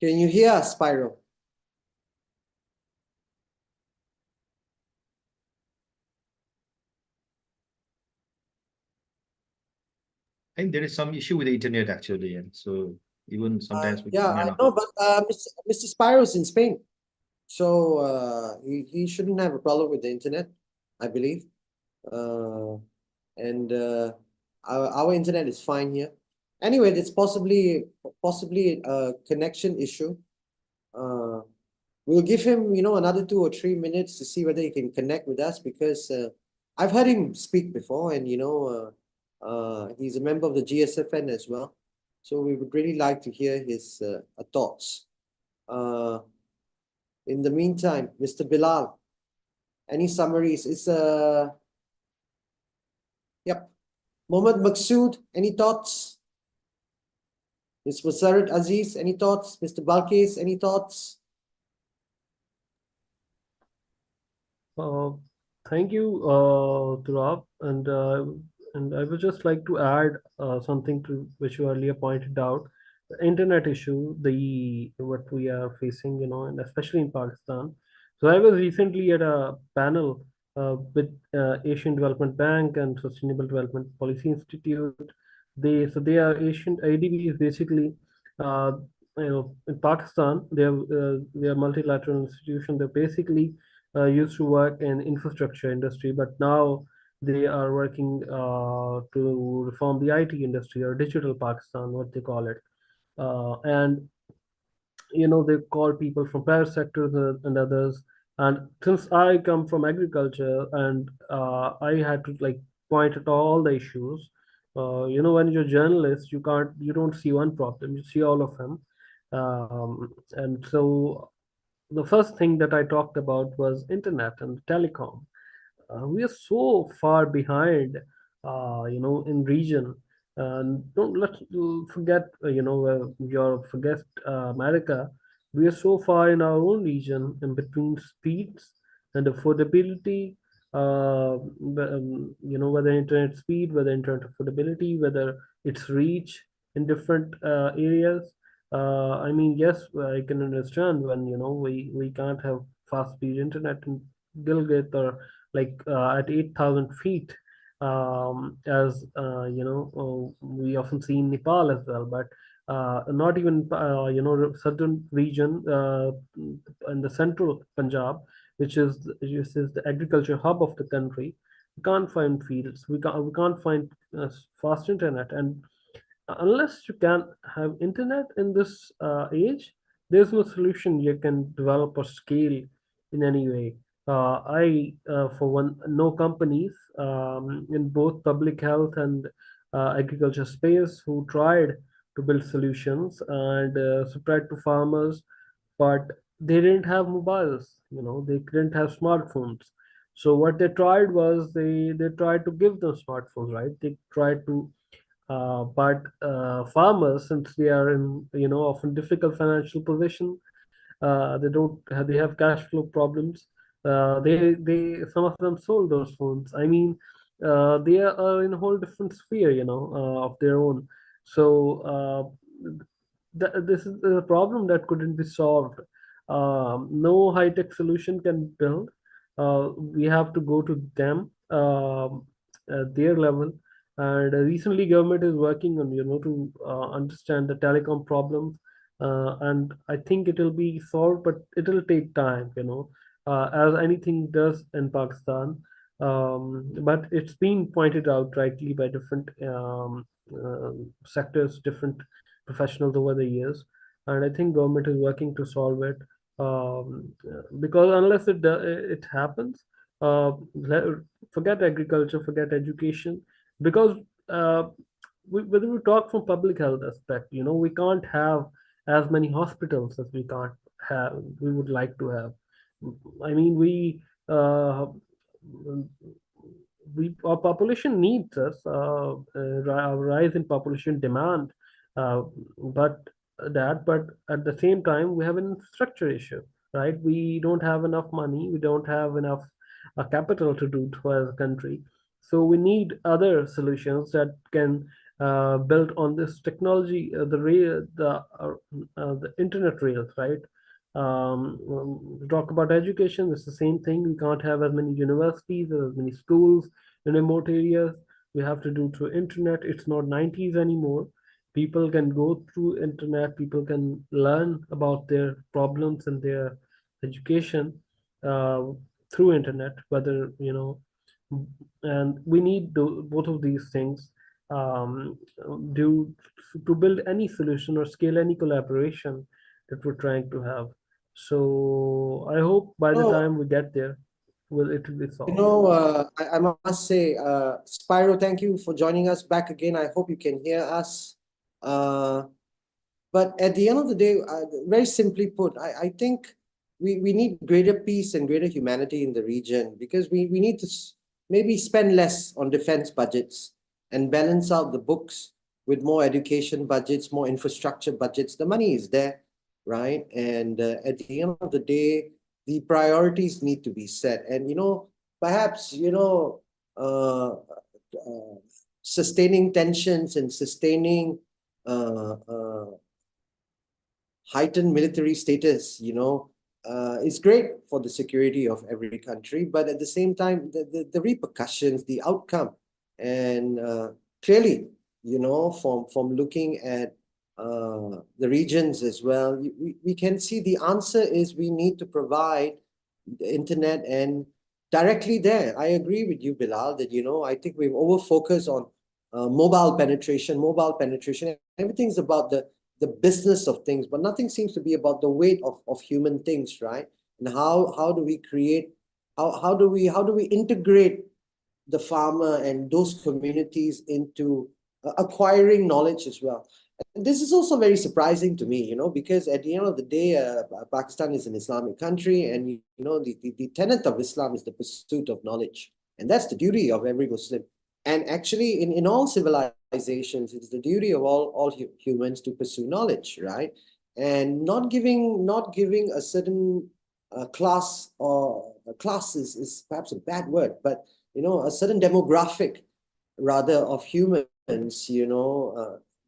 Can you hear us, Spyro? I think there is some issue with the internet actually, and so even sometimes we Yeah, I know, but Mr. Spyro's in Spain, so he shouldn't have a problem with the internet, I believe. And our internet is fine here. Anyway, it's possibly a connection issue. We'll give him, another 2 or 3 minutes to see whether he can connect with us, because I've heard him speak before, and he's a member of the GSFN as well. So we would really like to hear his thoughts. In the meantime, Mr. Bilal, any summaries? Yep. Mohammed Maqsood, any thoughts? Ms. Musarat Aziz, any thoughts? Mr. Balkis, any thoughts? Thank you, Turab, and I would just like to add something to which you earlier pointed out, the internet issue, what we are facing, and especially in Pakistan. So I was recently at a panel with Asian Development Bank and Sustainable Development Policy Institute. They are Asian IDB is basically in Pakistan. They are multilateral institution. They're basically used to work in infrastructure industry, but now they are working to reform the IT industry, or digital Pakistan, what they call it. And they call people from private sectors and others. And since I come from agriculture, and I had to like point at all the issues. When you're a journalist, you don't see one problem, you see all of them. And so the first thing that I talked about was internet and telecom. We are so far behind, in region. And don't let's forget, forget America. We are so far in our own region in between speeds and affordability. Whether internet speed, whether internet affordability, whether its reach in different areas. I mean, yes, I can understand when we can't have fast speed internet in Gilgit or like at 8,000 feet, as we often see in Nepal as well. But not even certain region in the central Punjab, which is the agriculture hub of the country. We can't find fields. We can't find fast internet. And unless you can have internet in this age, there's no solution you can develop or scale in any way. For one, know companies in both public health and agriculture space who tried to build solutions and spread to farmers, but they didn't have mobiles. They didn't have smartphones. So what they tried was they tried to give them smartphones, right? They tried to but farmers, since they are in often difficult financial position, they have cash flow problems. They Some of them sold those phones. I mean, they are in a whole different sphere, of their own. So this is a problem that couldn't be solved. No high tech solution can build. We have to go to them at their level. And recently, government is working on to understand the telecom problems, and I think it will be solved, but it will take time. As anything does in Pakistan. But it's been pointed out rightly by different sectors, different professionals over the years, and I think government is working to solve it. Because unless it happens, forget agriculture, forget education, because whether we talk from public health aspect, we can't have as many hospitals as we would like to have. I mean, our population needs us, rise in population demand, but but at the same time we have an infrastructure issue, right? We don't have enough money, we don't have enough capital to do to as a country. So we need other solutions that can build on this technology, the internet rails, right? Talk about education, it's the same thing. We can't have as many universities or as many schools in remote areas. We have to do through internet. It's not 90s anymore. People can go through internet, people can learn about their problems and their education through internet, whether and we need both of these things do to build any solution or scale any collaboration that we're trying to have. So I hope by the time we get there, it will be solved. I must say, Spyro, thank you for joining us back again. I hope you can hear us. But at the end of the day, very simply put, I think we need greater peace and greater humanity in the region, because we need to maybe spend less on defense budgets and balance out the books with more education budgets, more infrastructure budgets. The money is there, right? And at the end of the day, the priorities need to be set. And, perhaps, sustaining tensions and sustaining heightened military status, is great for the security of every country. But at the same time, the repercussions, the outcome, and clearly, from looking at the regions as well, we can see the answer is we need to provide the internet and directly there. I agree with you, Bilal, that, I think we've over-focused on mobile penetration. Everything's about the the business of things, but nothing seems to be about the weight of human things, right? And how do we create, how do we integrate the farmer and those communities into acquiring knowledge as well. And this is also very surprising to me, because at the end of the day, Pakistan is an Islamic country, and the tenet of Islam is the pursuit of knowledge, and that's the duty of every Muslim. And actually, in all civilizations, it's the duty of all humans to pursue knowledge, right? And not giving a certain class, or class is perhaps a bad word, but a certain demographic rather of humans,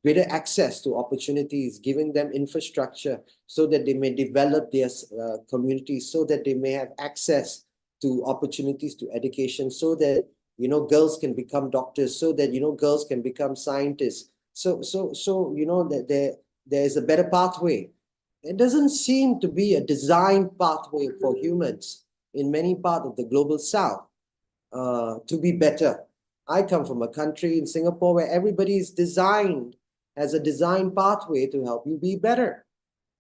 greater access to opportunities, giving them infrastructure so that they may develop their communities, so that they may have access to opportunities to education, so that girls can become doctors, so that girls can become scientists, so that there is a better pathway. It doesn't seem to be a designed pathway for humans in many parts of the global south to be better. I come from a country in Singapore where everybody is designed as a design pathway to help you be better,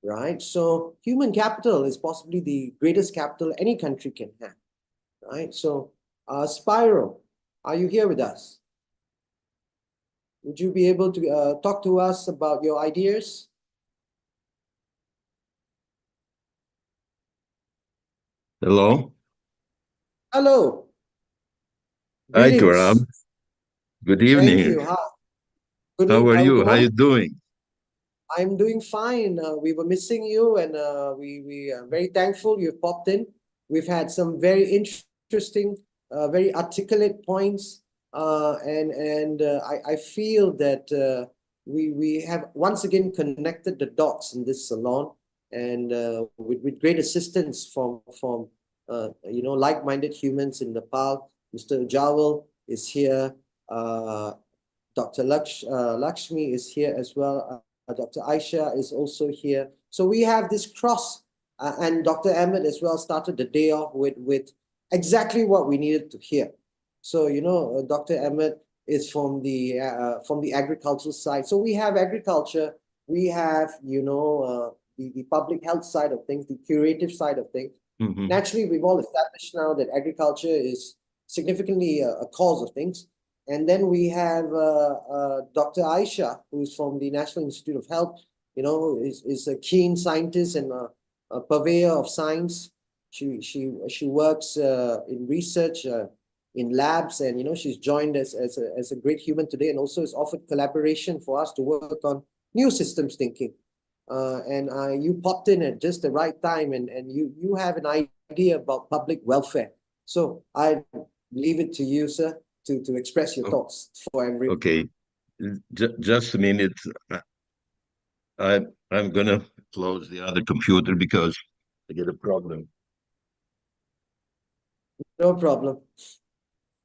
right? So human capital is possibly the greatest capital any country can have, right? So Spyro, are you here with us? Would you be able to talk to us about your ideas? Hello. Hello. Hi, Greetings. Turab. Good evening. Thank you. Hi. Good How are you? good How are you morning. doing? I'm doing fine. We were missing you, and we are very thankful you've popped in. We've had some very interesting, very articulate points, and I feel that we have once again connected the dots in this salon, and with great assistance from like-minded humans in Nepal. Mr. Jawal is here. Dr. Lakshmi is here as well. Dr. Aisha is also here. So we have this cross, and Dr. Ahmed as well started the day off with exactly what we needed to hear. So Dr. Ahmed is from the agricultural side. So we have agriculture, we have the public health side of things, the curative side of things. Mhm. Naturally, we've all established now that agriculture is significantly a cause of things. And then we have Dr. Aisha, who's from the National Institute of Health, is a keen scientist and a purveyor of science. She works in research in labs, and she's joined as a great human today, and also has offered collaboration for us to work on new systems thinking. And you popped in at just the right time, and you have an idea about public welfare. So I leave it to you, sir, to express your thoughts for everyone. Okay. Just a minute. I'm gonna close the other computer because I get a problem. No problem.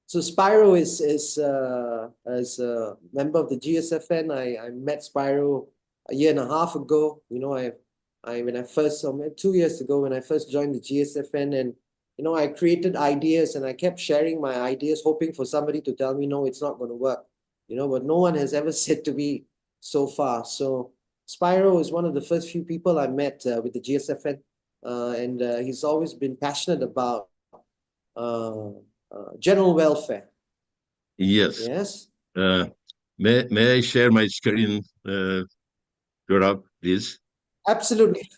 So Spyro is as a member of the GSFN. I met Spyro a year and a half ago. When I first 2 years ago when I first joined the GSFN, and I created ideas, and I kept sharing my ideas, hoping for somebody to tell me, no, it's not going to work. But no one has ever said to me so far. So Spyro is one of the first few people I met with the GSFN, and he's always been passionate about general welfare. Yes. Yes. May I share my screen, Turab, please? Absolutely.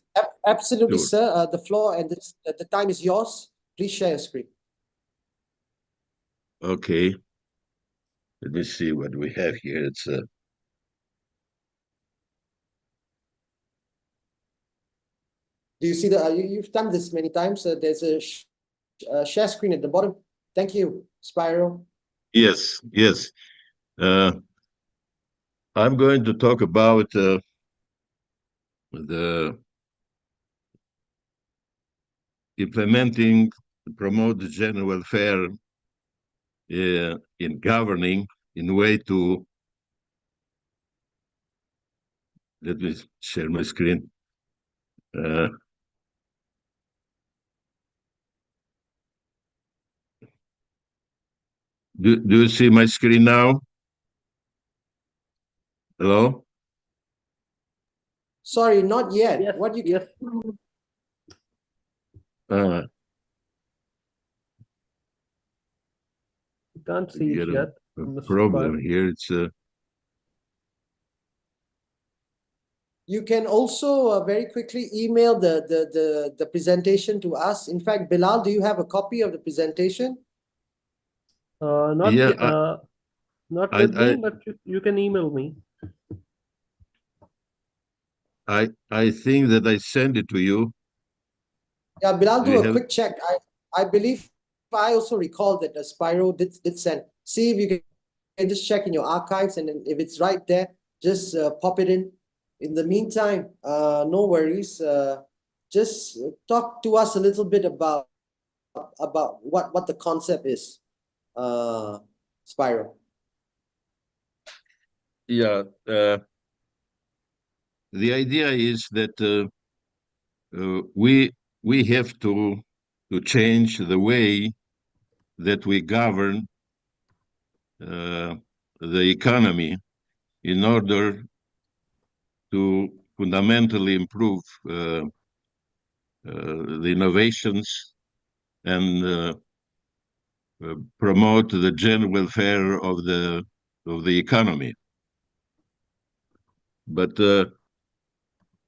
Absolutely, Sure. sir. The floor and the time is yours. Please share your screen. Okay. Let me see what we have here. It's Do you see you've done this many times? There's a share screen at the bottom. Thank you, Spyro. yes. I'm going to talk about the implementing, promote the general welfare in governing in a way to, let me share my screen. Do you see my screen now? Hello? Sorry, not yet. Yes, What you yes. You can't see it yet. A problem here. It's You can also very quickly email the presentation to us. In fact, Bilal, do you have a copy of the presentation? Not yeah, yet, not with me, but you can email me. I think that I sent it to you. Yeah, Bilal, do you a have- quick check. I believe I also recall that Spyro did send. See if you can just check in your archives, and then if it's right there, just pop it in. In the meantime, no worries. Just talk to us a little bit about what the concept is, Spyro. Yeah, the idea is that we have to change the way that we govern the economy in order to fundamentally improve the innovations and promote the general welfare of the economy. But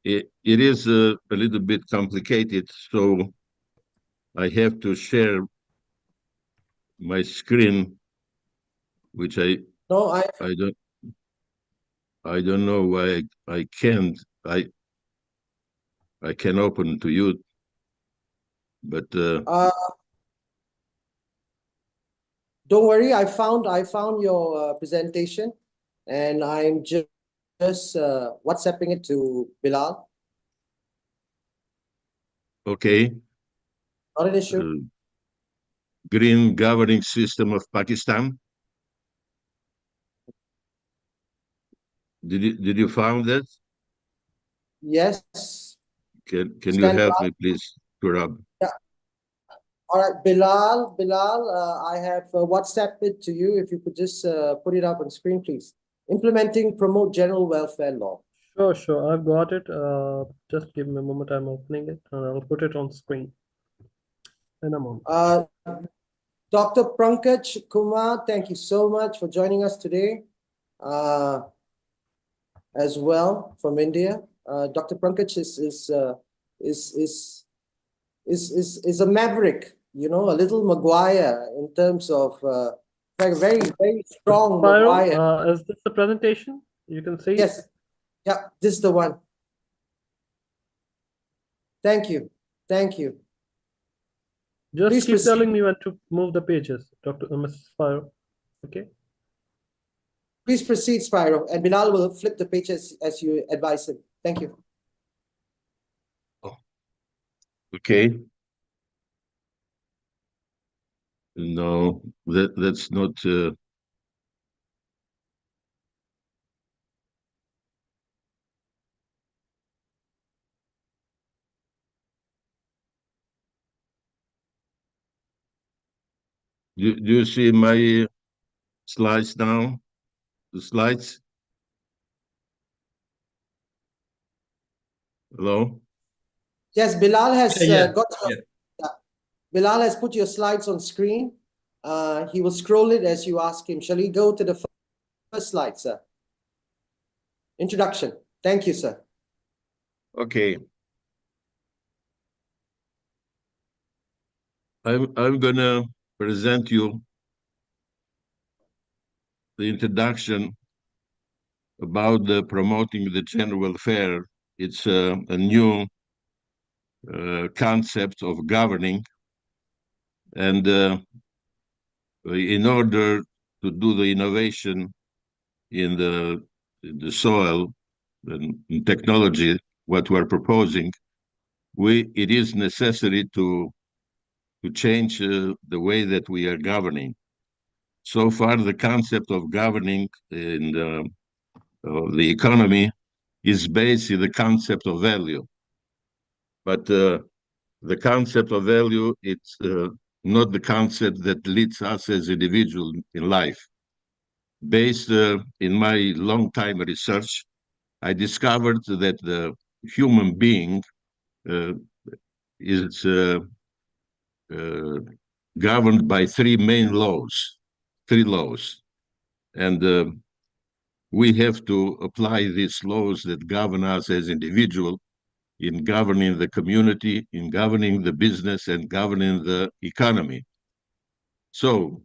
it is a little bit complicated, so I have to share my screen, which I don't know why I can't. I can open to you, but don't worry. I found your presentation, and I'm just WhatsApping it to Bilal. Okay. Not an issue. Green governing system of Pakistan. Did you find that? Yes. Can you help me, please, Turab? Yeah. All right, Bilal, I have WhatsApped it to you. If you could just put it up on screen, please. Implementing promote general welfare law. Sure. I've got it. Just give me a moment. I'm opening it, and I'll put it on screen in a moment. Dr. Pankaj Kumar, thank you so much for joining us today, as well from India. Dr. Pankaj is a maverick, a little Maguire in terms of very strong Maguire. Is this the presentation? You can see. Yes. Yeah, this is the one. Thank you. Just Please keep proceed. telling me when to move the pages, Mrs. Spyro. Okay. Please proceed, Spyro, and Bilal will flip the pages as you advise him. Thank you. Okay. No, that's not. Do you see my slides now? The slides? Hello? Yes, Bilal has Yeah. Bilal has put your slides on screen. He will scroll it as you ask him. Shall we go to the first slide, sir? Introduction. Thank you, sir. Okay. I'm gonna present you the introduction about the promoting the general welfare. It's a new concept of governing, and in order to do the innovation in the soil and in technology, what we're proposing, it is necessary to change the way that we are governing. So far, the concept of governing in the economy is based in the concept of value. But the concept of value, it's not the concept that leads us as individuals in life. Based in my long time research, I discovered that human being is governed by three main laws, and we have to apply these laws that govern us as individuals in governing the community, in governing the business, and governing the economy. So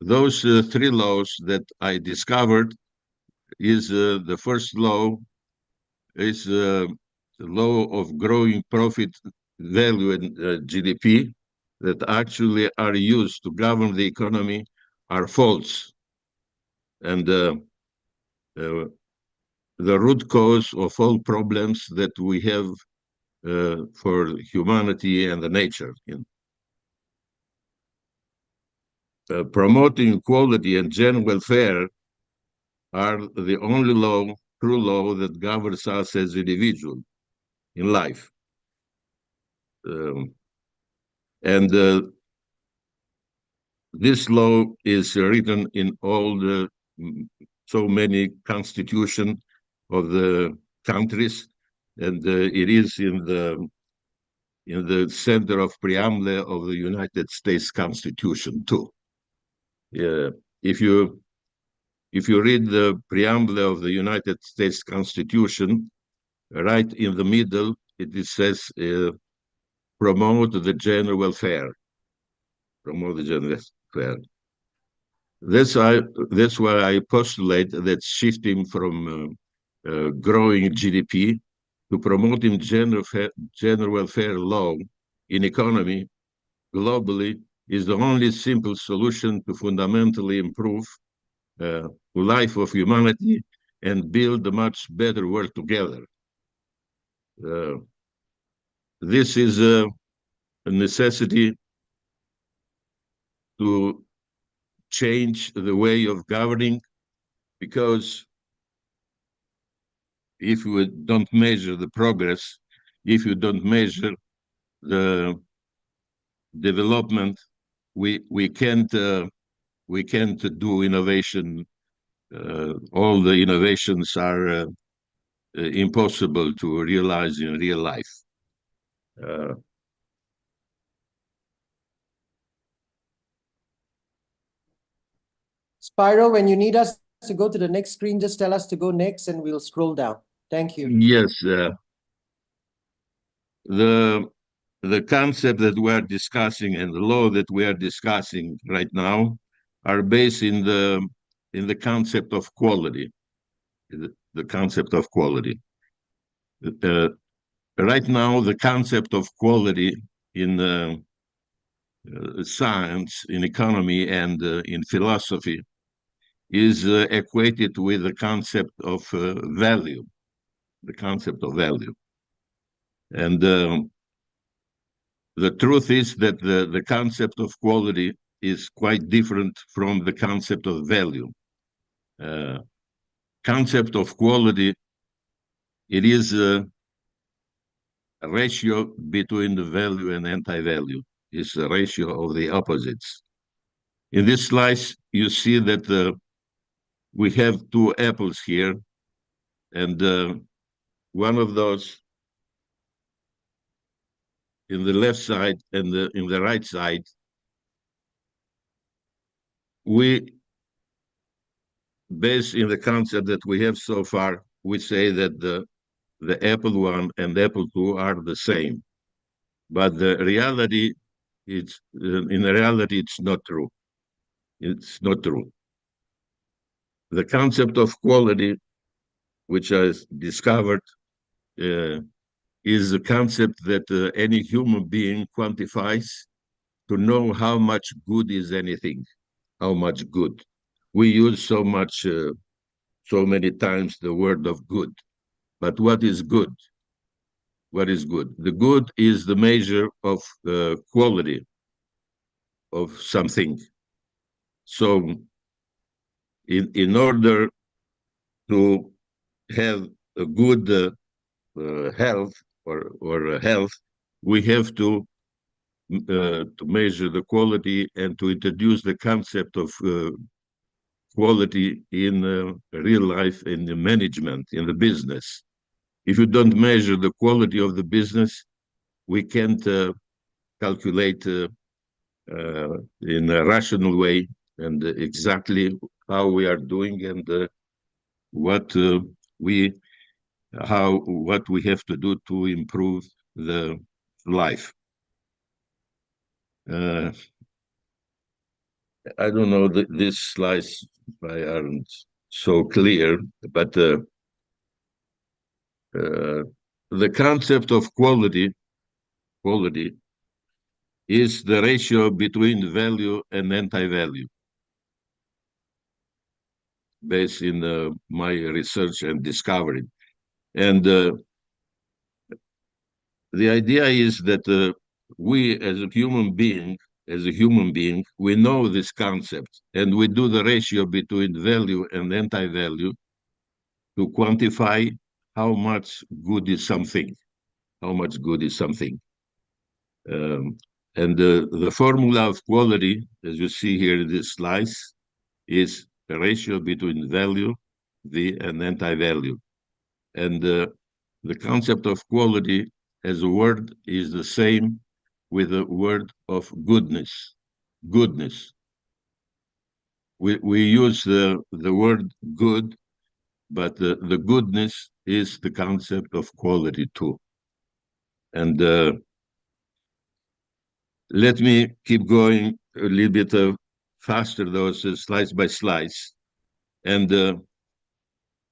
those three laws that I discovered is the first law is the law of growing profit value and GDP that actually are used to govern the economy are false. And the root cause of all problems that we have for humanity and the nature. Promoting equality and general welfare are the only true law that governs us as individuals in life. And this law is written in all the so many constitutions of the countries, and it is in the center of preamble of the United States Constitution too. If you read the preamble of the United States Constitution, right in the middle, it says promote the general welfare. Promote the general welfare. That's why I postulate that shifting from growing GDP to promoting general welfare law in economy globally is the only simple solution to fundamentally improve life of humanity and build a much better world together. This is a necessity to change the way of governing, because if we don't measure the progress, if you don't measure the development, we can't do innovation. All the innovations are impossible to realize in real life. Spyro, when you need us to go to the next screen, just tell us to go next and we'll scroll down. Thank you. Yes. The concept that we are discussing and the law that we are discussing right now are based in the concept of quality. The concept of quality. Right now, the concept of quality in science, in economy, and in philosophy is equated with the concept of value. The concept of value. And the truth is that the concept of quality is quite different from the concept of value. Concept of quality, it is a ratio between the value and anti-value. It's a ratio of the opposites. In this slice, you see that we have two apples here, and one of those in the left side and in the right side, we, based in the concept that we have so far, we say that the apple 1 and apple 2 are the same. But the reality, in reality, it's not true. It's not true. The concept of quality, which I discovered, is a concept that any human being quantifies to know how much good is anything, how much good. We use so many times the word of good. But what is good? What is good? The good is the measure of quality of something. So in order to have a good health or health, we have to measure the quality and to introduce the concept of quality in real life, in the management, in the business. if you don't measure the quality of the business, we can't calculate in a rational way and exactly how we are doing and what we have to do to improve the life. I don't know, these slides aren't so clear, but the concept of quality is the ratio between value and anti-value, based in my research and discovery. And the idea is that we, as a human being, we know this concept, and we do the ratio between value and anti-value to quantify how much good is something, and the formula of quality, as you see here in this slice, is a ratio between value, V, and anti-value. And the concept of quality as a word is the same with the word of goodness. We use the word good, but the goodness is the concept of quality too. And let me keep going a little bit faster, those slides by slides. And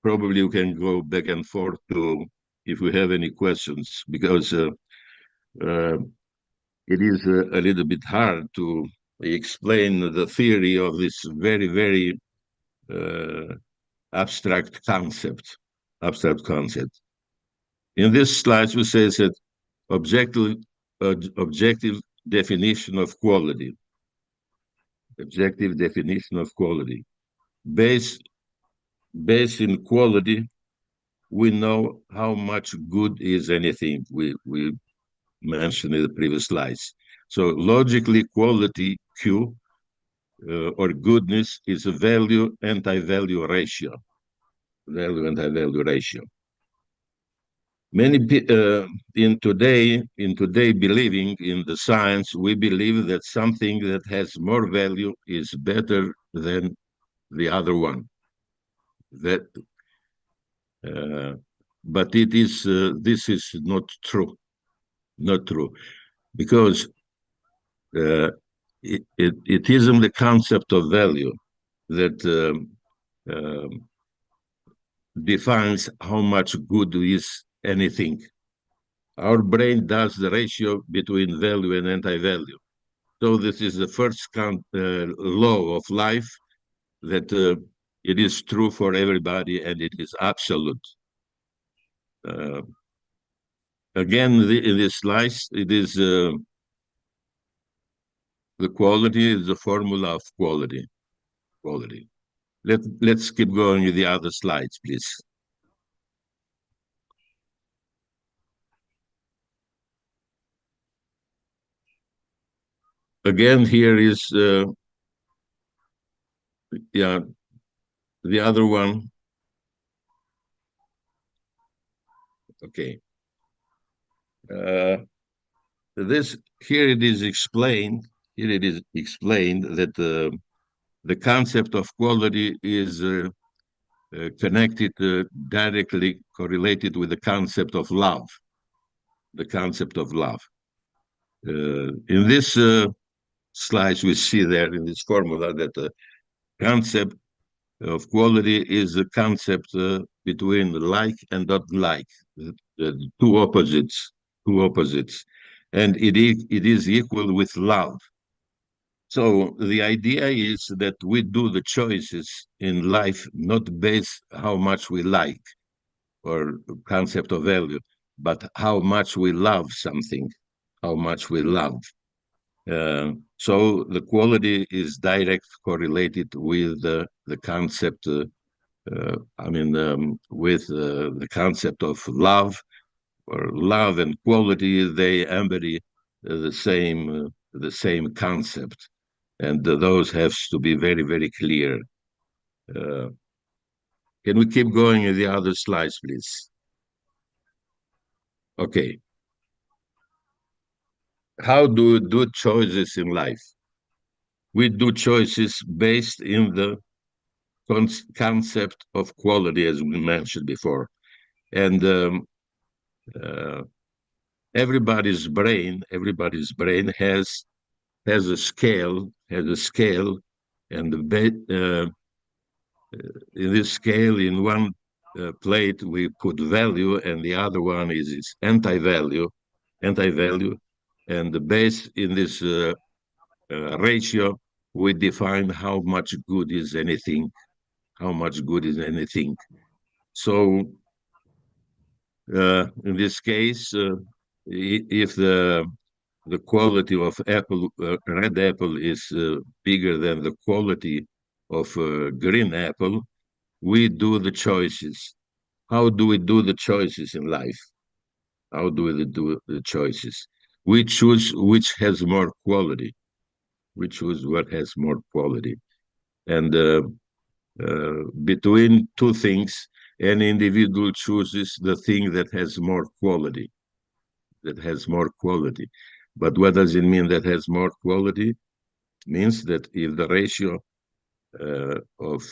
probably you can go back and forth if we have any questions, because it is a little bit hard to explain the theory of this very, very abstract concept. In this slide, we say that objective definition of quality. Objective definition of quality. Based in quality, we know how much good is anything. We mentioned in the previous slides. So logically, quality Q or goodness is a value anti-value ratio. Value anti-value ratio. Many in today believing in the science, we believe that something that has more value is better than the other one. But it is this is not true. Not true, because it isn't the concept of value that defines how much good is anything. Our brain does the ratio between value and anti-value. So this is the first law of life, that it is true for everybody and it is absolute. Again, in this slice, it is the quality is the formula of quality. Let's keep going with the other slides, please. Again, here is the other one. Okay. Here it is explained that the concept of quality is connected, directly correlated with the concept of love. In this slides, we see there in this formula that the concept of quality is the concept between like and not like, the two opposites, and it is equal with love. So the idea is that we do the choices in life not based how much we like or concept of value, but how much we love something, how much we love. So the quality is direct correlated with the concept, with the concept of love, or love and quality. They embody the same concept, and those have to be very, very clear. Can we keep going in the other slides, please? Okay. How do we do choices in life? We do choices based in the concept of quality, as we mentioned before. And everybody's brain has a scale, and in this scale, in one plate we put value, and the other one is its anti-value, and the base in this ratio, we define how much good is anything, So in this case, if the quality of red apple is bigger than the quality of green apple, we do the choices. How do we do the choices in life? How do we do the choices? We choose which has more quality. We choose what has more quality. And between two things, an individual chooses the thing that has more quality. But what does it mean that has more quality? It means that if the ratio of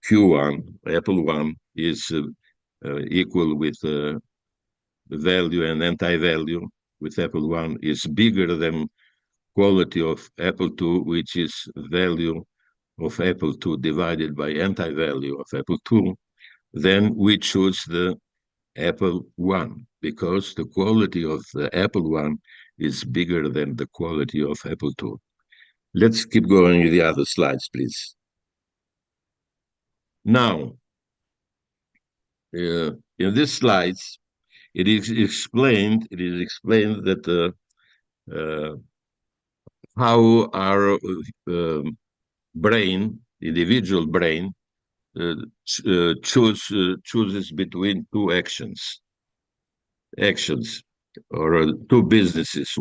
Q1, Apple 1, is equal with value and anti-value, with Apple 1 is bigger than quality of Apple 2, which is value of Apple 2 divided by anti-value of Apple 2, then we choose the Apple 1, because the quality of the Apple 1 is bigger than the quality of Apple 2. Let's keep going with the other slides, please. Now, in these slides, it is explained that how our brain, individual brain, chooses between two actions or two businesses,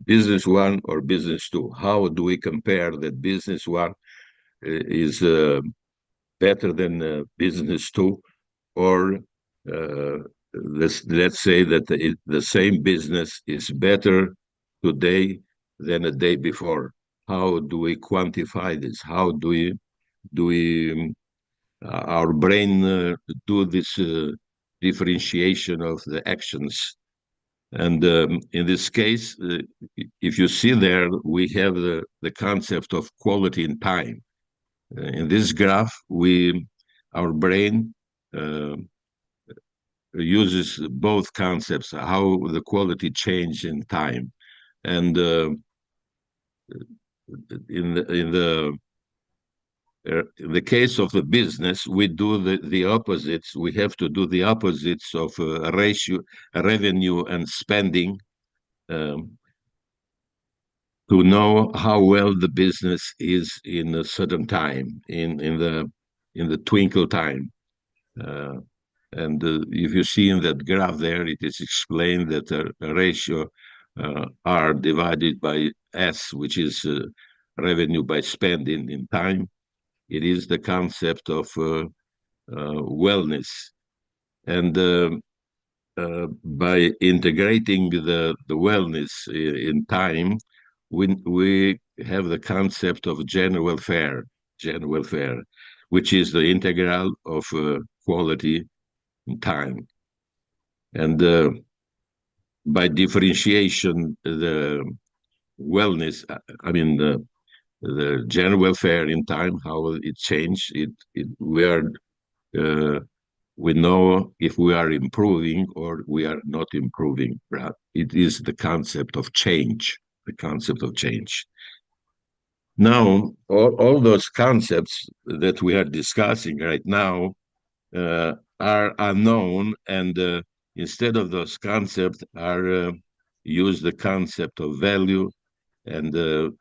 business one or business two. How do we compare that business one is better than business two, or let's say that the same business is better today than a day before? How do we quantify this? How do we our brain do this differentiation of the actions? And in this case, if you see there, we have the concept of quality in time. In this graph, our brain uses both concepts, how the quality change in time. And in the case of the business, we do the opposites. We have to do the opposites of revenue and spending, to know how well the business is in a certain time, in the twinkle time. And if you see in that graph there, it is explained that a ratio R divided by S, which is revenue by spending in time, it is the concept of wellness. And by integrating the wellness in time, we have the concept of general welfare, which is the integral of quality in time. And by differentiation, the wellness, the general welfare in time, how it changed, we know if we are improving or we are not improving. It is the concept of change, Now, all those concepts that we are discussing right now are unknown, and instead of those concepts use the concept of value and the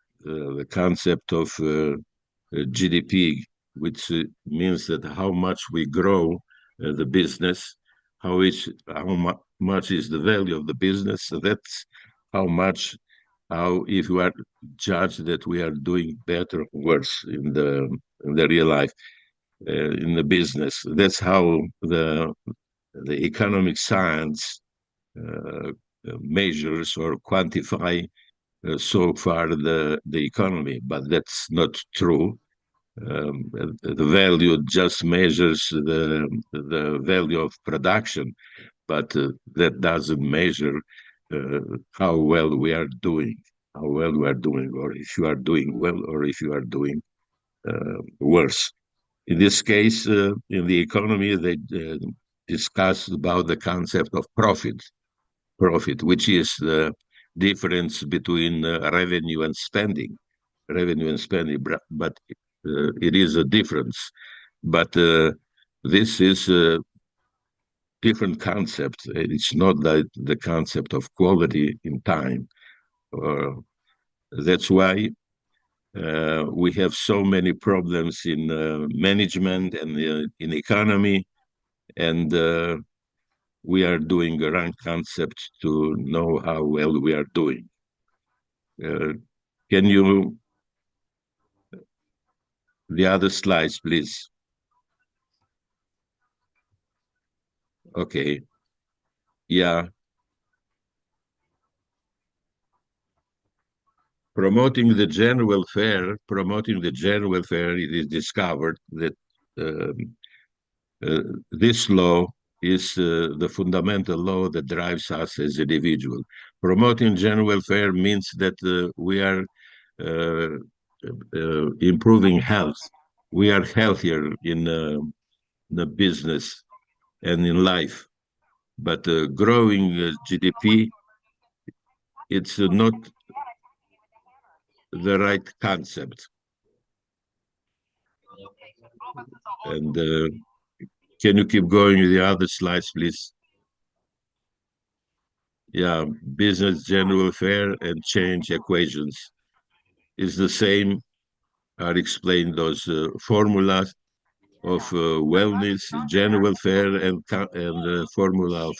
concept of GDP, which means that how much we grow the business, how much is the value of the business. So that's if you are judged that we are doing better or worse in the real life, in the business. That's how the economic science measures or quantify so far the economy, but that's not true. The value just measures the value of production, but that doesn't measure how well we are doing, or if you are doing well, or if you are doing worse. In this case, in the economy, they discussed about the concept of profit, which is the difference between revenue and spending, but it is a difference. But this is a different concept. It's not the concept of quality in time. That's why we have so many problems in management and in economy, and we are doing a wrong concept to know how well we are doing. Can you, the other slides, please? Okay. Yeah. Promoting the general welfare, it is discovered that this law is the fundamental law that drives us as individuals. Promoting general welfare means that we are improving health. We are healthier in the business and in life. But growing GDP, it's not the right concept. And can you keep going with the other slides, please? Yeah, business general welfare and change equations is the same. Are explained those formulas of wellness, general welfare, and the formula of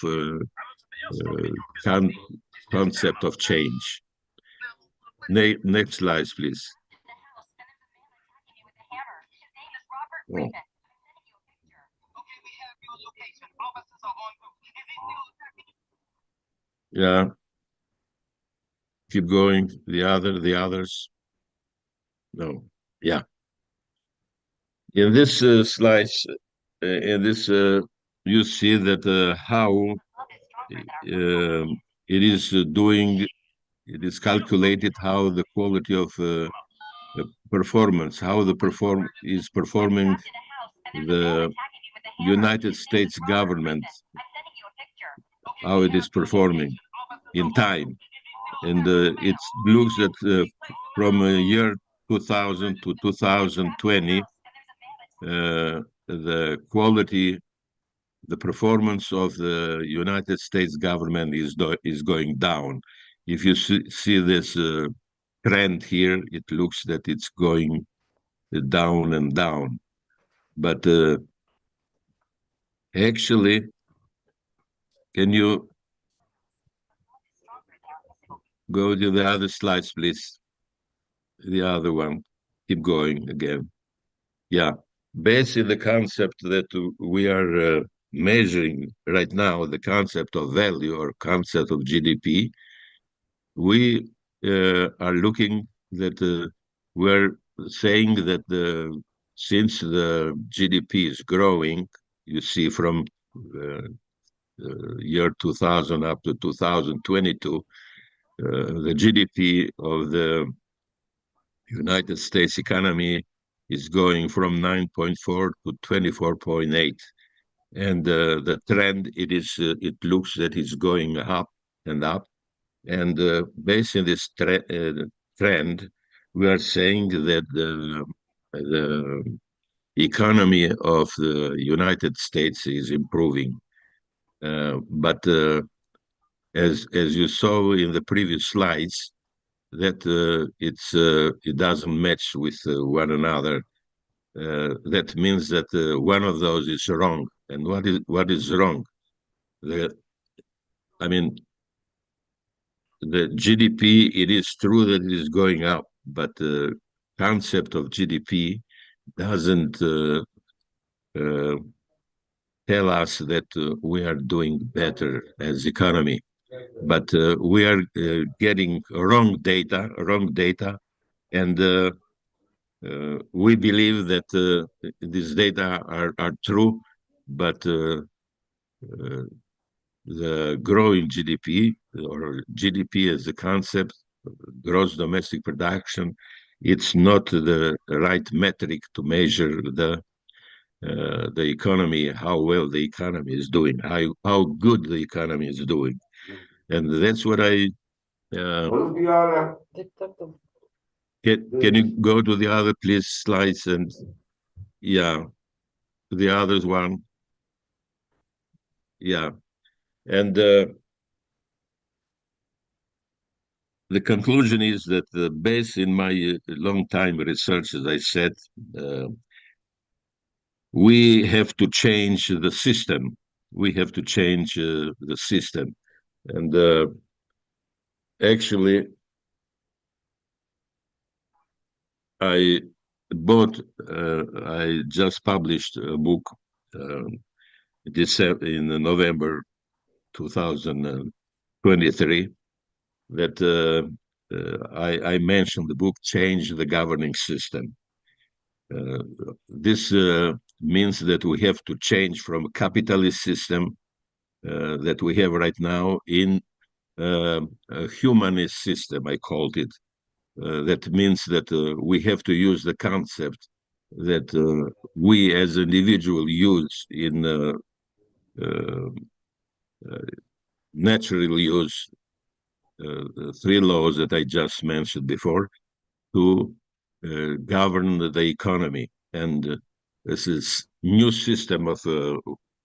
concept of change. Next slide, please. Oh. Yeah. Keep going. The others. No. Yeah. In this slides, you see that how it is doing. It is calculated how the quality of performance, how is performing the United States government, how it is performing in time. And it looks at from year 2000 to 2020, the quality, the performance of the United States government is going down. If you see this trend here, it looks that it's going down and down. But actually, can you go to the other slides, please? The other one. Keep going again. Yeah. Basically, the concept that we are measuring right now, the concept of value or concept of GDP, we are looking that we're saying that since the GDP is growing, you see from year 2000 up to 2022, the GDP of the United States economy is going from 9.4 to 24.8, and the trend it looks that it's going up and up, and based on this trend, we are saying that the economy of the United States is improving, but as you saw in the previous slides, that it doesn't match with one another. That means that one of those is wrong. And what is wrong? I mean, the GDP, it is true that it is going up, but the concept of GDP doesn't tell us that we are doing better as economy, but we are getting wrong data, and we believe that these data are true, but the growing GDP, or GDP as a concept, gross domestic production, it's not the right metric to measure the economy, how well the economy is doing, how good the economy is doing. And that's what I can you go to the other, please, slides? And yeah, the others one. Yeah. And the conclusion is that based in my long time research, as I said, we have to change the system. We have to change the system. And actually, I just published a book in November 2023 that I mentioned the book Change the Governing System. This means that we have to change from a capitalist system that we have right now in a humanist system, I called it. That means that we have to use the concept that we as individuals use in naturally use three laws that I just mentioned before to govern the economy. And this is new system of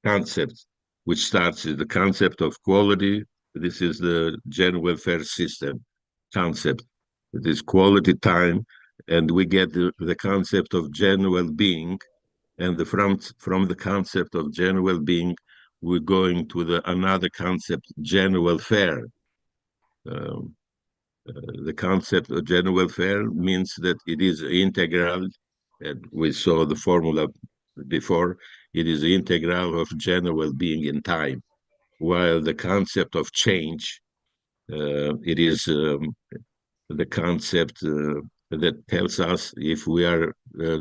concepts, which starts with the concept of quality. This is the general welfare system concept. It is quality time, and we get the concept of general well-being, and from the concept of general well-being, we're going to another concept, general welfare. The concept of general welfare means that it is integral, and we saw the formula before, it is integral of general well-being in time, while the concept of change, it is the concept that tells us if we are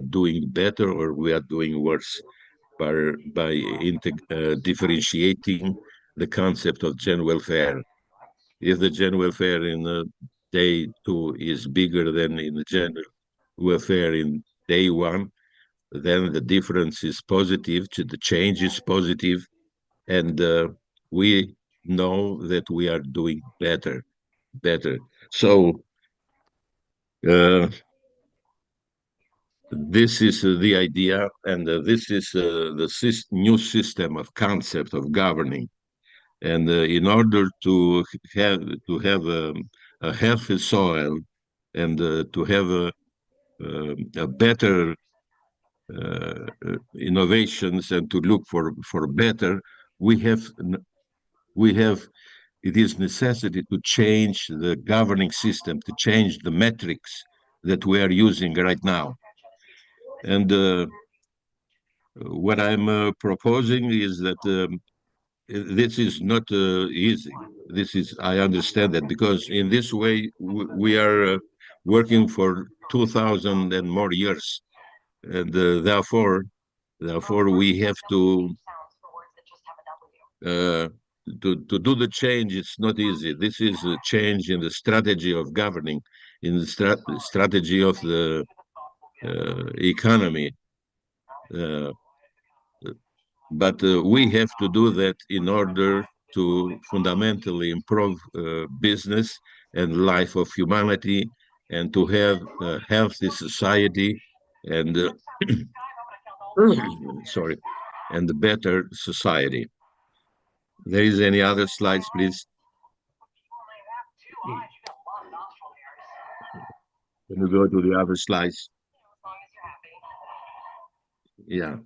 doing better or we are doing worse by differentiating the concept of general welfare. If the general welfare in day 2 is bigger than in the general welfare in day 1, then the difference is positive, the change is positive, and we know that we are doing better. So this is the idea, and this is the new system of concept of governing. And in order to have a healthy soil and to have a better innovations and to look for better, we have it is necessity to change the governing system, to change the metrics that we are using right now. And what I'm proposing is that this is not easy. I understand that, because in this way we are working for 2,000 and more years, and therefore we have to do the change. It's not easy. This is a change in the strategy of governing, in the strategy of the economy. But we have to do that in order to fundamentally improve business and life of humanity, and to have a healthy society and sorry, and a better society. There is any other slides, please? Can you go to the other slides? Yeah.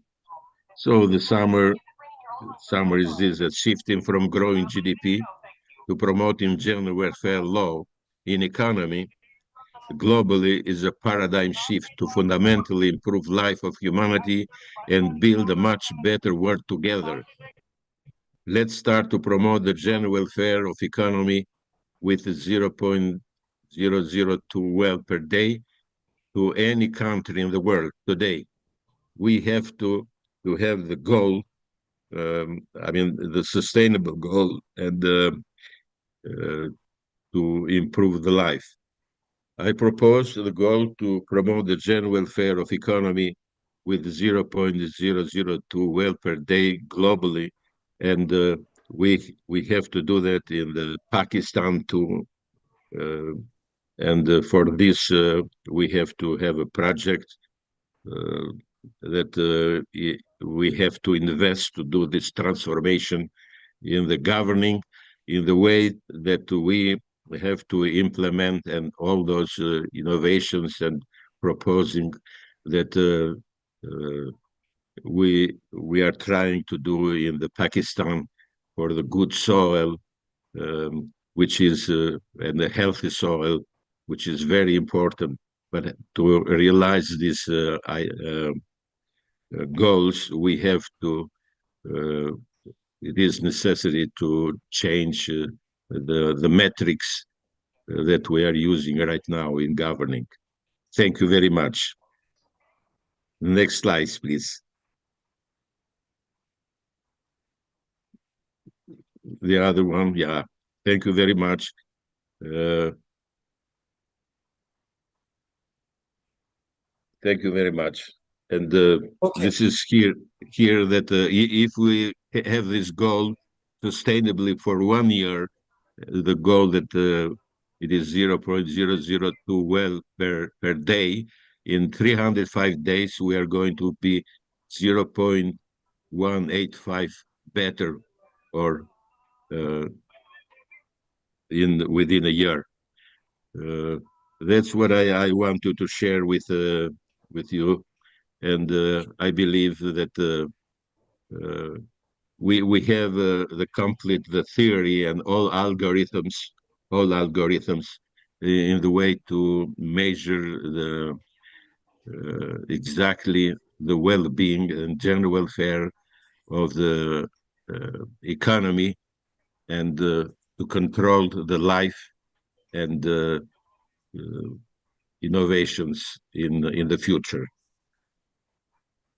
So the summary is this: that shifting from growing GDP to promoting general welfare law in economy globally is a paradigm shift to fundamentally improve life of humanity and build a much better world together. Let's start to promote the general welfare of economy with 0.002 well per day to any country in the world today. We have to have the goal, the sustainable goal, and to improve the life. I propose the goal to promote the general welfare of economy with 0.002 well per day globally, and we have to do that in the Pakistan too. And for this, we have to have a project that we have to invest to do this transformation in the governing, in the way that we have to implement, and all those innovations and proposing that we are trying to do in the Pakistan for the good soil, which is and the healthy soil, which is very important. But to realize these goals, we have to. It is necessary to change the metrics that we are using right now in governing. Thank you very much. Next slide, please. The other one, yeah. Thank you very much. Thank you very much. And this is here that if we have this goal sustainably for 1 year, the goal that it is 0.002 well per day, in 305 days, we are going to be 0.185 better, or within a year. That's what I wanted to share with you, and I believe that we have the theory and all algorithms in the way to measure exactly the well-being and general welfare of the economy, and to control the life and innovations in the future.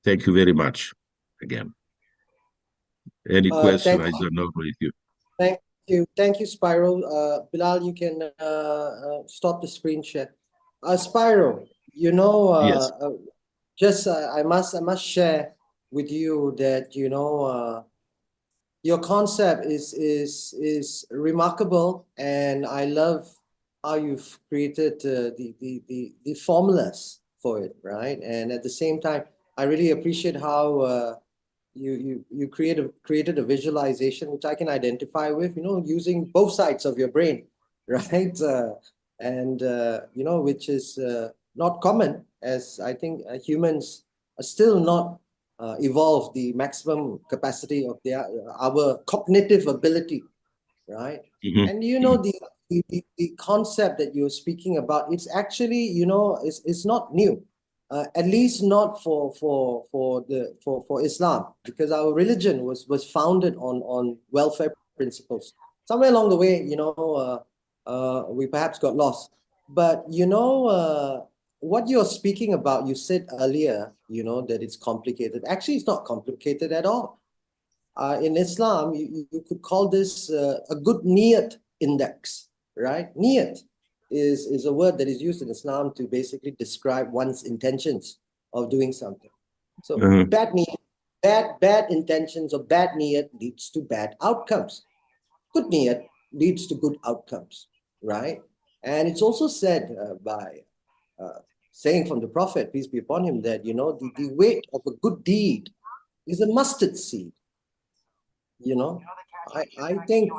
Thank you very much again. Any question? I don't know if you. Thank you, Spyro. Bilal, you can stop the screen share. Spyro, Yes. just I must share with you that your concept is remarkable, and I love how you've created the formulas for it, right? And at the same time, I really appreciate how you created a visualization which I can identify with, using both sides of your brain, right? Which is not common, as I think humans are still not evolved the maximum capacity of our cognitive ability, right? And the concept that you're speaking about, it's actually it's not new, at least not for Islam, because our religion was founded on welfare principles. Somewhere along the way, we perhaps got lost, but what you're speaking about, you said earlier, that it's complicated. Actually, it's not complicated at all. In Islam, you could call this a good niyat index, right? Niyat is a word that is used in Islam to basically describe one's intentions of doing something. So bad niyat, bad intentions or bad niyat leads to bad outcomes. Good niyat leads to good outcomes, right? And it's also said by saying from the Prophet, peace be upon him, that the weight of a good deed is a mustard seed. I think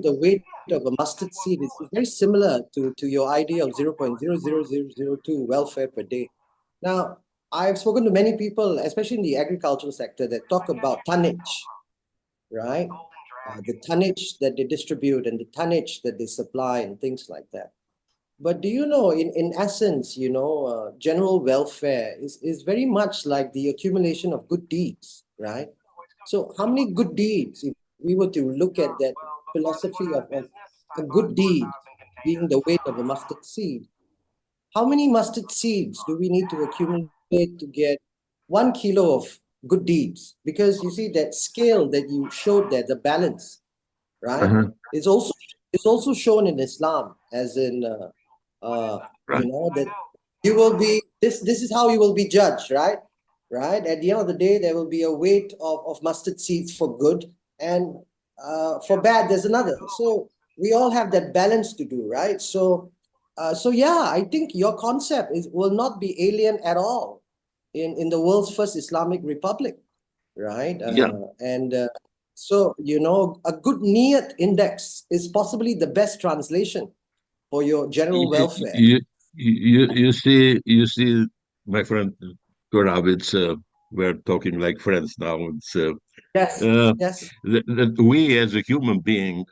the weight of a mustard seed is very similar to your idea of 0.00002 welfare per day. Now, I've spoken to many people, especially in the agricultural sector, that talk about tonnage, right? The tonnage that they distribute and the tonnage that they supply and things like that. But do you know, in essence, general welfare is very much like the accumulation of good deeds, right? So how many good deeds, if we were to look at that philosophy of a good deed being the weight of a mustard seed, how many mustard seeds do we need to accumulate to get 1 kilo of good deeds? Because you see that scale that you showed there, the balance, right? Uh-huh. It's also shown in Islam, as in Right. that you will be this is how you will be judged, right? At the end of the day, there will be a weight of mustard seeds for good, and for bad there's another. So we all have that balance to do, right? So yeah, I think your concept will not be alien at all in the world's first Islamic republic, right? Yeah. So a good niyat index is possibly the best translation for your general welfare. You see, my friend Gaurav, we're talking like friends now. Yes, Uh, yes. that we as a human being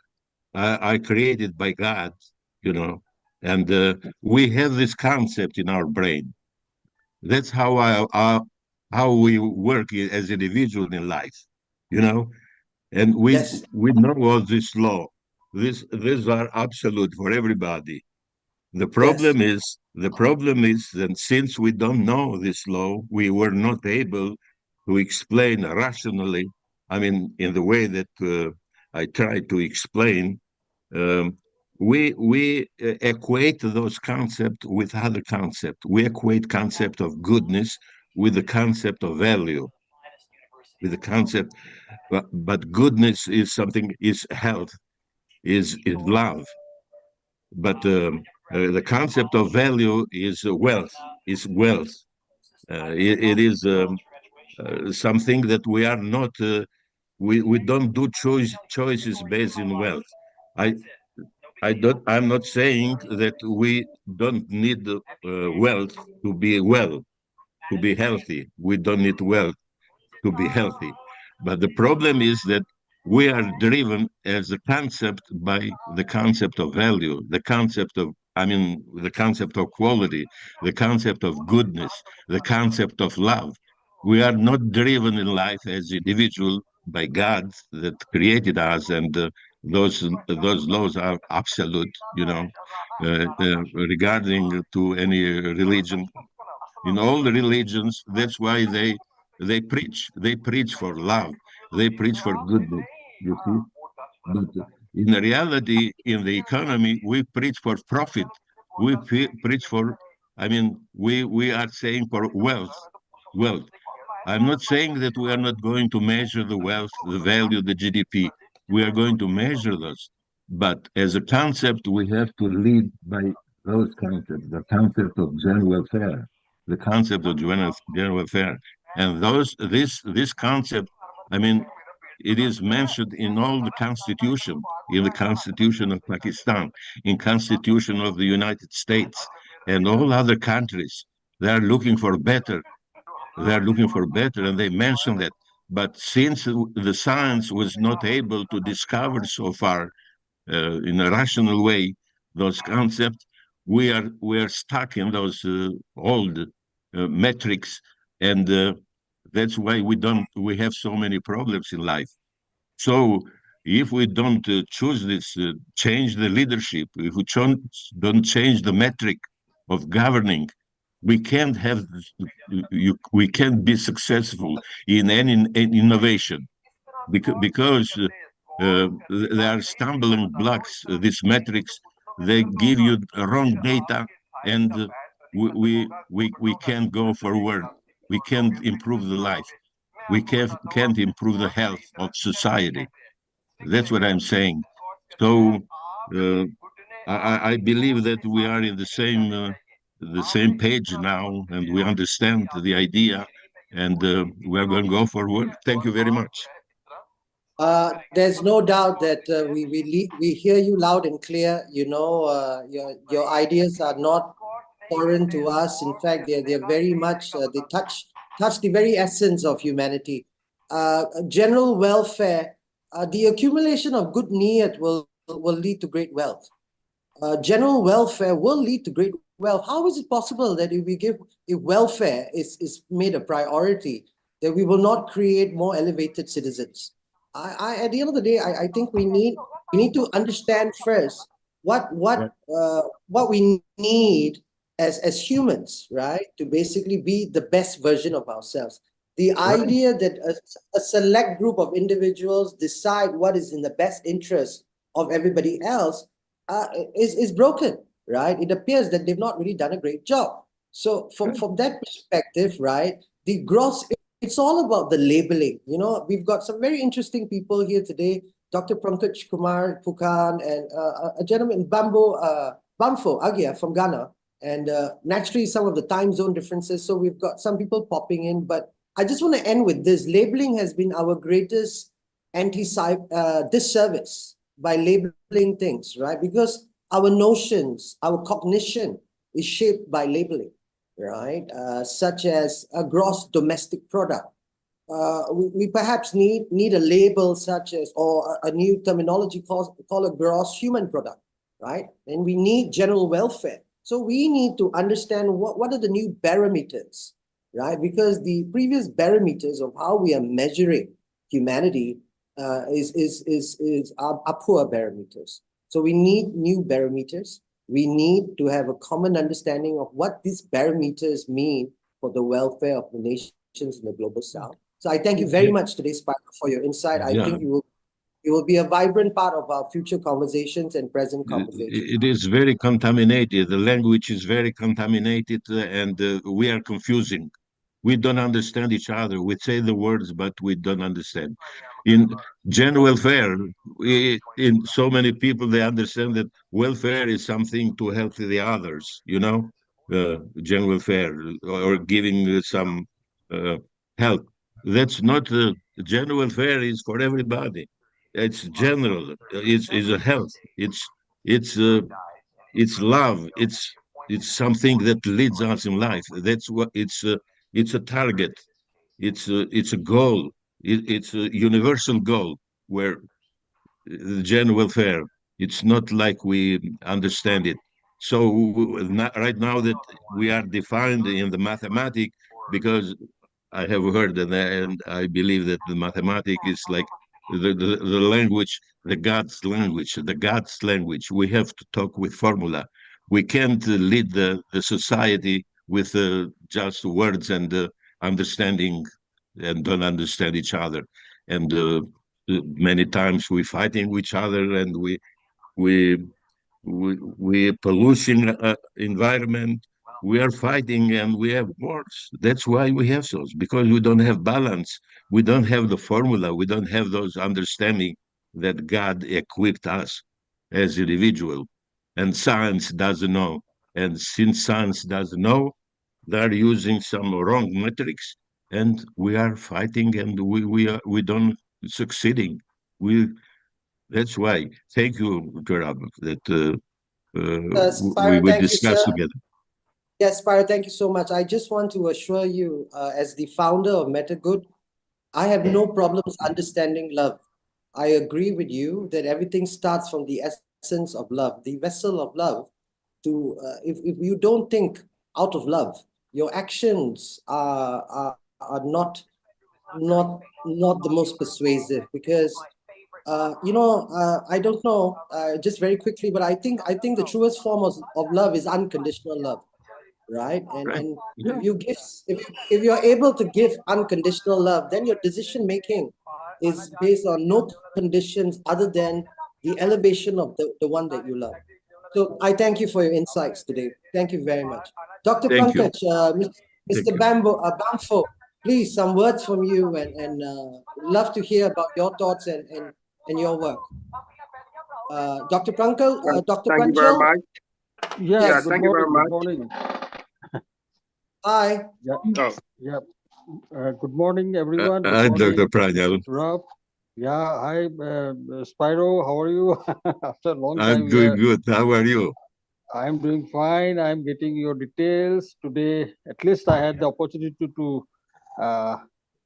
are created by God, and we have this concept in our brain. That's how we work as individuals in life, you know. And Yes. we know all this law. These are absolute for everybody. The problem is that since we don't know this law, we were not able to explain rationally. I mean, in the way that I tried to explain, um, we equate those concepts with other concepts. We equate concept of goodness with the concept of value, with the concept. But goodness is something, is health, is love. But the concept of value is wealth. Is wealth. It is something that we are not. We don't do choices based in wealth. I I'm not saying that we don't need wealth to be well, to be healthy. We don't need wealth to be healthy. But the problem is that we are driven as a concept by the concept of value, the concept of quality, the concept of goodness, the concept of love. We are not driven in life as individual by God that created us, and those laws are absolute, regarding to any religion. In all the religions, that's why they preach for love, they preach for goodness, you see. But in reality, in the economy, we preach for profit. Preach for, we are saying for wealth. I'm not saying that we are not going to measure the wealth, the value, the GDP. We are going to measure those. But as a concept, we have to lead by those concepts, the concept of general welfare, the concept of general welfare. And this concept, I mean, it is mentioned in all the constitution, in the Constitution of Pakistan, in Constitution of the United States, and all other countries. They are looking for better. They are looking for better, and they mention that. But since the science was not able to discover so far in a rational way those concepts, we are stuck in those old metrics, and that's why we have so many problems in life. So if we don't choose this, change the leadership, if we don't change the metric of governing, we can't have we can't be successful in any innovation, because there are stumbling blocks. These metrics, they give you wrong data, and we can't go forward. We can't improve the life. We can't improve the health of society. That's what I'm saying. So uh, I believe that we are in the same page now, and we understand the idea, and we are going to go forward. Thank you very much. There's no doubt that we hear you loud and clear. Your ideas are not foreign to us. In fact, they're very much they touch the very essence of humanity. General welfare, the accumulation of good niyat will lead to great wealth. general welfare will lead to great wealth. How is it possible that if welfare is made a priority, that we will not create more elevated citizens? At the end of the day, I think we need to understand first what we need as humans, right? To basically be the best version of ourselves. The idea that a select group of individuals decide what is in the best interest of everybody else is broken, right? It appears that they've not really done a great job. So from that perspective, right, the gross, it's all about the labeling. You know, we've got some very interesting people here today, Dr. Pankaj Kumar Pukan and a gentleman, Bamfo Agia from Ghana. And naturally, some of the time zone differences. So we've got some people popping in, but I just want to end with this. Labeling has been our greatest disservice by labeling things, right? Because our notions, our cognition is shaped by labeling, right? Such as a gross domestic product. We perhaps need a label such as, or a new terminology called a gross human product, right? And we need general welfare. So we need to understand what are the new barometers, right? Because the previous barometers of how we are measuring humanity are poor barometers. So we need new barometers. We need to have a common understanding of what these barometers mean for the welfare of the nations in the global south. So I thank you very much today, Spiro, for your insight. I think it will be a vibrant part of our future conversations and present conversations. It is very contaminated. The language is very contaminated, and we are confusing. We don't understand each other. We say the words, but we don't understand. In general welfare, in so many people, they understand that welfare is something to help the others, you know, general welfare or giving some help. That's not general welfare is for everybody. It's general. It's a health. It's love. It's something that leads us in life. That's what it's a target. It's a goal. It's a universal goal where the general welfare. It's not like we understand it. So right now that we are defined in the mathematic, because I have heard and I believe that the mathematics is like the language, the God's language. We have to talk with formula. We can't lead the society with just words and understanding and don't understand each other. And many times we fighting with each other and we we pollution environment. We are fighting and we have wars. That's why we have those, because we don't have balance. We don't have the formula. We don't have those understanding that God equipped us as individual. And science doesn't know. And since science doesn't know, they're using some wrong metrics, and we are fighting, and we don't succeeding. That's why. Thank you, Gerard, that we Spiro, will thank you, discuss sir. together. Yes, Spiro, thank you so much. I just want to assure you, as the founder of MetaGood, I have no problems understanding love. I agree with you that everything starts from the essence of love, the vessel of love. If you don't think out of love, your actions are not the most persuasive, because I don't know, just very quickly, but I think the truest form of love is unconditional love, right? And if you're able to give unconditional love, then your decision making is based on no conditions other than the elevation of the one that you love. So I thank you for your insights today. Thank you very much. Dr. Thank you. Pankaj, Mr. Bamfo, please, some words from you, and love to hear about your thoughts and your work. Dr. Pranchal, Dr. Thank you very Pranchal? much. Yes. Thank you very much. Good morning. Hi. Yeah. Good morning, everyone. Hi, Good Dr. morning, Pranjal. Rob. Yeah, hi, Spiro. How are you? After a long I'm time, doing good. How are you? I'm doing fine. I'm getting your details today. At least I had the opportunity to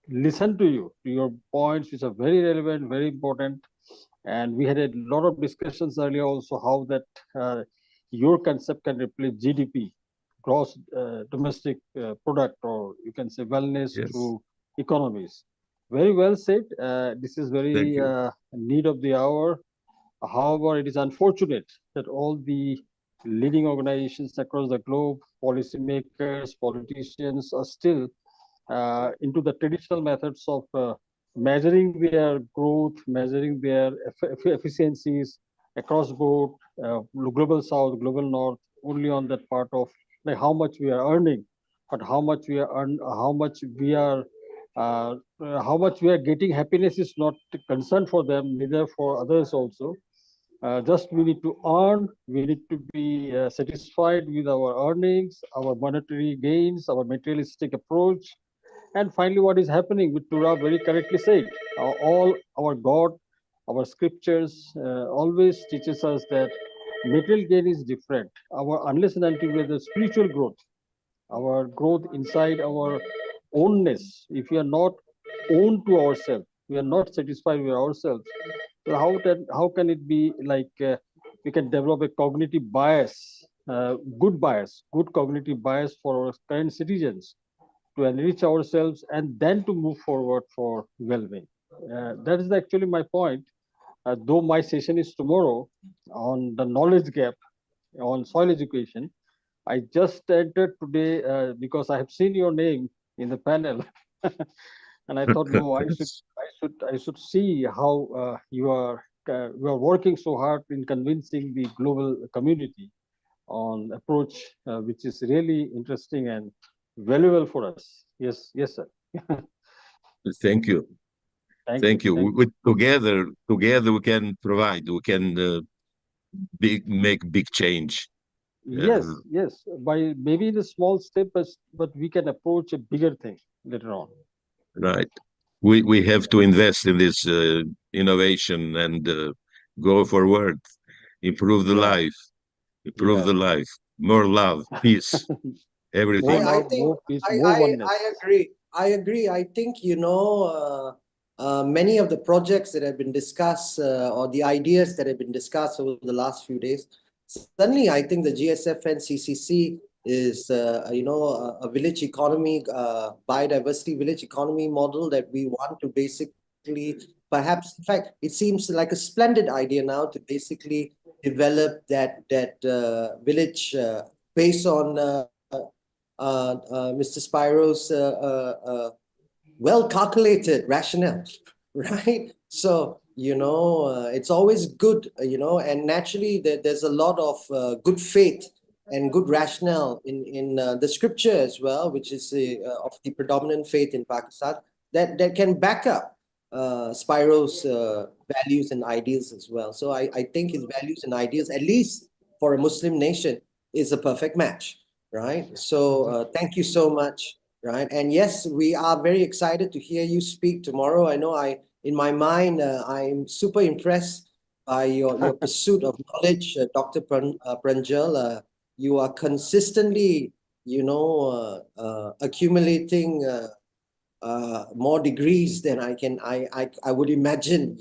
listen to you, to your points, which are very relevant, very important. And we had a lot of discussions earlier also how that your concept can replace GDP, gross domestic product, or you can say wellness through economies. Very well said. This is very need of the hour. However, it is unfortunate that all the leading organizations across the globe, policymakers, politicians are still into the traditional methods of measuring their growth, measuring their efficiencies across board, global south, global north, only on that part of like how much we are earning, but how much we are how much we are getting. Happiness is not a concern for them, neither for others also. Just we need to earn, we need to be satisfied with our earnings, our monetary gains, our materialistic approach. And finally, what is happening, with Tura very correctly said, all our God, our scriptures always teaches us that material gain is different. Unless and until we have the spiritual growth, our growth inside our ownness, if we are not owned to ourselves, we are not satisfied with ourselves, so how can it be like we can develop a cognitive bias, good cognitive bias for our current citizens to enrich ourselves and then to move forward for well-being. That is actually my point. Though my session is tomorrow on the knowledge gap on soil education, I just entered today because I have seen your name in the panel, and I thought, no, I should see how you are working so hard in convincing the global community on approach which is really interesting and valuable for us. Yes, sir. Thank you. Thank you. Together we can provide. We can make big change. Yes. By maybe in a small step, but we can approach a bigger thing later on. Right. We have to invest in this innovation and go forward, improve the life, more love, peace, everything. I think I agree. I agree. I think, many of the projects that have been discussed or the ideas that have been discussed over the last few days, suddenly I think the GSFN CCC is, a village economy, biodiversity village economy model that we want to basically, perhaps, in fact, it seems like a splendid idea now to basically develop that village based on Mr. Spiro's well-calculated rationale, right? So, it's always good, and naturally there's a lot of good faith and good rationale in the scripture as well, which is of the predominant faith in Pakistan, that can back up Spiro's values and ideals as well. So I think his values and ideas, at least for a Muslim nation, is a perfect match, right? So thank you so much, right? And yes, we are very excited to hear you speak tomorrow. I know in my mind, I'm super impressed by your pursuit of knowledge, Dr. Pranjal. You are consistently, accumulating more degrees than I would imagine,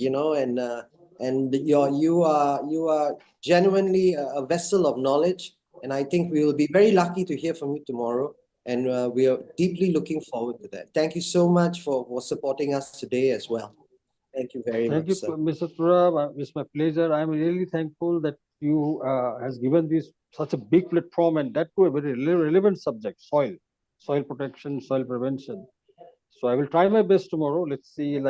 and you are genuinely a vessel of knowledge, and I think we will be very lucky to hear from you tomorrow, and we are deeply looking forward to that. Thank you so much for supporting us today as well. Thank you very much. Thank you, sir. Mr. Tura. It's my pleasure. I'm really thankful that you has given this such a big platform, and that to a very relevant subject, soil protection, soil prevention. So I will try my best tomorrow. Let's see,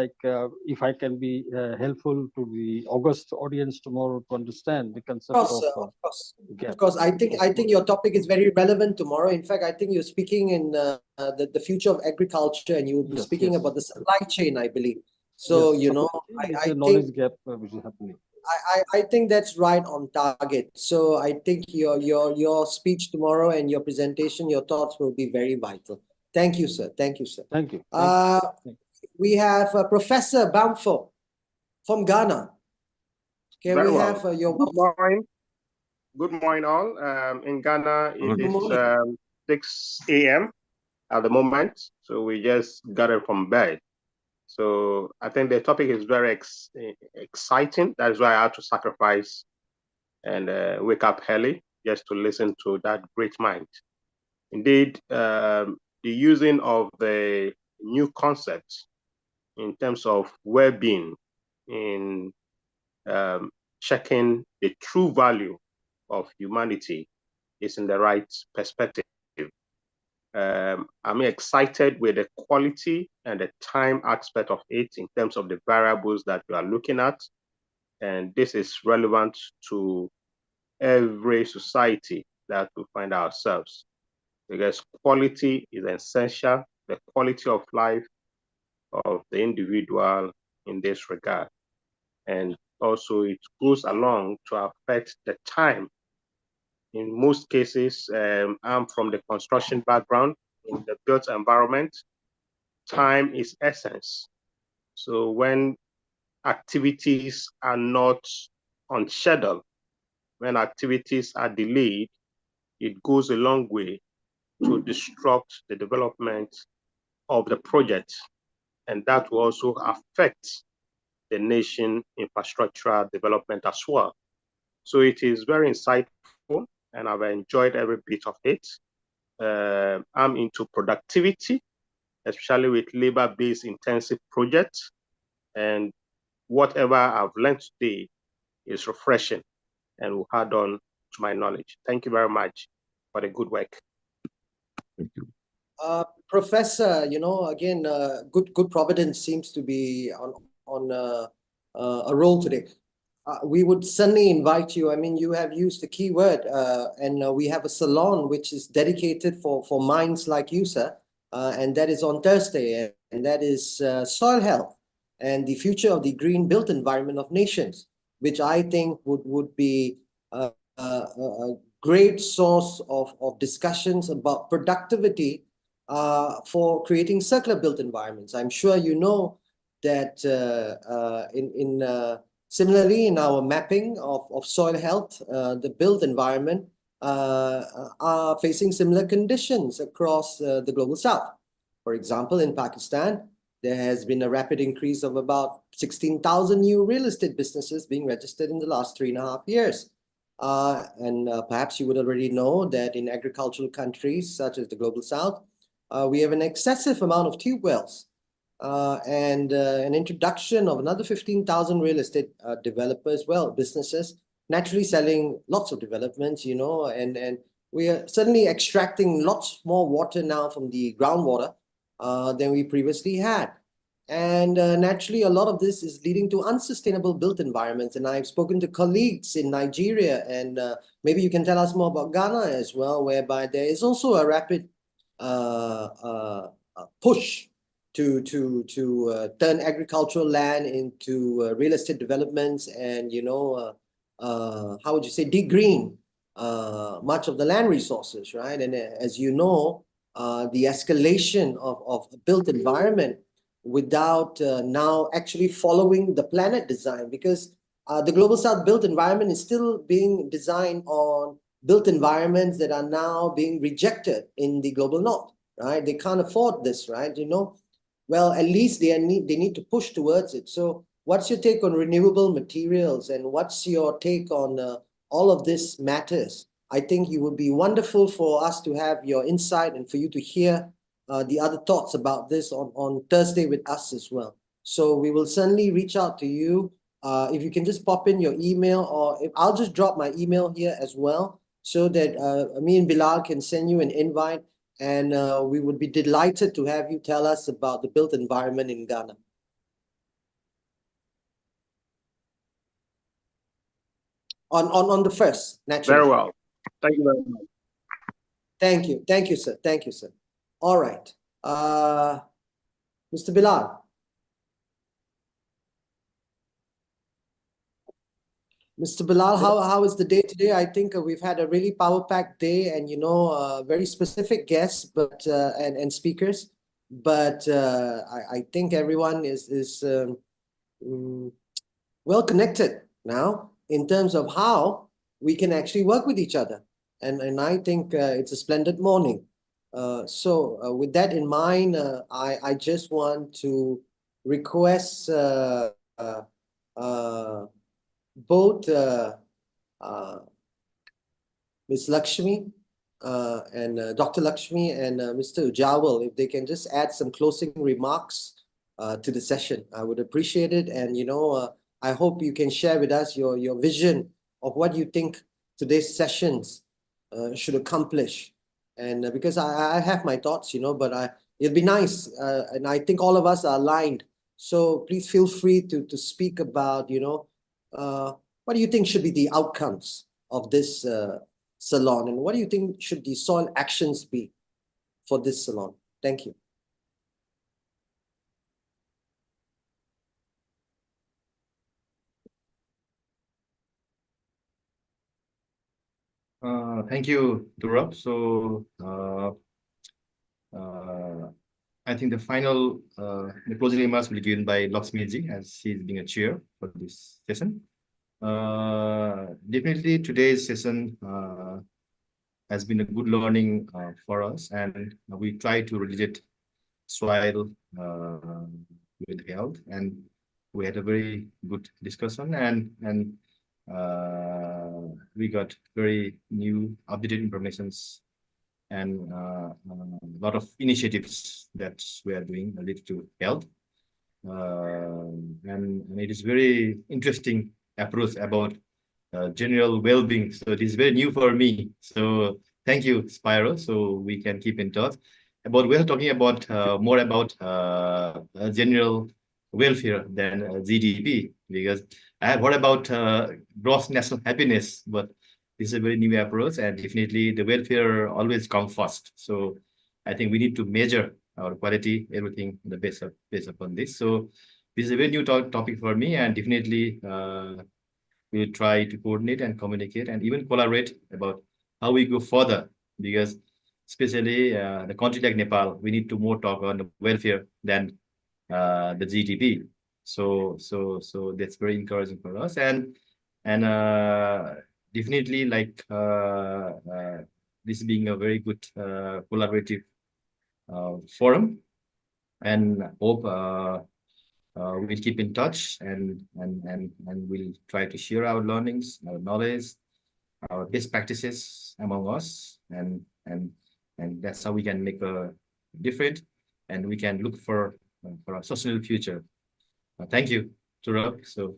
if I can be helpful to the August audience tomorrow to understand the concept Of course. I think your topic is very relevant tomorrow. In fact, I think you're speaking in the future of agriculture, and you will be speaking about the supply chain, I believe. So I knowledge gap which is happening. I think that's right on target. So I think your speech tomorrow and your presentation, your thoughts will be very vital. Thank you, sir. Thank you, sir. Thank you. We have Professor Bamfo from Ghana. Can we have your good morning? Good morning, all. In Ghana, it is 6 a.m. at the moment, so we just got it from bed. So I think the topic is very exciting. That's why I had to sacrifice and wake up early just to listen to that great mind. Indeed, the using of the new concepts in terms of well-being, in checking the true value of humanity is in the right perspective. I'm excited with the quality and the time aspect of it in terms of the variables that we are looking at. And this is relevant to every society that we find ourselves, because quality is essential, the quality of life of the individual in this regard. And also it goes along to affect the time. In most cases, I'm from the construction background. In the built environment, time is essence. So when activities are not on schedule, when activities are delayed, it goes a long way to disrupt the development of the project. And that will also affect the nation infrastructural development as well. So it is very insightful, and I've enjoyed every bit of it. I'm into productivity, especially with labor-based intensive projects. And whatever I've learned today is refreshing and will add on to my knowledge. Thank you very much for the good work. Thank you. Professor, again, good providence seems to be on a roll today. We would certainly invite you. I mean, you have used the key word, and we have a salon which is dedicated for minds like you, sir, and that is on Thursday, and that is soil health and the future of the green built environment of nations, which I think would be a great source of discussions about productivity for creating circular built environments. I'm sure you know that similarly in our mapping of soil health, the built environment are facing similar conditions across the global south. For example, in Pakistan, there has been a rapid increase of about 16,000 new real estate businesses being registered in the last 3.5 years. And perhaps you would already know that in agricultural countries such as the global south, we have an excessive amount of tube wells and an introduction of another 15,000 real estate developers, businesses, naturally selling lots of developments, and we are certainly extracting lots more water now from the groundwater than we previously had. And naturally, a lot of this is leading to unsustainable built environments. And I've spoken to colleagues in Nigeria, and maybe you can tell us more about Ghana as well, whereby there is also a rapid push to turn agricultural land into real estate developments, and how would you say, degreen much of the land resources, right? And as you know, the escalation of a built environment without now actually following the planet design, because the global south built environment is still being designed on built environments that are now being rejected in the global north, right? They can't afford this, right? Well, at least they need to push towards it. So what's your take on renewable materials, and what's your take on all of this matters? I think it would be wonderful for us to have your insight and for you to hear the other thoughts about this on Thursday with us as well. So we will certainly reach out to you. If you can just pop in your email, or if I'll just drop my email here as well, so that me and Bilal can send you an invite, and we would be delighted to have you tell us about the built environment in Ghana. On the first, naturally. Very well. Thank you very much. Thank you. Thank you, sir. Thank you, sir. All right. Mr. Bilal. Mr. Bilal, how is the day today? I think we've had a really power-packed day, and very specific guests, but and speakers. But I think everyone is well connected now in terms of how we can actually work with each other, and I think it's a splendid morning. So with that in mind, I just want to request both Ms. Lakshmi and Dr. Lakshmi and Mr. Ujawal, if they can just add some closing remarks to the session, I would appreciate it. And, I hope you can share with us your vision of what you think today's sessions should accomplish. And because I have my thoughts, but it'll be nice. And I think all of us are aligned. So please feel free to speak about, what do you think should be the outcomes of this salon? And what do you think should the soil actions be for this salon? Thank you. Thank you, Durab. So I think the final the closing remarks will be given by Lakshmi-ji, as she's being a chair for this session. Definitely today's session has been a good learning for us, and we try to relate soil with health, and we had a very good discussion, and we got very new updated informations and a lot of initiatives that we are doing related to health. And it is very interesting approach about general well-being. So it is very new for me. So thank you, Spyro. So we can keep in touch. But we're talking about more about general welfare than GDP, because I have heard about gross national happiness, but this is a very new approach, and definitely the welfare always comes first. So I think we need to measure our quality, everything based upon this. So this is a very new topic for me, and definitely we'll try to coordinate and communicate and even collaborate about how we go further, because especially the country like Nepal, we need to more talk on the welfare than the GDP. So that's very encouraging for us, and definitely like this being a very good collaborative forum, and hope we'll keep in touch, and we'll try to share our learnings, our knowledge, our best practices among us, and that's how we can make a difference, and we can look for a sustainable future. Thank you, Turab. So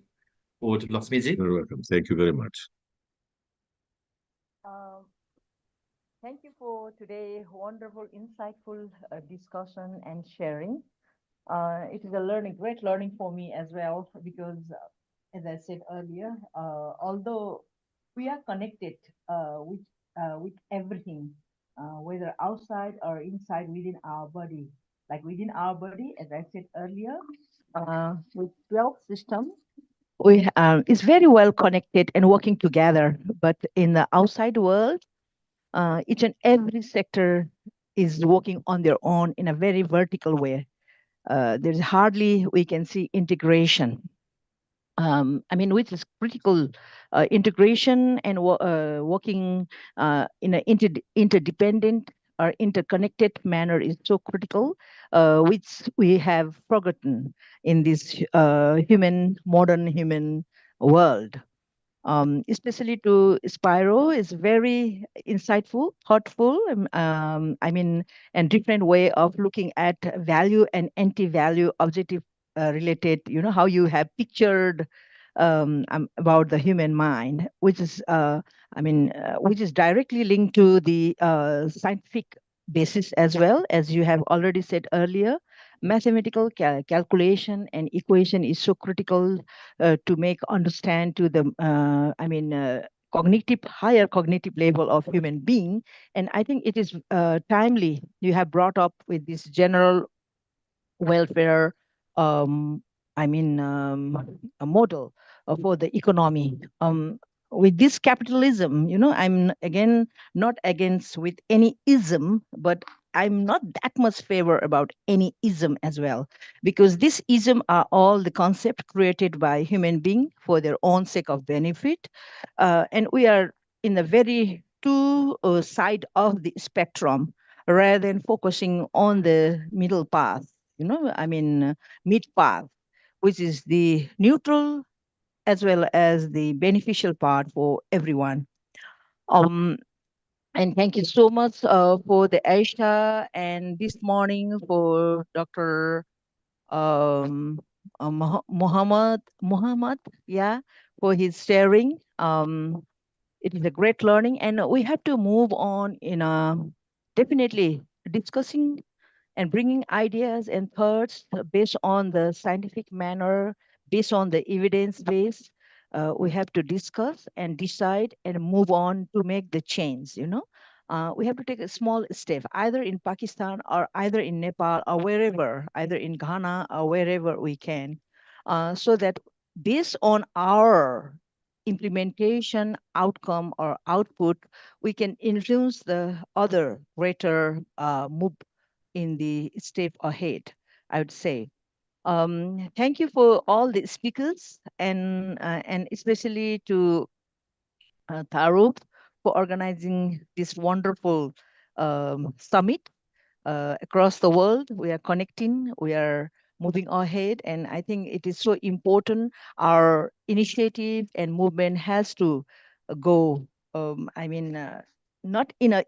over to Lakshmi-ji. You're welcome. Thank you very much. Thank you for today. Wonderful, insightful discussion and sharing. It is a great learning for me as well, because as I said earlier, although we are connected with everything, whether outside or inside within our body, like within our body, as I said earlier, with 12 systems, we is very well connected and working together. But in the outside world, each and every sector is working on their own in a very vertical way. There's hardly we can see integration. Which is critical. Integration and working in an interdependent or interconnected manner is so critical, which we have forgotten in this modern human world. Especially to Spyro is very insightful, thoughtful, and different way of looking at value and anti-value objective related, how you have pictured about the human mind, which is, which is directly linked to the scientific basis as well, as you have already said earlier. Mathematical calculation and equation is so critical to make understand to the higher cognitive level of human being. And I think it is timely you have brought up with this general welfare a model for the economy. With this capitalism, I'm again not against with any ism, but I'm not that much favor about any ism as well, because this ism are all the concept created by human being for their own sake of benefit, and we are in the very two side of the spectrum rather than focusing on the middle path, mid path, which is the neutral as well as the beneficial part for everyone. And thank you so much for the Aisha, and this morning for Dr. Muhammad, yeah, for his sharing. It is a great learning, and we have to move on in definitely discussing and bringing ideas and thoughts based on the scientific manner, based on the evidence base. We have to discuss and decide and move on to make the change. We have to take a small step, either in Pakistan or either in Nepal or wherever, either in Ghana or wherever we can, so that based on our implementation outcome or output, we can influence the other greater move in the step ahead, I would say. Thank you for all the speakers, and especially to Tarup for organizing this wonderful summit across the world. We are connecting, we are moving ahead, and I think it is so important. Our initiative and movement has to go, not in a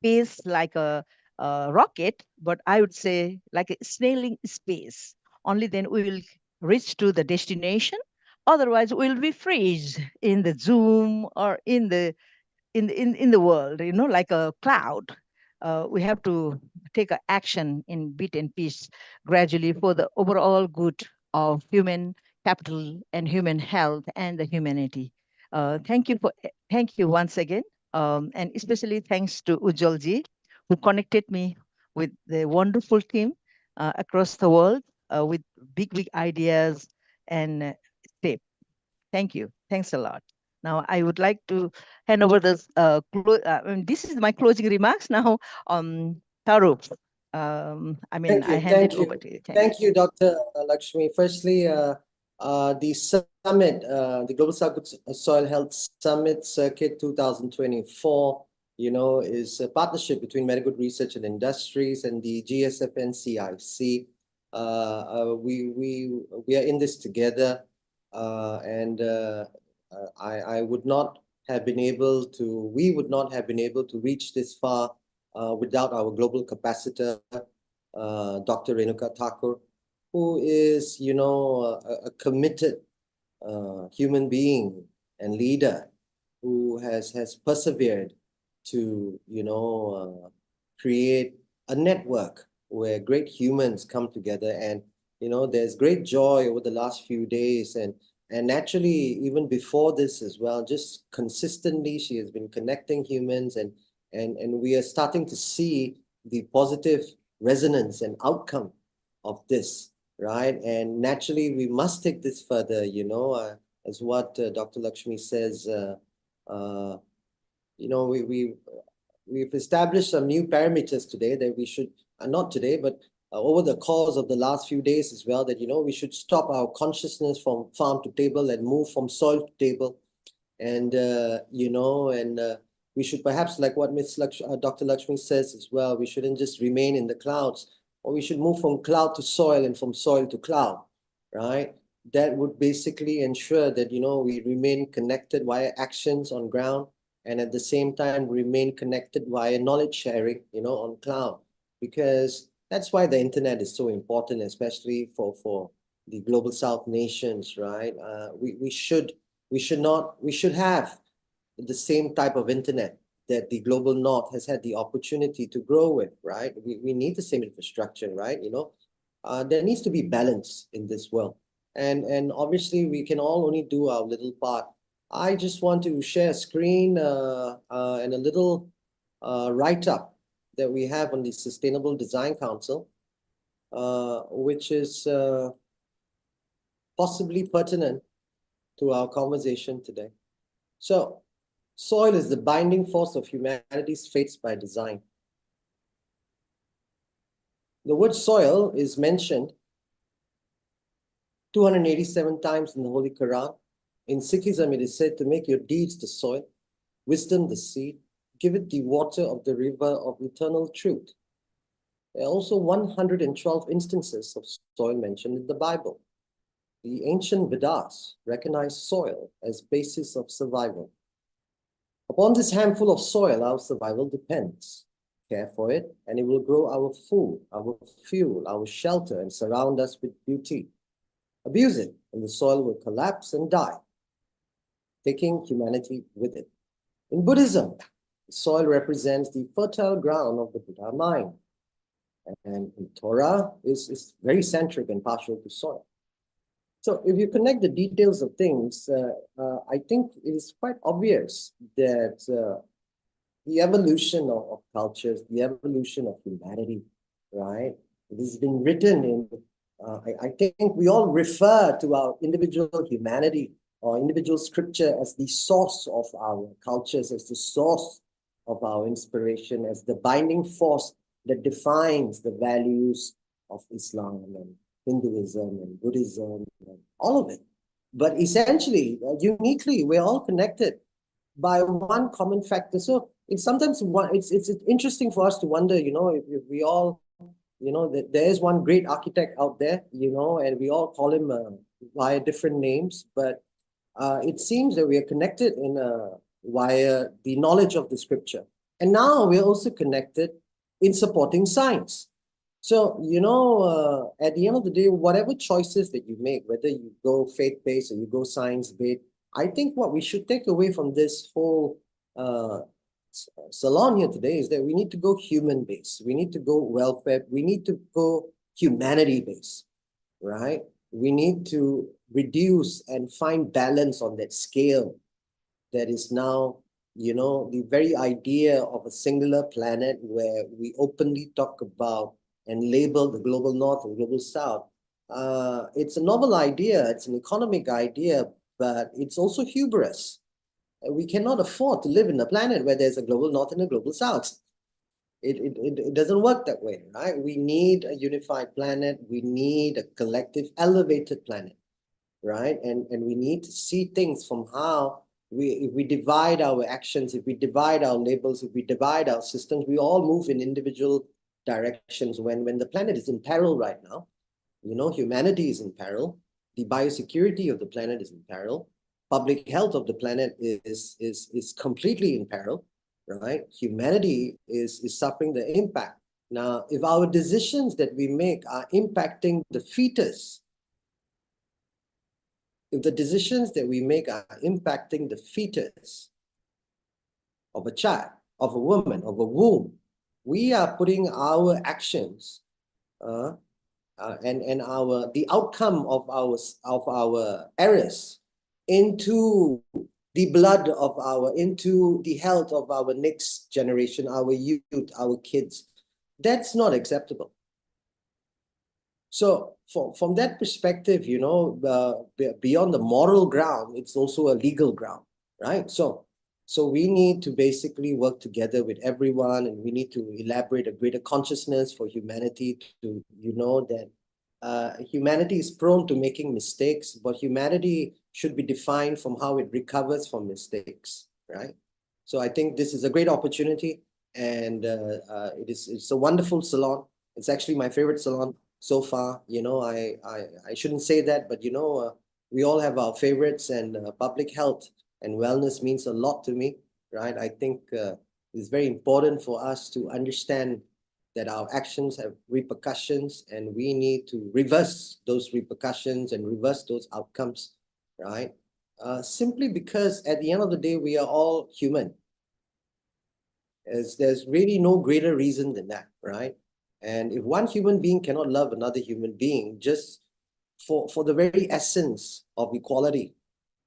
pace like a rocket, but I would say like a snailing space. Only then we will reach to the destination. Otherwise, we'll be freeze in the Zoom or in the world, like a cloud. We have to take a action in bit and piece gradually for the overall good of human capital and human health and the humanity. Thank you once again, and especially thanks to Ujjalji, who connected me with the wonderful team across the world with big ideas and step. Thank you. Thanks a lot. Now, I would like to hand over this. This is my closing remarks now. Tarup, Thank I you. hand it Thank you. over to you. Thank you, Dr. Lakshmi. Firstly, the summit, the Global South Soil Health Summit Circuit 2024, is a partnership between Medical Research and Industries and the GSFN CIC. We are in this together, and I would not have been able to, we would not have been able to reach this far without our global capacitor, Dr. Renuka Thakur, who is, a committed human being and leader who has persevered to, create a network where great humans come together. And, there's great joy over the last few days. And naturally, even before this as well, just consistently, she has been connecting humans, and we are starting to see the positive resonance and outcome of this, right? And naturally, we must take this further, as what Dr. Lakshmi says, we've established some new parameters today that we should, not today, but over the course of the last few days as well, that, we should stop our consciousness from farm to table and move from soil to table. And, we should perhaps, like what Dr. Lakshmi says as well, we shouldn't just remain in the clouds, or we should move from cloud to soil and from soil to cloud, right? That would basically ensure that, we remain connected via actions on ground, and at the same time remain connected via knowledge sharing, on cloud. Because that's why the internet is so important, especially for the Global South nations, right? We should have the same type of internet that the Global North has had the opportunity to grow with, right? We need the same infrastructure, right? There needs to be balance in this world. And obviously we can all only do our little part. I just want to share a screen and a little write-up that we have on the Sustainable Design Council, which is possibly pertinent to our conversation today. So, soil is the binding force of humanity's fates by design. The word soil is mentioned 287 times in the Holy Quran. In Sikhism, it is said to make your deeds the soil, wisdom the seed, give it the water of the river of eternal truth. There are also 112 instances of soil mentioned in the Bible. The ancient Vedas recognized soil as basis of survival. A Upon this handful of soil, our survival depends. Care for it, and it will grow our food, our fuel, our shelter, and surround us with beauty. Abuse it, and the soil will collapse and die, taking humanity with it. In Buddhism, the soil represents the fertile ground of the Buddha mind. And in Torah is very centric and partial to soil. So if you connect the details of things, I think it is quite obvious that the evolution of cultures, the evolution of humanity, right? It has been written in, I think we all refer to our individual humanity or individual scripture as the source of our cultures, as the source of our inspiration, as the binding force that defines the values of Islam and Hinduism and Buddhism and all of it. But essentially, uniquely, we're all connected by one common factor. So it's sometimes it's interesting for us to wonder, if we all, that there is one great architect out there, and we all call him via different names, but it seems that we are connected via the knowledge of the scripture. And now we're also connected in supporting science. So, at the end of the day, whatever choices that you make, whether you go faith-based or you go science-based, I think what we should take away from this whole salon here today is that we need to go human-based. We need to go welfare. We need to go humanity-based, right? We need to reduce and find balance on that scale that is now, the very idea of a singular planet where we openly talk about and label the global north and global south. It's a novel idea, it's an economic idea, but it's also hubris. We cannot afford to live in a planet where there's a global north and a global south. It doesn't work that way, right? We need a unified planet. We need a collective, elevated planet, right? And we need to see things from how if we divide our actions, if we divide our labels, if we divide our systems, we all move in individual directions. When the planet is in peril right now, humanity is in peril, the biosecurity of the planet is in peril, public health of the planet is completely in peril, right? Humanity is suffering the impact. Now, if our decisions that we make are impacting the fetus, if the decisions that we make are impacting the fetus of a child, of a woman, of a womb, we are putting our actions and the outcome of our errors into the blood into the health of our next generation, our youth, our kids. That's not acceptable. So from that perspective, beyond the moral ground, it's also a legal ground, right? So we need to basically work together with everyone, and we need to elaborate a greater consciousness for humanity to, that humanity is prone to making mistakes, but humanity should be defined from how it recovers from mistakes, right? So I think this is a great opportunity, and it's a wonderful salon. It's actually my favorite salon so far. I shouldn't say that, but we all have our favorites, and public health and wellness means a lot to me, right? I think it's very important for us to understand that our actions have repercussions, and we need to reverse those repercussions and reverse those outcomes, right? Simply because at the end of the day, we are all human. There's really no greater reason than that, right? And if one human being cannot love another human being just for the very essence of equality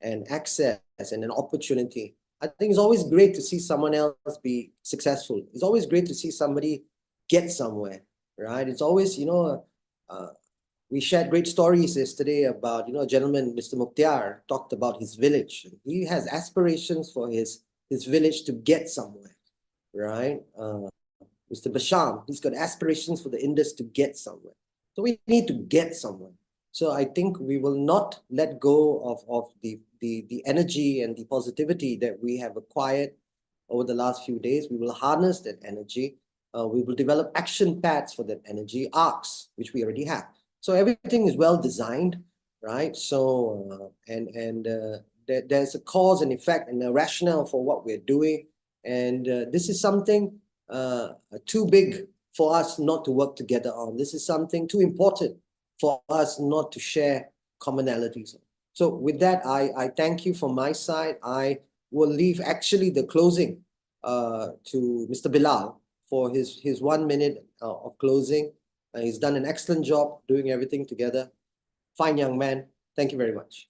and access and an opportunity, I think it's always great to see someone else be successful. It's always great to see somebody get somewhere, right? It's always, we shared great stories yesterday about, a gentleman, Mr. Mukhtar, talked about his village. He has aspirations for his village to get somewhere, right? Mr. Basham, he's got aspirations for the Indus to get somewhere. So we need to get somewhere. So I think we will not let go of the energy and the positivity that we have acquired over the last few days. We will harness that energy. We will develop action paths for that energy, arcs, which we already have. So everything is well designed, right? So, there's a cause and effect and a rationale for what we're doing. And this is something too big for us not to work together on. This is something too important for us not to share commonalities. So with that, I thank you from my side. I will leave actually the closing to Mr. Bilal for his 1 minute of closing. He's done an excellent job doing everything together. Fine young man. Thank you very much.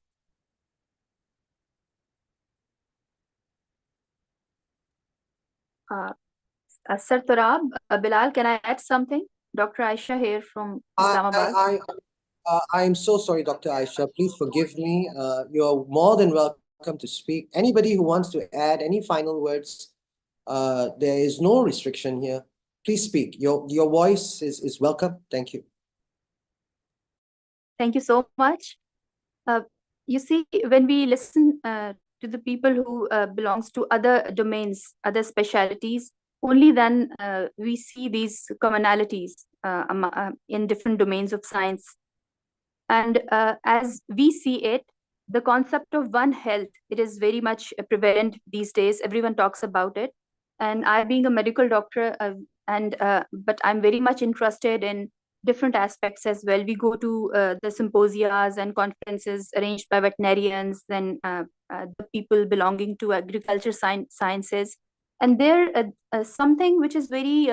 Sir Turab, Bilal, can I add something? Dr. Aisha here from Islamabad. I'm so sorry, Dr. Aisha. Please forgive me. You're more than welcome to speak. Anybody who wants to add any final words, there is no restriction here. Please speak. Your voice is welcome. Thank you. Thank you so much. You see, when we listen to the people who belongs to other domains, other specialities, only then we see these commonalities in different domains of science. And as we see it, the concept of one health, it is very much prevalent these days. Everyone talks about it. And I, being a medical doctor, but I'm very much interested in different aspects as well. We go to the symposias and conferences arranged by veterinarians, then the people belonging to agriculture sciences. And there, something which is very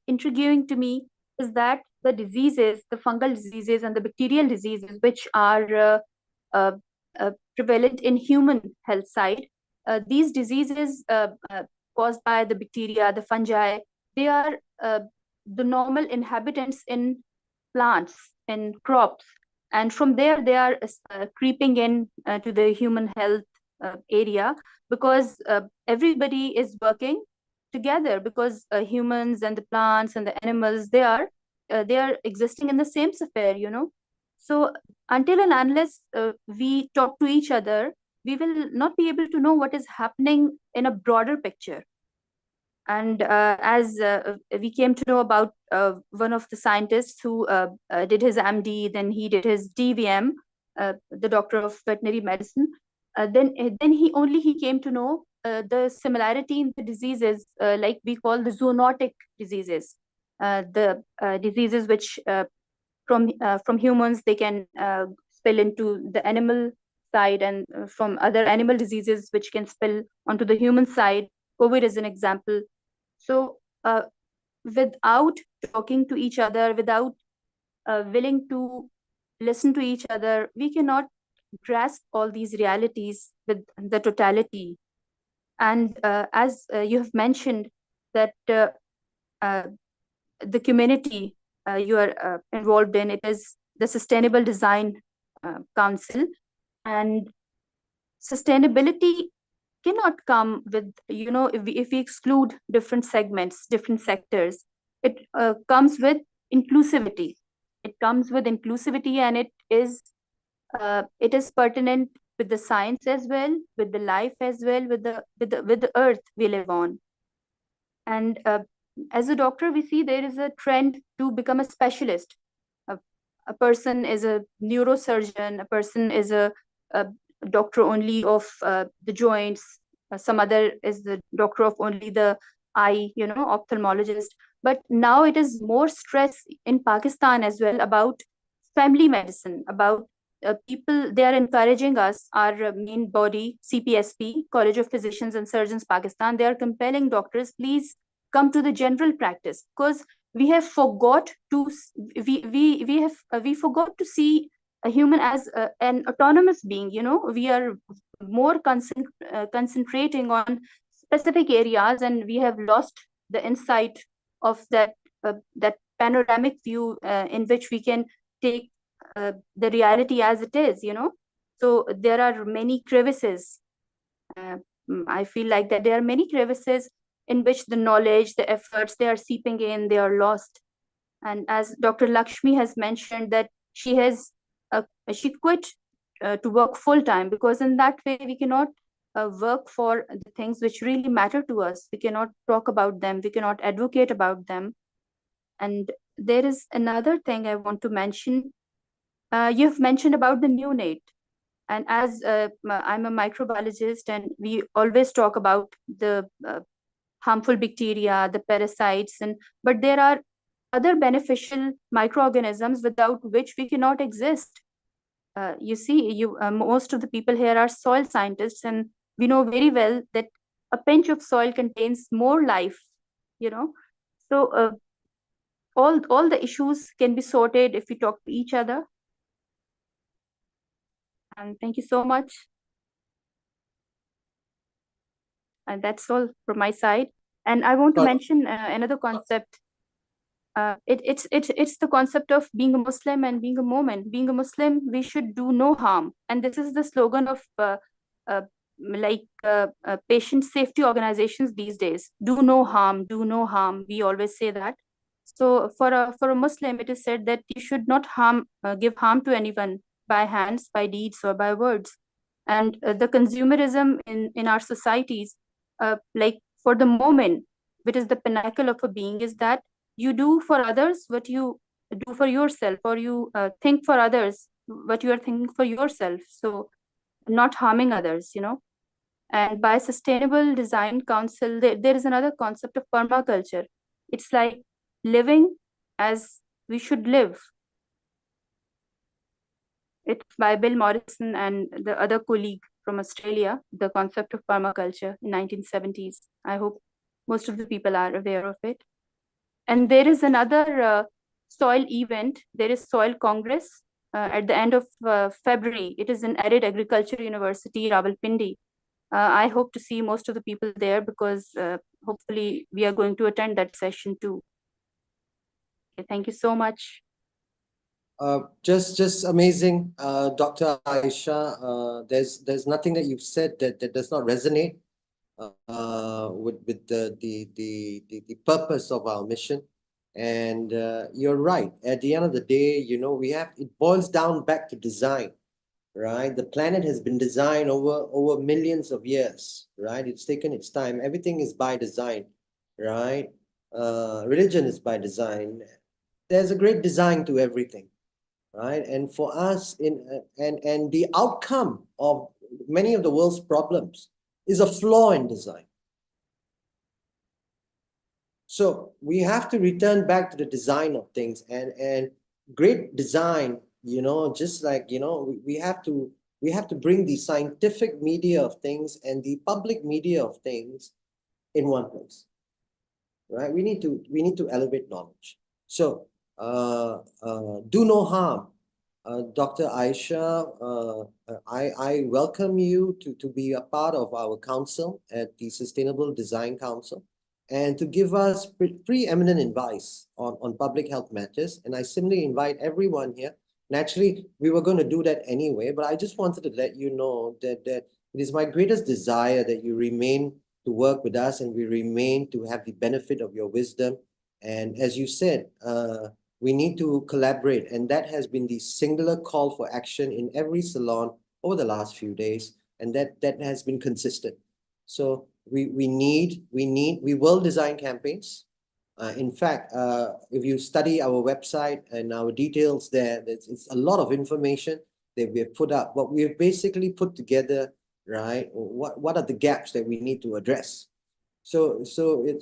intriguing to me is that the diseases, the fungal diseases and the bacterial diseases, which are prevalent in human health side, these diseases caused by the bacteria, the fungi, they are the normal inhabitants in plants and crops. And from there, they are creeping in to the human health area, because everybody is working together, because humans and the plants and the animals, they are existing in the same sphere, you know. So until and unless we talk to each other, we will not be able to know what is happening in a broader picture. And as we came to know about one of the scientists who did his MD, then he did his DVM, the doctor of veterinary medicine, then he came to know the similarity in the diseases, like we call the zoonotic diseases, the diseases which from humans they can spill into the animal side, and from other animal diseases which can spill onto the human side. COVID is an example. So without talking to each other, without willing to listen to each other, we cannot grasp all these realities with the totality. And as you have mentioned that the community you are involved in, it is the Sustainable Design Council, and sustainability cannot come with, you know, if we exclude different segments, different sectors, it comes with inclusivity. It comes with inclusivity, and it is pertinent with the science as well, with the life as well, with the earth we live on. And as a doctor, we see there is a trend to become a specialist. A person is a neurosurgeon, a person is a doctor only of the joints, some other is the doctor of only the eye, you know, ophthalmologist. But now it is more stress in Pakistan as well about family medicine, about people. They are encouraging us, our main body, CPSP, College of Physicians and Surgeons Pakistan, they are compelling doctors, please come to the general practice, because we have forgot to we forgot to see a human as an autonomous being. You know, we are more concentrating on specific areas, and we have lost the insight of that panoramic view in which we can take the reality as it is, you know. So there are many crevices. I feel like that there are many crevices in which the knowledge, the efforts, they are seeping in, they are lost. And as Dr. Lakshmi has mentioned, that she quit to work full time, because in that way we cannot work for the things which really matter to us. We cannot talk about them, we cannot advocate about them. And there is another thing I want to mention. You've mentioned about the neonate, And as I'm a microbiologist, and we always talk about the harmful bacteria, the parasites, but there are other beneficial microorganisms without which we cannot exist. You see, most of the people here are soil scientists, and we know very well that a pinch of soil contains more life, you know. So all the issues can be sorted if we talk to each other. And thank you so much. And that's all from my side. And I want to mention another concept. It's the concept of being a Muslim and being a Mormon. Being a Muslim, we should do no harm, and this is the slogan of patient safety organizations these days. Do no harm, do no harm. We always say that. So for a Muslim, it is said that you should not give harm to anyone by hands, by deeds, or by words. And the consumerism in our societies, like for the moment, which is the pinnacle of a being, is that you do for others what you do for yourself, or you think for others what you are thinking for yourself. So not harming others, you know. And by Sustainable Design Council, there is another concept of permaculture. It's like living as we should live. It's by Bill Morrison and the other colleague from Australia, the concept of permaculture in 1970s. I hope most of the people are aware of it. And there is another soil event. There is Soil Congress at the end of February. It is in Arid Agriculture University, Rawalpindi. I hope to see most of the people there, because hopefully we are going to attend that session too. Okay, thank you so much. Just amazing, Dr. Aisha. There's nothing that you've said that does not resonate with the purpose of our mission. And you're right. At the end of the day, you know, it boils down back to design, right? The planet has been designed over millions of years, right? It's taken its time. Everything is by design, right? Religion is by design. There's a great design to everything, right? And for us, and the outcome of many of the world's problems is a flaw in design. So we have to return back to the design of things, and great design, you know, just like, you know, we have to bring the scientific media of things and the public media of things in one place, right? We need to elevate knowledge. So do no harm. Dr. Aisha, I welcome you to be a part of our council at the Sustainable Design Council, and to give us preeminent advice on public health matters. And I simply invite everyone here. Naturally, we were going to do that anyway, but I just wanted to let you know that it is my greatest desire that you remain to work with us, and we remain to have the benefit of your wisdom. And as you said, we need to collaborate, and that has been the singular call for action in every salon over the last few days, and that has been consistent. So we will design campaigns. In fact, if you study our website and our details there, it's a lot of information that we have put up. But we have basically put together, right, what are the gaps that we need to address. So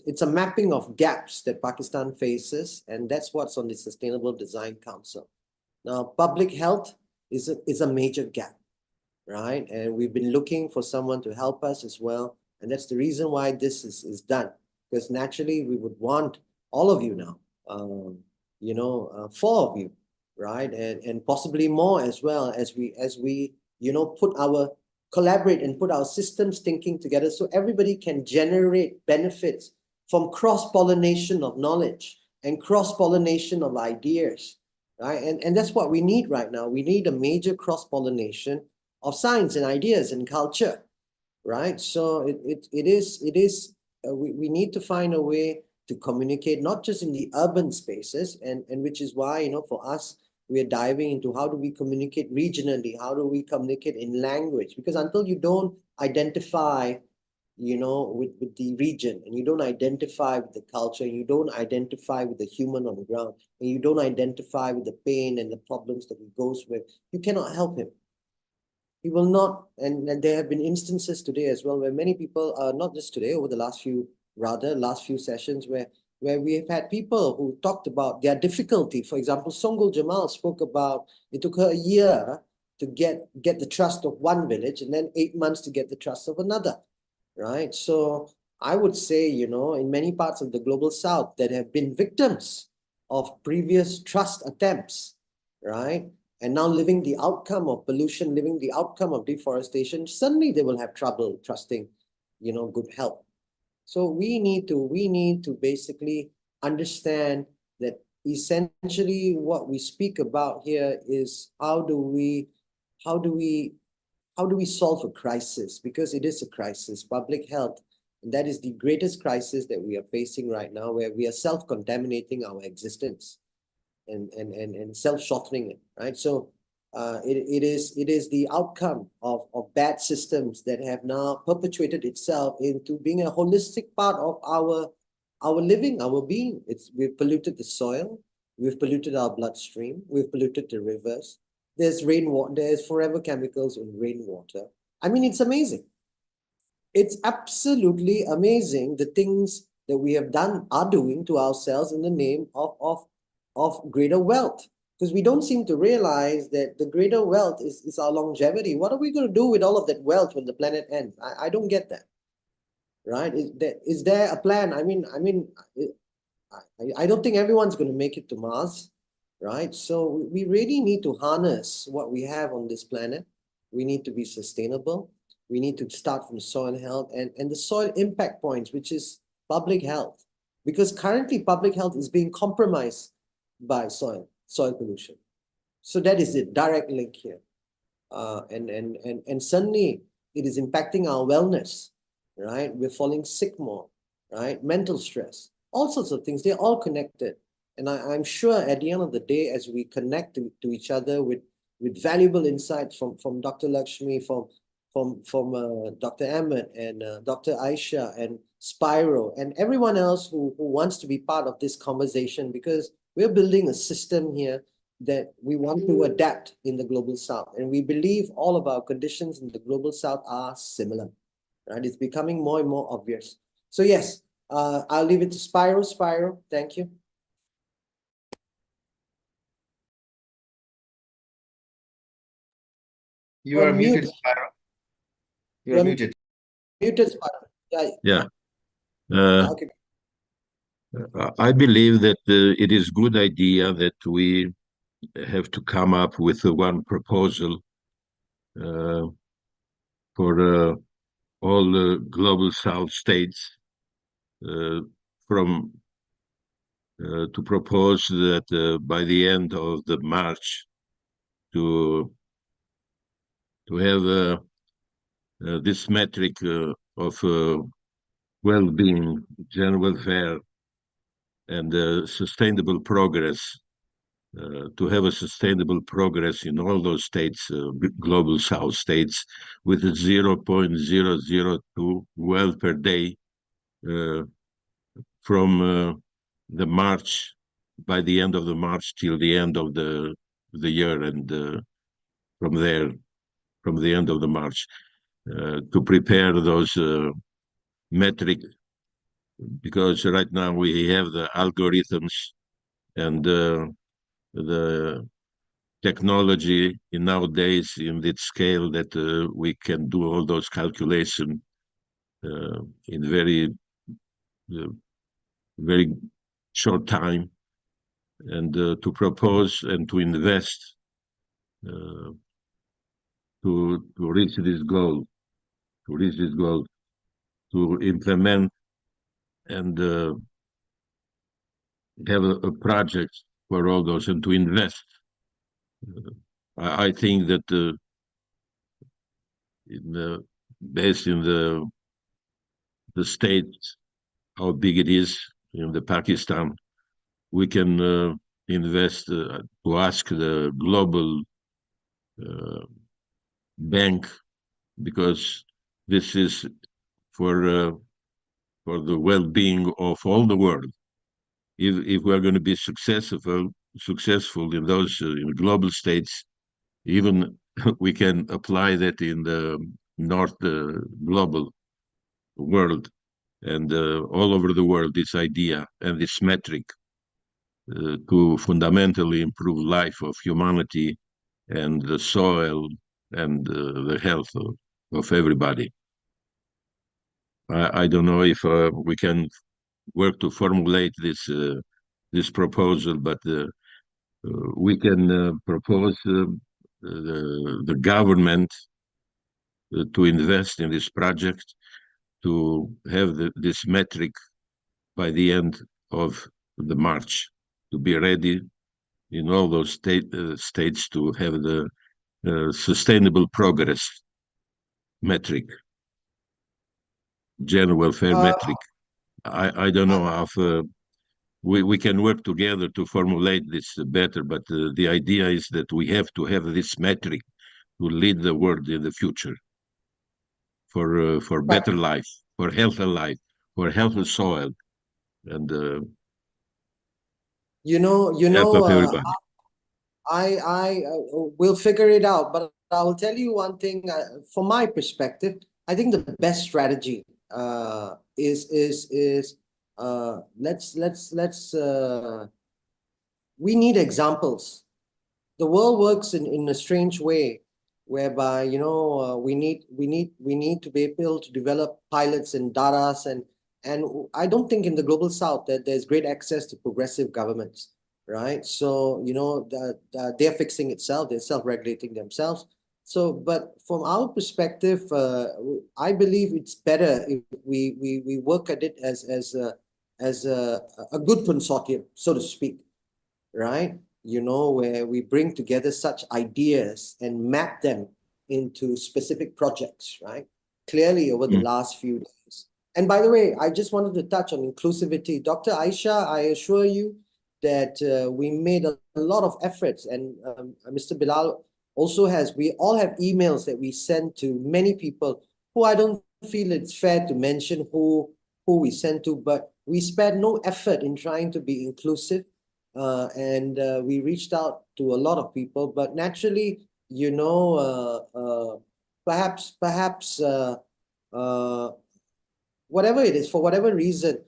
it's a mapping of gaps that Pakistan faces, and that's what's on the Sustainable Design Council. Now, public health is a major gap, right? And we've been looking for someone to help us as well. And that's the reason why this is done, because naturally we would want all of you now, you know, 4 of you, right? And possibly more as well, as we you know, collaborate and put our systems thinking together, so everybody can generate benefits from cross-pollination of knowledge and cross-pollination of ideas, right? And that's what we need right now. We need a major cross-pollination of science and ideas and culture, right? So we need to find a way to communicate, not just in the urban spaces, and which is why, you know, for us, we are diving into how do we communicate regionally, how do we communicate in language, because until you don't identify, you know, with the region, and you don't identify with the culture, and you don't identify with the human on the ground, and you don't identify with the pain and the problems that he goes with, you cannot help him. he will not, and there have been instances today as well where many people, not just today, over the last few sessions where we have had people who talked about their difficulty. For example, Songul Jamal spoke about it took her a year to get the trust of one village and then 8 months to get the trust of another, right? So I would say, you know, in many parts of the global south that have been victims of previous trust attempts, right? And now living the outcome of pollution, living the outcome of deforestation, suddenly they will have trouble trusting, you know, good health. So we need to basically understand that essentially what we speak about here is how do we solve a crisis, because it is a crisis, public health. And that is the greatest crisis that we are facing right now, where we are self-contaminating our existence and self-shortening it, right? So it is the outcome of bad systems that have now perpetuated itself into being a holistic part of our living, our being. We've polluted the soil, we've polluted our bloodstream, we've polluted the rivers. There's rainwater, there's forever chemicals in rainwater. I mean, it's amazing. It's absolutely amazing the things that we have done, are doing to ourselves in the name of greater wealth. Because we don't seem to realize that the greater wealth is our longevity. What are we going to do with all of that wealth when the planet ends? I don't get that. Right? Is there a plan? I don't think everyone's going to make it to Mars, right? So we really need to harness what we have on this planet. We need to be sustainable. We need to start from soil health and the soil impact points, which is public health. Because currently public health is being compromised by soil pollution. So that is a direct link here. And suddenly it is impacting our wellness, right? We're falling sick more, right? Mental stress, all sorts of things, they're all connected. And I'm sure at the end of the day, as we connect to each other with valuable insights from Dr. Lakshmi, from Dr. Ahmed and Dr. Aisha and Spyro and everyone else who wants to be part of this conversation, because we're building a system here that we want to adapt in the global south. And we believe all of our conditions in the global south are similar, right? It's becoming more and more obvious. So yes, I'll leave it to Spyro. Spyro, thank you. You are muted, Spyro. You are muted. Muted, Spyro. Yeah. Okay. I believe that it is a good idea that we have to come up with one proposal for all the global south states to propose that by the end of the March to have this metric of well-being, general welfare, and sustainable progress, to have a sustainable progress in all those states, global south states, with 0.002 well per day from the March, by the end of the March till the end of the year, and from the end of the March, to prepare those metric, because right now we have the algorithms and the technology in nowadays in that scale that we can do all those calculations in very short time, and to propose and to invest to reach this goal, to implement and have a project for all those and to invest. I think that based in the state, how big it is in the Pakistan, we can invest to ask the global bank, because this is for the well-being of all the world. If we're going to be successful in those in global states, even we can apply that in the North global world and all over the world, this idea and this metric to fundamentally improve life of humanity and the soil and the health of everybody. I don't know if we can work to formulate this proposal, but we can propose the government to invest in this project, to have this metric by the end of the March, to be ready in all those states to have the sustainable progress metric, general welfare metric. I don't know how we can work together to formulate this better, but the idea is that we have to have this metric to lead the world in the future for better life, for healthy life, for healthy soil, and health of everybody. I will figure it out, but I'll tell you one thing. From my perspective, I think the best strategy is we need examples. The world works in a strange way, whereby we need to be able to develop pilots and datas, and I don't think in the global south that there's great access to progressive governments, right? So they're fixing itself, they're self-regulating themselves. So, but from our perspective, I believe it's better if we work at it as a good consortium, so to speak, right? Where we bring together such ideas and map them into specific projects, right? Clearly over the last few days. And by the way, I just wanted to touch on inclusivity. Dr. Aisha, I assure you that we made a lot of efforts, and Mr. Bilal also has. We all have emails that we send to many people who I don't feel it's fair to mention who we send to, but we spared no effort in trying to be inclusive. And we reached out to a lot of people, but naturally, perhaps whatever it is, for whatever reason,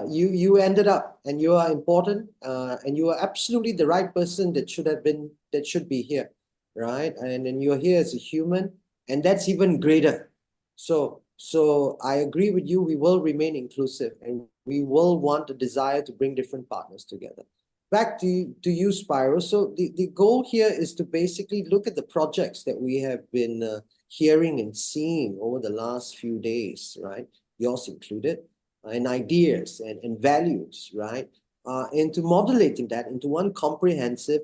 you ended up, and you are important, and you are absolutely the right person that should be here, right? And you're here as a human, and that's even greater. So I agree with you. We will remain inclusive, and we will want a desire to bring different partners together. Back to you, Spyro. So the goal here is to basically look at the projects that we have been hearing and seeing over the last few days, right? Yours included, and ideas and values, right? Into modulating that into one comprehensive,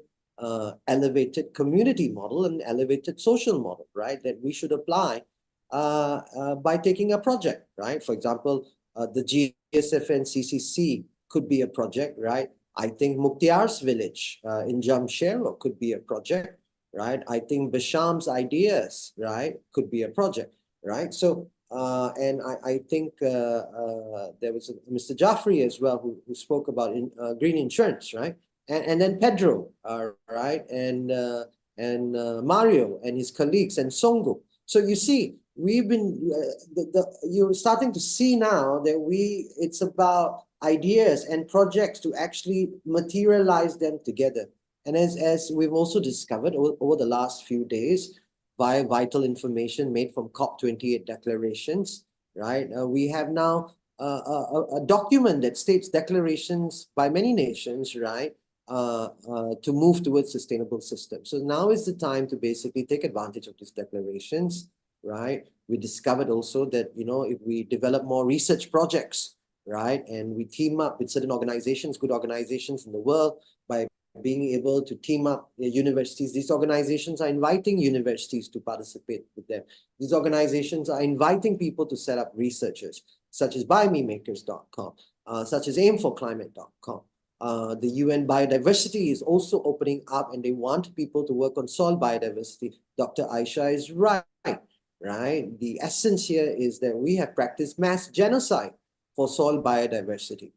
elevated community model and elevated social model, right? That we should apply by taking a project, right? For example, the GSFN CCC could be a project, right? I think Mukhtiar's village in Jamshedpur could be a project, right? I think Basham's ideas, right, could be a project, right? So, and I think there was Mr. Jaffrey as well who spoke about green insurance, right? And then Pedro, right? And Mario and his colleagues and Songo. So you see, we've been, you're starting to see now that it's about ideas and projects to actually materialize them together. And as we've also discovered over the last few days, via vital information made from COP28 declarations, right? We have now a document that states declarations by many nations, right? To move towards sustainable systems. So now is the time to basically take advantage of these declarations, right? We discovered also that, if we develop more research projects, right, and we team up with certain organizations, good organizations in the world, by being able to team up universities. These organizations are inviting universities to participate with them. These organizations are inviting people to set up researchers, such as buymemakers.com, such as aimforclimate.com. The UN biodiversity is also opening up, and they want people to work on soil biodiversity. Dr. Aisha is right? The essence here is that we have practiced mass genocide for soil biodiversity.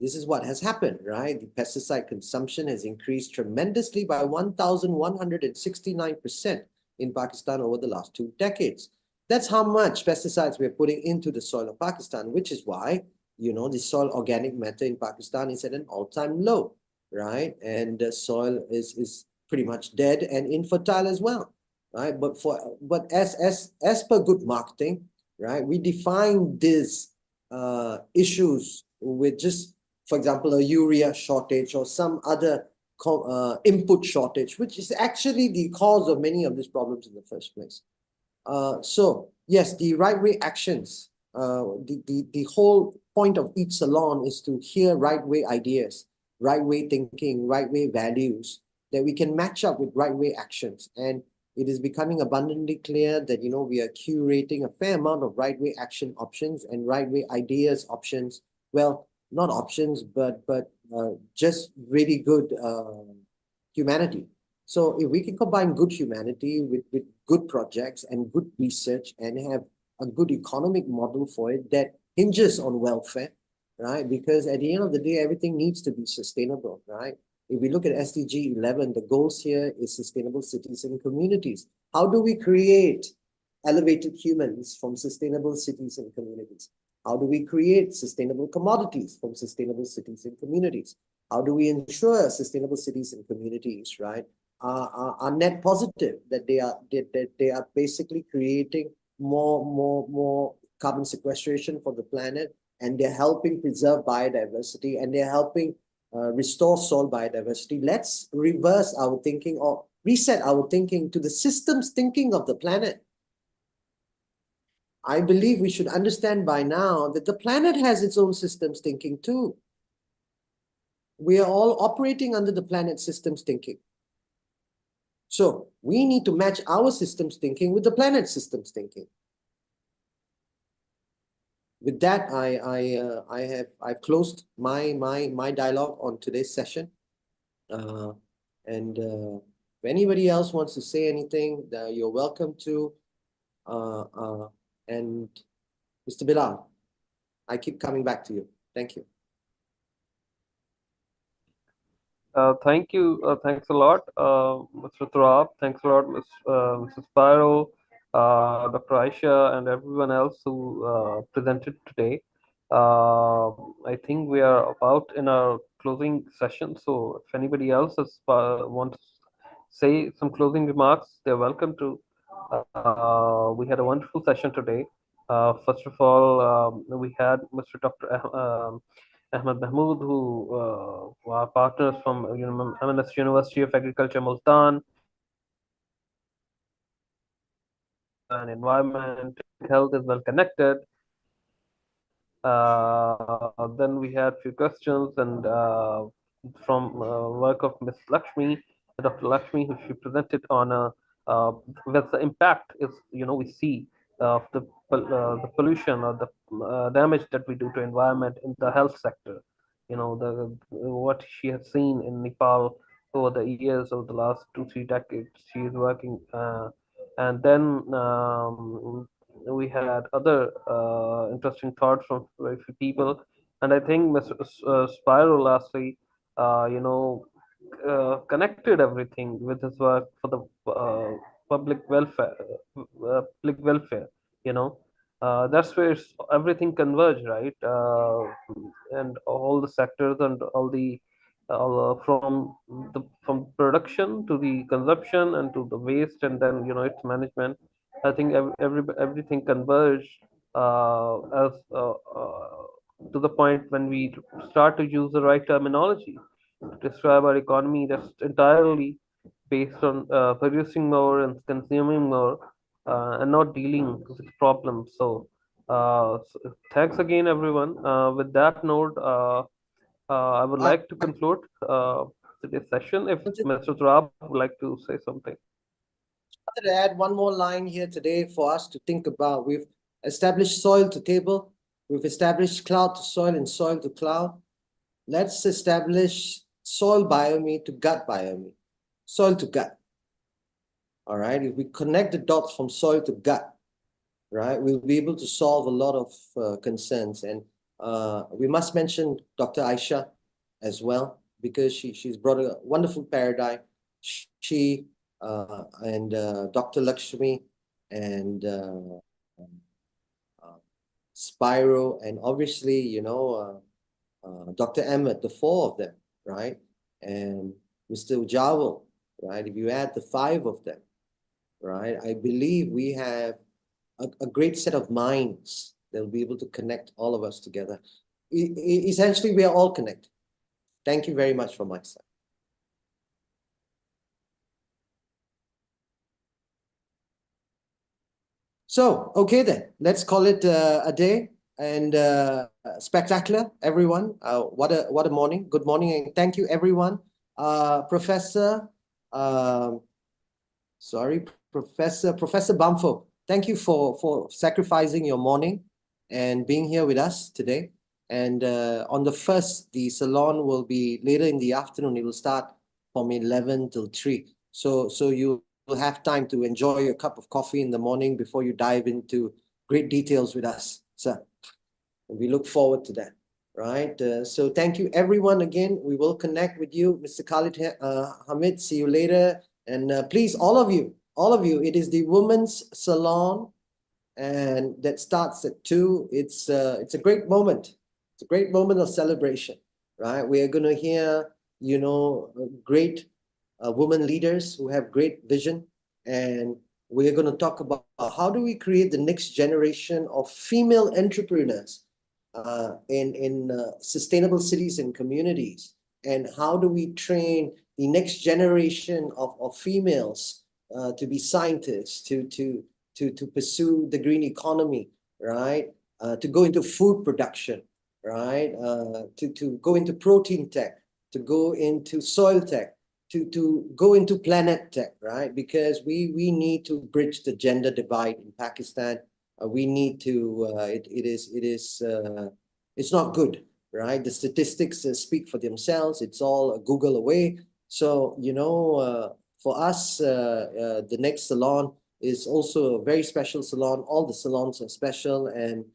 This is what has happened, right? The pesticide consumption has increased tremendously by 1,169% in Pakistan over the last 2 decades. That's how much pesticides we're putting into the soil of Pakistan, which is why, you know, the soil organic matter in Pakistan is at an all-time low, right? And the soil is pretty much dead and infertile as well, right? But as per good marketing, right, we define these issues with just, for example, a urea shortage or some other input shortage, which is actually the cause of many of these problems in the first place. So yes, the right way actions, the whole point of each salon is to hear right way ideas, right way thinking, right way values that we can match up with right way actions. And it is becoming abundantly clear that, you know, we are curating a fair amount of right way action options and right way ideas options. Well, not options, but just really good humanity. So if we can combine good humanity with good projects and good research and have a good economic model for it that hinges on welfare, right? Because at the end of the day, everything needs to be sustainable, right? If we look at SDG 11, the goals here is sustainable cities and communities. How do we create elevated humans from sustainable cities and communities? How do we create sustainable commodities from sustainable cities and communities? How do we ensure sustainable cities and communities, right, are net positive, that they are basically creating more carbon sequestration for the planet, and they're helping preserve biodiversity, and they're helping restore soil biodiversity? Let's reverse our thinking or reset our thinking to the systems thinking of the planet. I believe we should understand by now that the planet has its own systems thinking too. We are all operating under the planet systems thinking. So we need to match our systems thinking with the planet systems thinking. With that, I've closed my dialogue on today's session. If anybody else wants to say anything, you're welcome to. And Mr. Bilal, I keep coming back to you. Thank you. Thank you. Thanks a lot, Mr. Thorab. Thanks a lot, Mrs. Spiro, Dr. Aisha, and everyone else who presented today. I think we are about in our closing session. So if anybody else wants to say some closing remarks, they're welcome to. We had a wonderful session today. First of all, we had Mr. Dr. Ahmed Mahmood, who are partners from MNS University of Agriculture, Multan, and environment, health is well connected. Then we had few questions and from work of Ms. Lakshmi, Dr. Lakshmi, who she presented on what the impact is, we see of the pollution or the damage that we do to environment in the health sector. What she has seen in Nepal over the years, over the last 2-3 decades. She is working, and then we had other interesting thoughts from very few people, and I think Mr. Spiro lastly, connected everything with his work for the public welfare. That's where everything converge, right? And all the sectors and all the from production to the consumption and to the waste, and then its management. I think everything converge as to the point when we start to use the right terminology to describe our economy that's entirely based on producing more and consuming more, and not dealing with problems. So thanks again, everyone. With that note, I would like to conclude today's session. If Mr. Turab would like to say something. I wanted to add one more line here today for us to think about. We've established soil to table. We've established cloud to soil and soil to cloud. Let's establish soil biome to gut biome, soil to gut. All right, if we connect the dots from soil to gut, right, we'll be able to solve a lot of concerns. And we must mention Dr. Aisha as well, because she's brought a wonderful paradigm. She and Dr. Lakshmi and Spyro, and obviously, you know, Dr. Emmett, the 4 of them, right? And Mr. Ujawal, right? If you add the 5 of them, right? I believe we have a great set of minds that will be able to connect all of us together. Essentially, we are all connected. Thank you very much from my side. So, okay then, let's call it a day, and spectacular, everyone. What a morning. Good morning, and thank you, everyone. Professor Bamfo, thank you for sacrificing your morning and being here with us today. And on the 1st, the salon will be later in the afternoon. It will start from 11 till 3. So you will have time to enjoy a cup of coffee in the morning before you dive into great details with us, sir. And we look forward to that, right? So thank you, everyone. Again, we will connect with you, Mr. Khalid Hamid. See you later. And please, all of you, it is the Women's Salon, and that starts at 2. It's a great moment. It's a great moment of celebration, right? We are going to hear, you know, great women leaders who have great vision, and we're going to talk about how do we create the next generation of female entrepreneurs in sustainable cities and communities, and how do we train the next generation of females to be scientists, to pursue the green economy, right? To go into food production, right? To go into protein tech, to go into soil tech, to go into planet tech, right? Because we need to bridge the gender divide in Pakistan. We need to, it's not good, right? The statistics speak for themselves. It's all Google away. So, you know, for us, the next salon is also a very special salon. All the salons are special and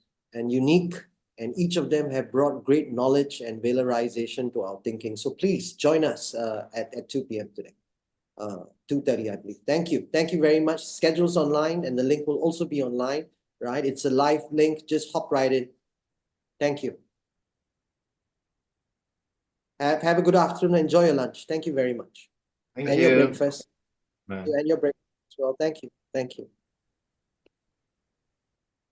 unique, and each of them have brought great knowledge and valorization to our thinking. So please join us at 2 p.m. today, 2:30, I believe. Thank you. Thank you very much. Schedule's online, and the link will also be online, right? It's a live link. Just hop right in. Thank you. Have a good afternoon. Enjoy your lunch. Thank you very much. Thank and you. your breakfast. Bye. And your breakfast as well. Thank you. Thank you.